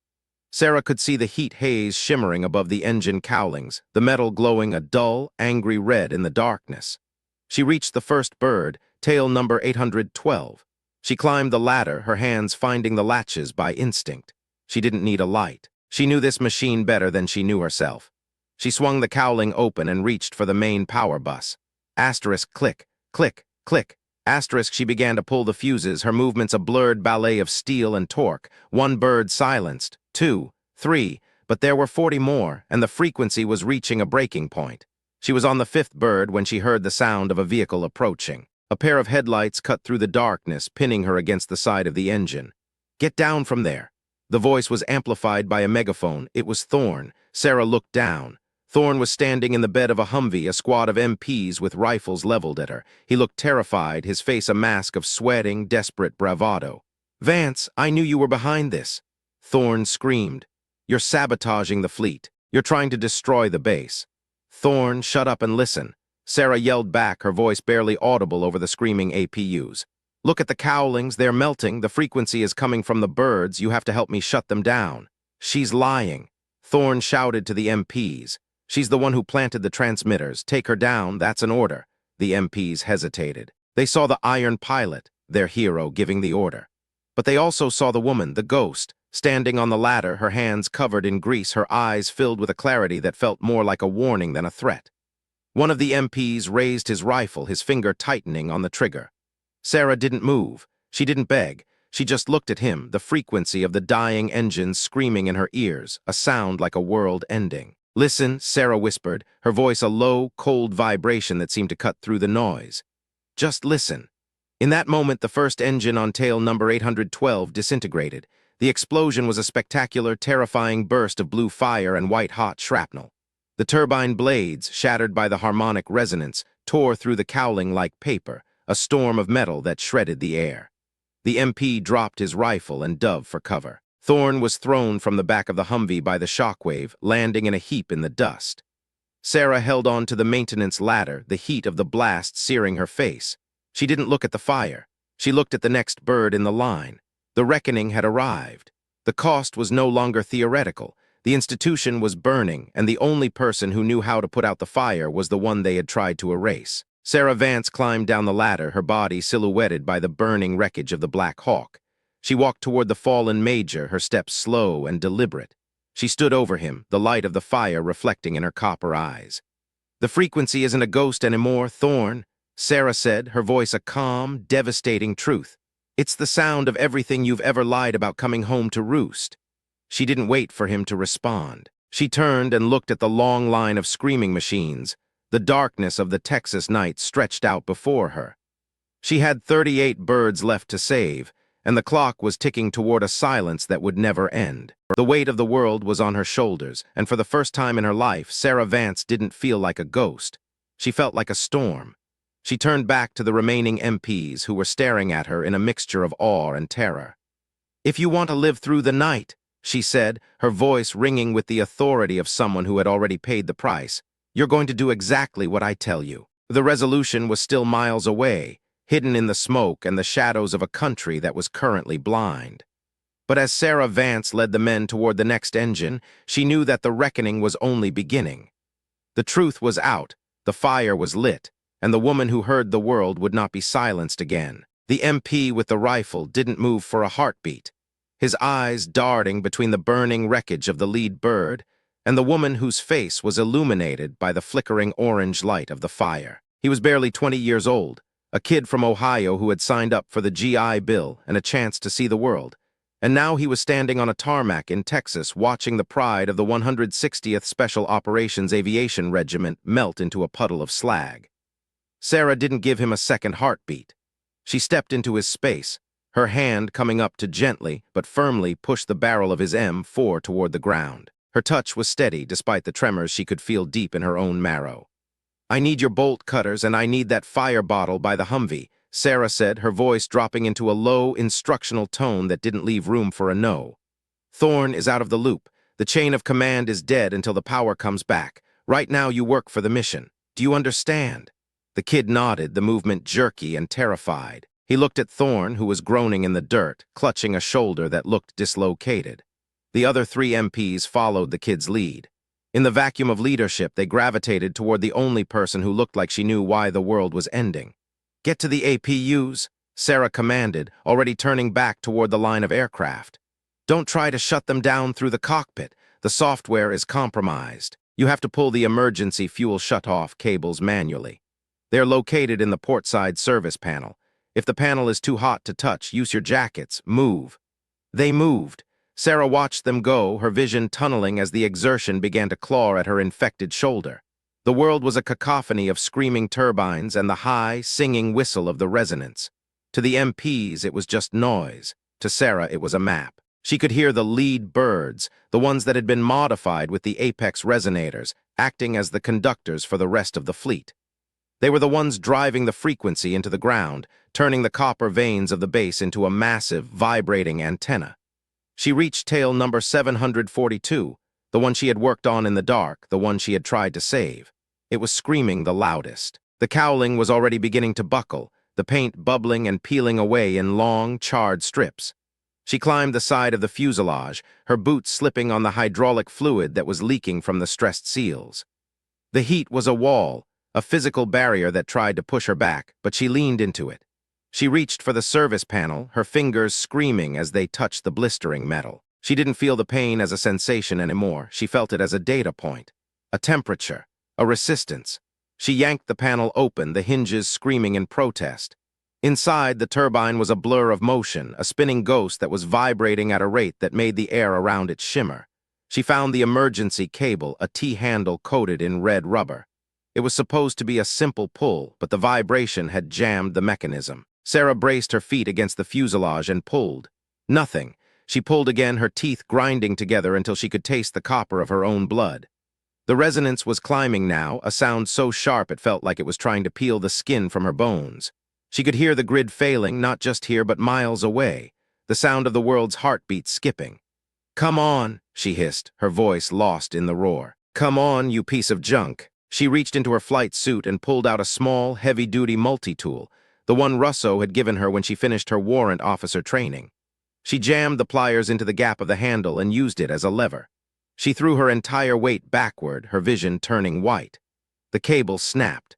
Sarah could see the heat haze shimmering above the engine cowlings, the metal glowing a dull, angry red in the darkness. She reached the first bird, tail number 812. She climbed the ladder, her hands finding the latches by instinct. She didn't need a light. She knew this machine better than she knew herself. She swung the cowling open and reached for the main power bus. Asterisk, click, click, click. Asterisk, she began to pull the fuses, her movements a blurred ballet of steel and torque. One bird silenced, 2, 3, but there were 40 more, and the frequency was reaching a breaking point. She was on the 5th bird when she heard the sound of a vehicle approaching. A pair of headlights cut through the darkness, pinning her against the side of the engine. "Get down from there." The voice was amplified by a megaphone. It was Thorne. Sarah looked down. Thorne was standing in the bed of a Humvee, a squad of MPs with rifles leveled at her. He looked terrified, his face a mask of sweating, desperate bravado. "Vance, I knew you were behind this." Thorne screamed. "You're sabotaging the fleet. You're trying to destroy the base." "Thorne, shut up and listen." Sarah yelled back, her voice barely audible over the screaming APUs. "Look at the cowlings, they're melting. The frequency is coming from the birds. You have to help me shut them down." "She's lying." Thorne shouted to the MPs. "She's the one who planted the transmitters. Take her down, that's an order." The MPs hesitated. They saw the Iron Pilot, their hero, giving the order. But they also saw the woman, the ghost, standing on the ladder, her hands covered in grease, her eyes filled with a clarity that felt more like a warning than a threat. One of the MPs raised his rifle, his finger tightening on the trigger. Sarah didn't move. She didn't beg. She just looked at him, the frequency of the dying engines screaming in her ears, a sound like a world ending. "Listen," Sarah whispered, her voice a low, cold vibration that seemed to cut through the noise. "Just listen." In that moment, the first engine on tail number 812 disintegrated. The explosion was a spectacular, terrifying burst of blue fire and white-hot shrapnel. The turbine blades, shattered by the harmonic resonance, tore through the cowling like paper, a storm of metal that shredded the air. The MP dropped his rifle and dove for cover. Thorne was thrown from the back of the Humvee by the shockwave, landing in a heap in the dust. Sarah held on to the maintenance ladder, the heat of the blast searing her face. She didn't look at the fire. She looked at the next bird in the line. The reckoning had arrived. The cost was no longer theoretical. The institution was burning, and the only person who knew how to put out the fire was the one they had tried to erase. Sarah Vance climbed down the ladder, her body silhouetted by the burning wreckage of the Black Hawk. She walked toward the fallen major, her steps slow and deliberate. She stood over him, the light of the fire reflecting in her copper eyes. "The frequency isn't a ghost anymore, Thorne," Sarah said, her voice a calm, devastating truth. "It's the sound of everything you've ever lied about coming home to roost." She didn't wait for him to respond. She turned and looked at the long line of screaming machines. The darkness of the Texas night stretched out before her. She had 38 birds left to save, and the clock was ticking toward a silence that would never end. The weight of the world was on her shoulders, and for the first time in her life, Sarah Vance didn't feel like a ghost. She felt like a storm. She turned back to the remaining MPs who were staring at her in a mixture of awe and terror. "If you want to live through the night," she said, her voice ringing with the authority of someone who had already paid the price, "you're going to do exactly what I tell you." The resolution was still miles away, hidden in the smoke and the shadows of a country that was currently blind. But as Sarah Vance led the men toward the next engine, she knew that the reckoning was only beginning. The truth was out, the fire was lit, and the woman who heard the world would not be silenced again. The MP with the rifle didn't move for a heartbeat, his eyes darting between the burning wreckage of the lead bird and the woman whose face was illuminated by the flickering orange light of the fire. He was barely 20 years old, a kid from Ohio who had signed up for the GI Bill and a chance to see the world. And now he was standing on a tarmac in Texas watching the pride of the 160th Special Operations Aviation Regiment melt into a puddle of slag. Sarah didn't give him a second heartbeat. She stepped into his space, her hand coming up to gently but firmly push the barrel of his M4 toward the ground. Her touch was steady despite the tremors she could feel deep in her own marrow. "I need your bolt cutters and I need that fire bottle by the Humvee," Sarah said, her voice dropping into a low, instructional tone that didn't leave room for a no. "Thorne is out of the loop. The chain of command is dead until the power comes back. Right now you work for the mission. Do you understand?" The kid nodded, the movement jerky and terrified. He looked at Thorne, who was groaning in the dirt, clutching a shoulder that looked dislocated. The other 3 MPs followed the kid's lead. In the vacuum of leadership, they gravitated toward the only person who looked like she knew why the world was ending. "Get to the APUs," Sarah commanded, already turning back toward the line of aircraft. "Don't try to shut them down through the cockpit. The software is compromised. You have to pull the emergency fuel shutoff cables manually. They're located in the portside service panel. If the panel is too hot to touch, use your jackets. Move." They moved. Sarah watched them go, her vision tunneling as the exertion began to claw at her infected shoulder. The world was a cacophony of screaming turbines and the high, singing whistle of the resonance. To the MPs, it was just noise. To Sarah, it was a map. She could hear the lead birds, the ones that had been modified with the apex resonators, acting as the conductors for the rest of the fleet. They were the ones driving the frequency into the ground, turning the copper veins of the base into a massive, vibrating antenna. She reached tail number 742, the one she had worked on in the dark, the one she had tried to save. It was screaming the loudest. The cowling was already beginning to buckle, the paint bubbling and peeling away in long, charred strips. She climbed the side of the fuselage, her boots slipping on the hydraulic fluid that was leaking from the stressed seals. The heat was a wall, a physical barrier that tried to push her back, but she leaned into it. She reached for the service panel, her fingers screaming as they touched the blistering metal. She didn't feel the pain as a sensation anymore. She felt it as a data point, a temperature, a resistance. She yanked the panel open, the hinges screaming in protest. Inside, the turbine was a blur of motion, a spinning ghost that was vibrating at a rate that made the air around it shimmer. She found the emergency cable, a T-handle coated in red rubber. It was supposed to be a simple pull, but the vibration had jammed the mechanism. Sarah braced her feet against the fuselage and pulled. Nothing. She pulled again, her teeth grinding together until she could taste the copper of her own blood. The resonance was climbing now, a sound so sharp it felt like it was trying to peel the skin from her bones. She could hear the grid failing, not just here but miles away, the sound of the world's heartbeat skipping. "Come on," she hissed, her voice lost in the roar. "Come on, you piece of junk." She reached into her flight suit and pulled out a small, heavy-duty multi-tool, the one Russo had given her when she finished her warrant officer training. She jammed the pliers into the gap of the handle and used it as a lever. She threw her entire weight backward, her vision turning white. The cable snapped.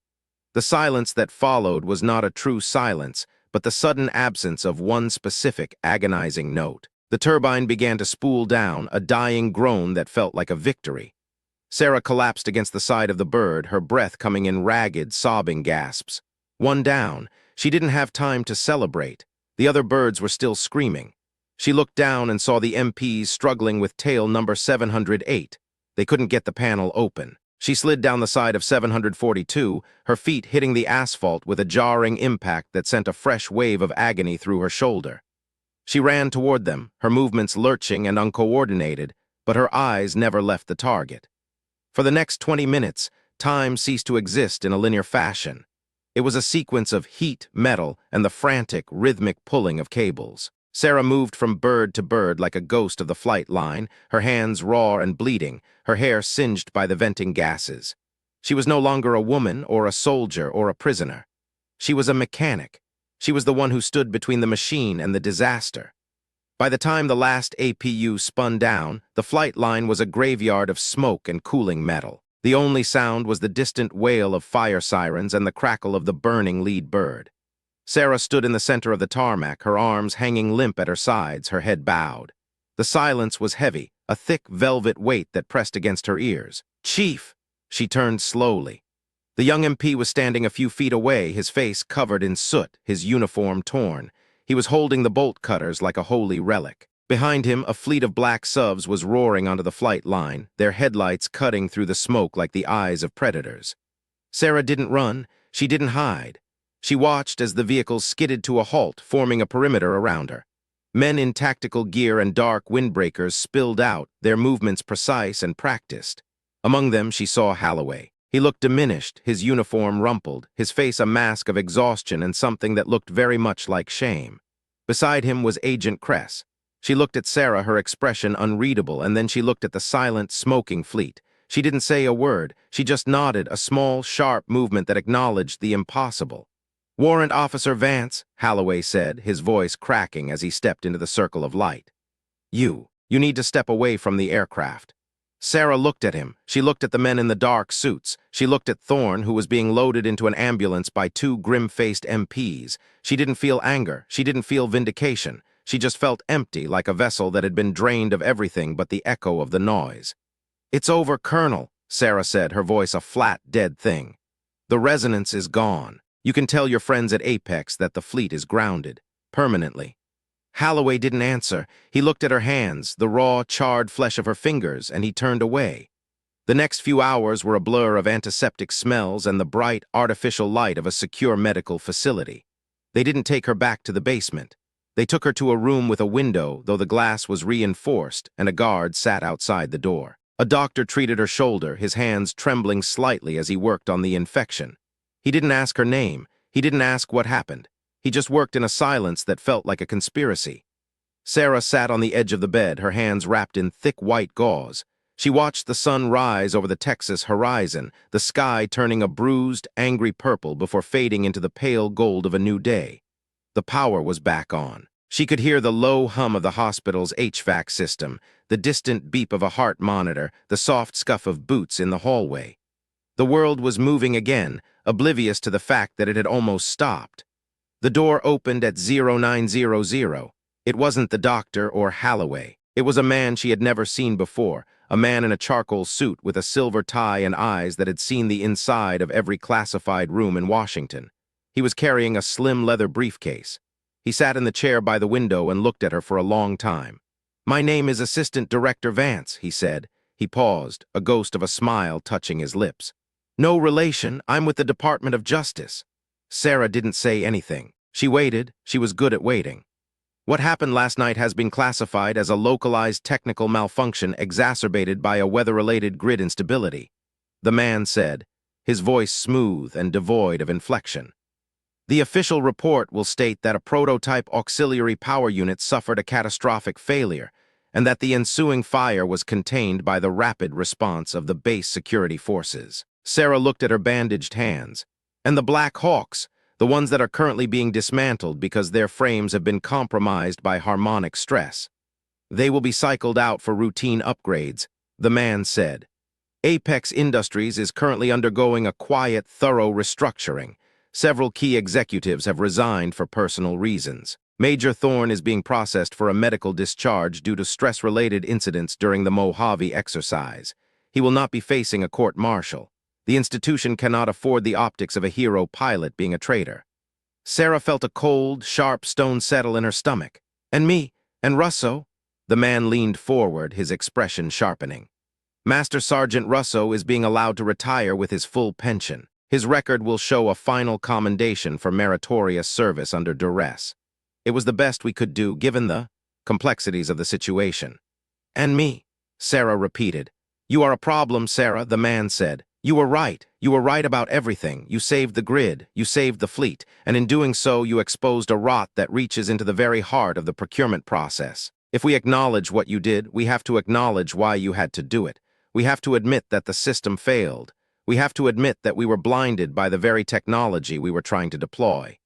The silence that followed was not a true silence, but the sudden absence of one specific, agonizing note. The turbine began to spool down, a dying groan that felt like a victory. Sarah collapsed against the side of the bird, her breath coming in ragged, sobbing gasps. One down. She didn't have time to celebrate. The other birds were still screaming. She looked down and saw the MPs struggling with tail number 708. They couldn't get the panel open. She slid down the side of 742, her feet hitting the asphalt with a jarring impact that sent a fresh wave of agony through her shoulder. She ran toward them, her movements lurching and uncoordinated, but her eyes never left the target. For the next 20 minutes, time ceased to exist in a linear fashion. It was a sequence of heat, metal, and the frantic, rhythmic pulling of cables. Sarah moved from bird to bird like a ghost of the flight line, her hands raw and bleeding, her hair singed by the venting gases. She was no longer a woman or a soldier or a prisoner. She was a mechanic. She was the one who stood between the machine and the disaster. By the time the last APU spun down, the flight line was a graveyard of smoke and cooling metal. The only sound was the distant wail of fire sirens and the crackle of the burning lead bird. Sarah stood in the center of the tarmac, her arms hanging limp at her sides, her head bowed. The silence was heavy, a thick velvet weight that pressed against her ears. "Chief!" She turned slowly. The young MP was standing a few feet away, his face covered in soot, his uniform torn. He was holding the bolt cutters like a holy relic. Behind him, a fleet of black subs was roaring onto the flight line, their headlights cutting through the smoke like the eyes of predators. Sarah didn't run, she didn't hide. She watched as the vehicles skidded to a halt, forming a perimeter around her. Men in tactical gear and dark windbreakers spilled out, their movements precise and practiced. Among them, she saw Holloway. He looked diminished, his uniform rumpled, his face a mask of exhaustion and something that looked very much like shame. Beside him was Agent Kress. She looked at Sarah, her expression unreadable, and then she looked at the silent, smoking fleet. She didn't say a word, she just nodded, a small, sharp movement that acknowledged the impossible. "Warrant Officer Vance," Holloway said, his voice cracking as he stepped into the circle of light. You need to step away from the aircraft." Sarah looked at him. She looked at the men in the dark suits. She looked at Thorne, who was being loaded into an ambulance by two grim-faced MPs. She didn't feel anger. She didn't feel vindication. She just felt empty, like a vessel that had been drained of everything but the echo of the noise. "It's over, Colonel," Sarah said, her voice a flat, dead thing. "The resonance is gone. You can tell your friends at Apex that the fleet is grounded, permanently." Holloway didn't answer. He looked at her hands, the raw, charred flesh of her fingers, and he turned away. The next few hours were a blur of antiseptic smells and the bright, artificial light of a secure medical facility. They didn't take her back to the basement. They took her to a room with a window, though the glass was reinforced, and a guard sat outside the door. A doctor treated her shoulder, his hands trembling slightly as he worked on the infection. He didn't ask her name. He didn't ask what happened. He just worked in a silence that felt like a conspiracy. Sarah sat on the edge of the bed, her hands wrapped in thick white gauze. She watched the sun rise over the Texas horizon, the sky turning a bruised, angry purple before fading into the pale gold of a new day. The power was back on. She could hear the low hum of the hospital's HVAC system, the distant beep of a heart monitor, the soft scuff of boots in the hallway. The world was moving again, oblivious to the fact that it had almost stopped. The door opened at 0900. It wasn't the doctor or Halloway. It was a man she had never seen before, a man in a charcoal suit with a silver tie and eyes that had seen the inside of every classified room in Washington. He was carrying a slim leather briefcase. He sat in the chair by the window and looked at her for a long time. "My name is Assistant Director Vance," he said. He paused, a ghost of a smile touching his lips. "No relation. I'm with the Department of Justice." Sarah didn't say anything. She waited. She was good at waiting. "What happened last night has been classified as a localized technical malfunction exacerbated by a weather-related grid instability," the man said, his voice smooth and devoid of inflection. "The official report will state that a prototype auxiliary power unit suffered a catastrophic failure and that the ensuing fire was contained by the rapid response of the base security forces." Sarah looked at her bandaged hands. "And the Black Hawks, the ones that are currently being dismantled because their frames have been compromised by harmonic stress. They will be cycled out for routine upgrades," the man said. "Apex Industries is currently undergoing a quiet, thorough restructuring. Several key executives have resigned for personal reasons. Major Thorne is being processed for a medical discharge due to stress-related incidents during the Mojave exercise. He will not be facing a court-martial. The institution cannot afford the optics of a hero pilot being a traitor." Sarah felt a cold, sharp stone settle in her stomach. "And me, and Russo?" The man leaned forward, his expression sharpening. "Master Sergeant Russo is being allowed to retire with his full pension. His record will show a final commendation for meritorious service under duress. It was the best we could do, given the complexities of the situation." "And me," Sarah repeated. "You are a problem, Sarah," the man said. "You were right. You were right about everything. You saved the grid. You saved the fleet. And in doing so, you exposed a rot that reaches into the very heart of the procurement process. If we acknowledge what you did, we have to acknowledge why you had to do it. We have to admit that the system failed. We have to admit that we were blinded by the very technology we were trying to deploy."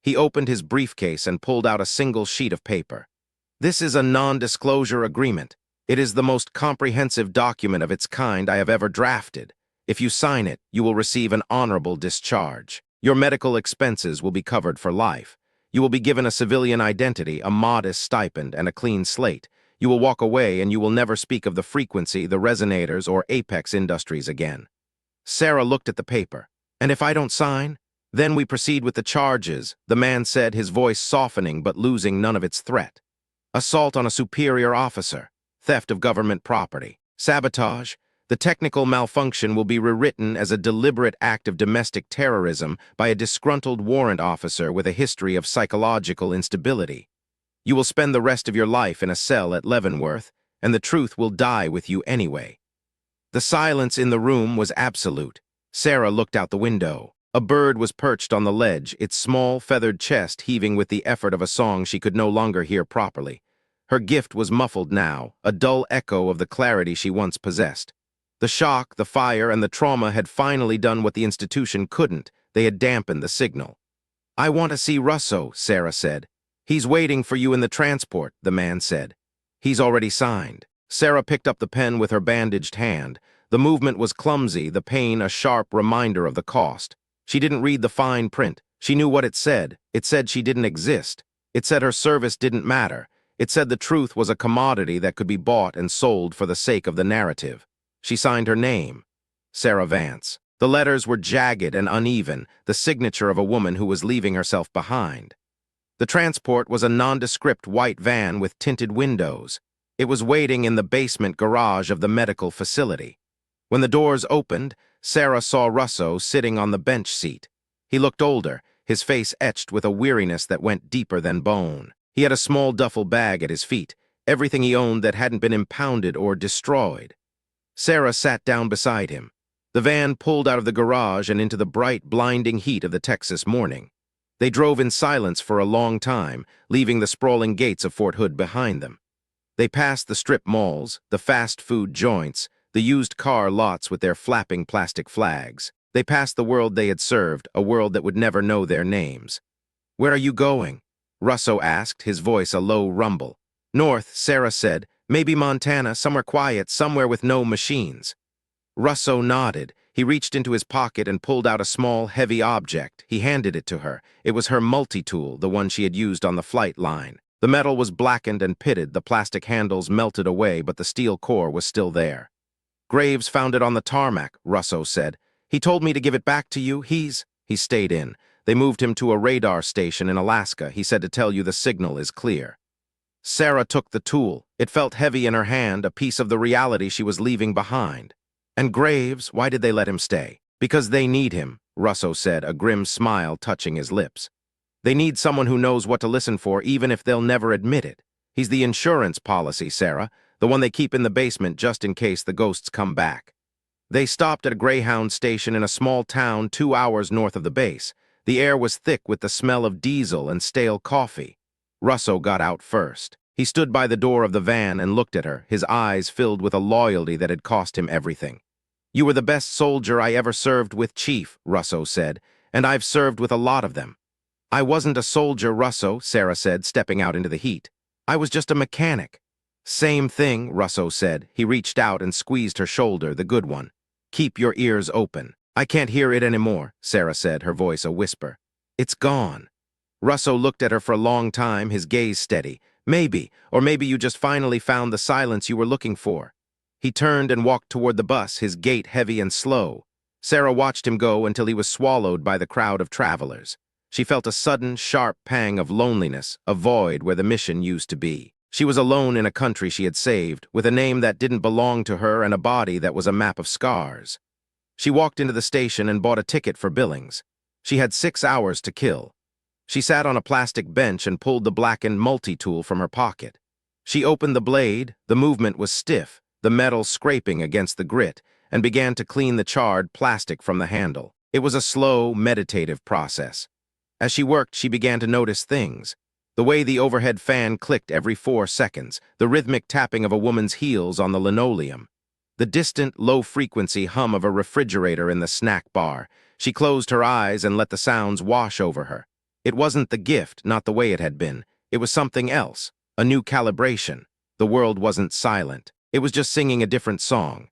He opened his briefcase and pulled out a single sheet of paper. "This is a non-disclosure agreement. It is the most comprehensive document of its kind I have ever drafted. If you sign it, you will receive an honorable discharge. Your medical expenses will be covered for life. You will be given a civilian identity, a modest stipend, and a clean slate. You will walk away and you will never speak of the frequency, the resonators, or Apex Industries again." Sarah looked at the paper. "And if I don't sign? Then we proceed with the charges," the man said, his voice softening but losing none of its threat. "Assault on a superior officer, theft of government property, sabotage. The technical malfunction will be rewritten as a deliberate act of domestic terrorism by a disgruntled warrant officer with a history of psychological instability. You will spend the rest of your life in a cell at Leavenworth, and the truth will die with you anyway." The silence in the room was absolute. Sarah looked out the window. A bird was perched on the ledge, its small, feathered chest heaving with the effort of a song she could no longer hear properly. Her gift was muffled now, a dull echo of the clarity she once possessed. The shock, the fire, and the trauma had finally done what the institution couldn't. They had dampened the signal. "I want to see Russo," Sarah said. "He's waiting for you in the transport," the man said. "He's already signed." Sarah picked up the pen with her bandaged hand. The movement was clumsy, the pain a sharp reminder of the cost. She didn't read the fine print. She knew what it said. It said she didn't exist. It said her service didn't matter. It said the truth was a commodity that could be bought and sold for the sake of the narrative. She signed her name, Sarah Vance. The letters were jagged and uneven, the signature of a woman who was leaving herself behind. The transport was a nondescript white van with tinted windows. It was waiting in the basement garage of the medical facility. When the doors opened, Sarah saw Russo sitting on the bench seat. He looked older, his face etched with a weariness that went deeper than bone. He had a small duffel bag at his feet, everything he owned that hadn't been impounded or destroyed. Sarah sat down beside him. The van pulled out of the garage and into the bright, blinding heat of the Texas morning. They drove in silence for a long time, leaving the sprawling gates of Fort Hood behind them. They passed the strip malls, the fast food joints, the used car lots with their flapping plastic flags. They passed the world they had served, a world that would never know their names. "Where are you going?" Russo asked, his voice a low rumble. "North," Sarah said. "Maybe Montana, somewhere quiet, somewhere with no machines." Russo nodded. He reached into his pocket and pulled out a small, heavy object. He handed it to her. It was her multi-tool, the one she had used on the flight line. The metal was blackened and pitted, the plastic handles melted away, but the steel core was still there. "Graves found it on the tarmac," Russo said. "He told me to give it back to you. He stayed in. They moved him to a radar station in Alaska. He said to tell you the signal is clear." Sarah took the tool. It felt heavy in her hand, a piece of the reality she was leaving behind. "And Graves, why did they let him stay?" "Because they need him," Russo said, a grim smile touching his lips. "They need someone who knows what to listen for, even if they'll never admit it. He's the insurance policy, Sarah, the one they keep in the basement just in case the ghosts come back." They stopped at a Greyhound station in a small town 2 hours north of the base. The air was thick with the smell of diesel and stale coffee. Russo got out first. He stood by the door of the van and looked at her, his eyes filled with a loyalty that had cost him everything. "You were the best soldier I ever served with, Chief," Russo said, "and I've served with a lot of them." "I wasn't a soldier, Russo," Sarah said, stepping out into the heat. "I was just a mechanic." "Same thing," Russo said. He reached out and squeezed her shoulder, the good one. "Keep your ears open." "I can't hear it anymore," Sarah said, her voice a whisper. "It's gone." Russo looked at her for a long time, his gaze steady. "Maybe, or maybe you just finally found the silence you were looking for." He turned and walked toward the bus, his gait heavy and slow. Sarah watched him go until he was swallowed by the crowd of travelers. She felt a sudden, sharp pang of loneliness, a void where the mission used to be. She was alone in a country she had saved, with a name that didn't belong to her and a body that was a map of scars. She walked into the station and bought a ticket for Billings. She had 6 hours to kill. She sat on a plastic bench and pulled the blackened multi-tool from her pocket. She opened the blade, the movement was stiff, the metal scraping against the grit, and began to clean the charred plastic from the handle. It was a slow, meditative process. As she worked, she began to notice things. The way the overhead fan clicked every 4 seconds, the rhythmic tapping of a woman's heels on the linoleum, the distant, low-frequency hum of a refrigerator in the snack bar. She closed her eyes and let the sounds wash over her. It wasn't the gift, not the way it had been. It was something else, a new calibration. The world wasn't silent. It was just singing a different song.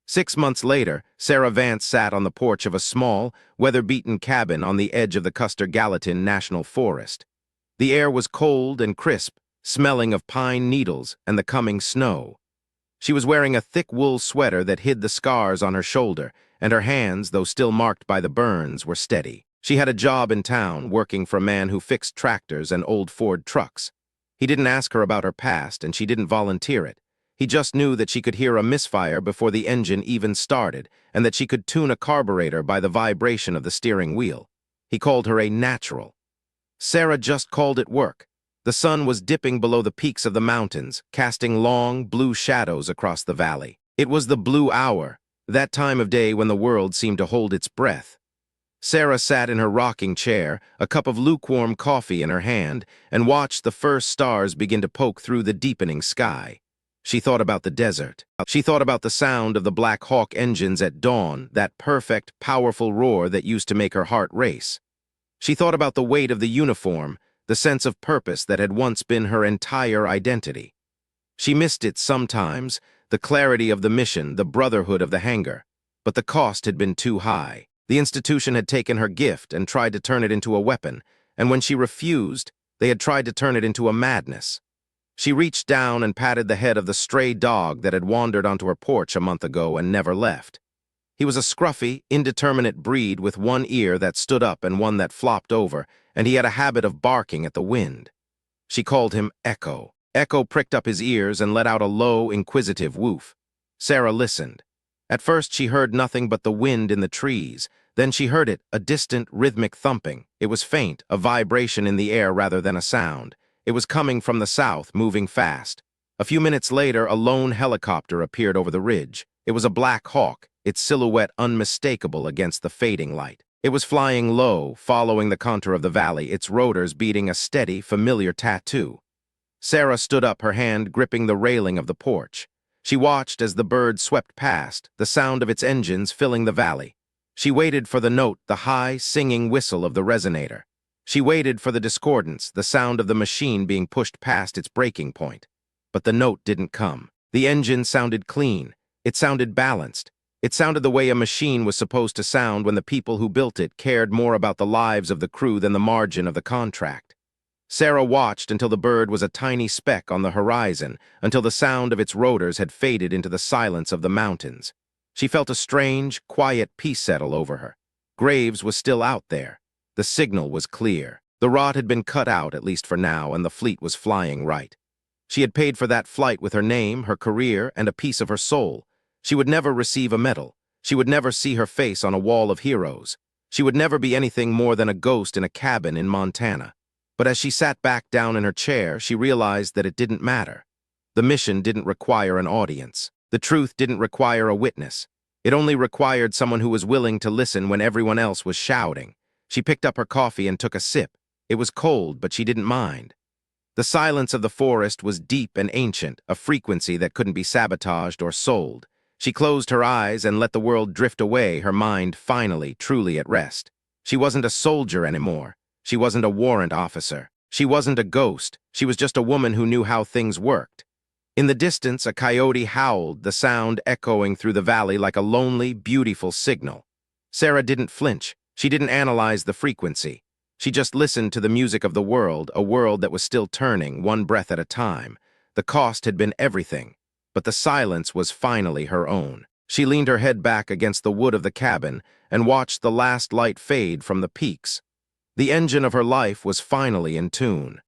6 months later, Sarah Vance sat on the porch of a small, weather-beaten cabin on the edge of the Custer-Gallatin National Forest. The air was cold and crisp, smelling of pine needles and the coming snow. She was wearing a thick wool sweater that hid the scars on her shoulder, and her hands, though still marked by the burns, were steady. She had a job in town, working for a man who fixed tractors and old Ford trucks. He didn't ask her about her past, and she didn't volunteer it. He just knew that she could hear a misfire before the engine even started, and that she could tune a carburetor by the vibration of the steering wheel. He called her a natural. Sarah just called it work. The sun was dipping below the peaks of the mountains, casting long, blue shadows across the valley. It was the blue hour, that time of day when the world seemed to hold its breath. Sarah sat in her rocking chair, a cup of lukewarm coffee in her hand, and watched the first stars begin to poke through the deepening sky. She thought about the desert. She thought about the sound of the Black Hawk engines at dawn, that perfect, powerful roar that used to make her heart race. She thought about the weight of the uniform, the sense of purpose that had once been her entire identity. She missed it sometimes, the clarity of the mission, the brotherhood of the hangar. But the cost had been too high. The institution had taken her gift and tried to turn it into a weapon, and when she refused, they had tried to turn it into a madness. She reached down and patted the head of the stray dog that had wandered onto her porch a month ago and never left. He was a scruffy, indeterminate breed with one ear that stood up and one that flopped over, and he had a habit of barking at the wind. She called him Echo. Echo pricked up his ears and let out a low, inquisitive woof. Sarah listened. At first she heard nothing but the wind in the trees. Then she heard it, a distant, rhythmic thumping. It was faint, a vibration in the air rather than a sound. It was coming from the south, moving fast. A few minutes later, a lone helicopter appeared over the ridge. It was a Black Hawk, its silhouette unmistakable against the fading light. It was flying low, following the contour of the valley, its rotors beating a steady, familiar tattoo. Sarah stood up, her hand gripping the railing of the porch. She watched as the bird swept past, the sound of its engines filling the valley. She waited for the note, the high, singing whistle of the resonator. She waited for the discordance, the sound of the machine being pushed past its breaking point. But the note didn't come. The engine sounded clean. It sounded balanced. It sounded the way a machine was supposed to sound when the people who built it cared more about the lives of the crew than the margin of the contract. Sarah watched until the bird was a tiny speck on the horizon, until the sound of its rotors had faded into the silence of the mountains. She felt a strange, quiet peace settle over her. Graves was still out there. The signal was clear. The rod had been cut out, at least for now, and the fleet was flying right. She had paid for that flight with her name, her career, and a piece of her soul. She would never receive a medal. She would never see her face on a wall of heroes. She would never be anything more than a ghost in a cabin in Montana. But as she sat back down in her chair, she realized that it didn't matter. The mission didn't require an audience. The truth didn't require a witness. It only required someone who was willing to listen when everyone else was shouting. She picked up her coffee and took a sip. It was cold, but she didn't mind. The silence of the forest was deep and ancient, a frequency that couldn't be sabotaged or sold. She closed her eyes and let the world drift away, her mind finally, truly at rest. She wasn't a soldier anymore. She wasn't a warrant officer. She wasn't a ghost. She was just a woman who knew how things worked. In the distance, a coyote howled, the sound echoing through the valley like a lonely, beautiful signal. Sarah didn't flinch. She didn't analyze the frequency. She just listened to the music of the world, a world that was still turning, one breath at a time. The cost had been everything, but the silence was finally her own. She leaned her head back against the wood of the cabin and watched the last light fade from the peaks. The engine of her life was finally in tune.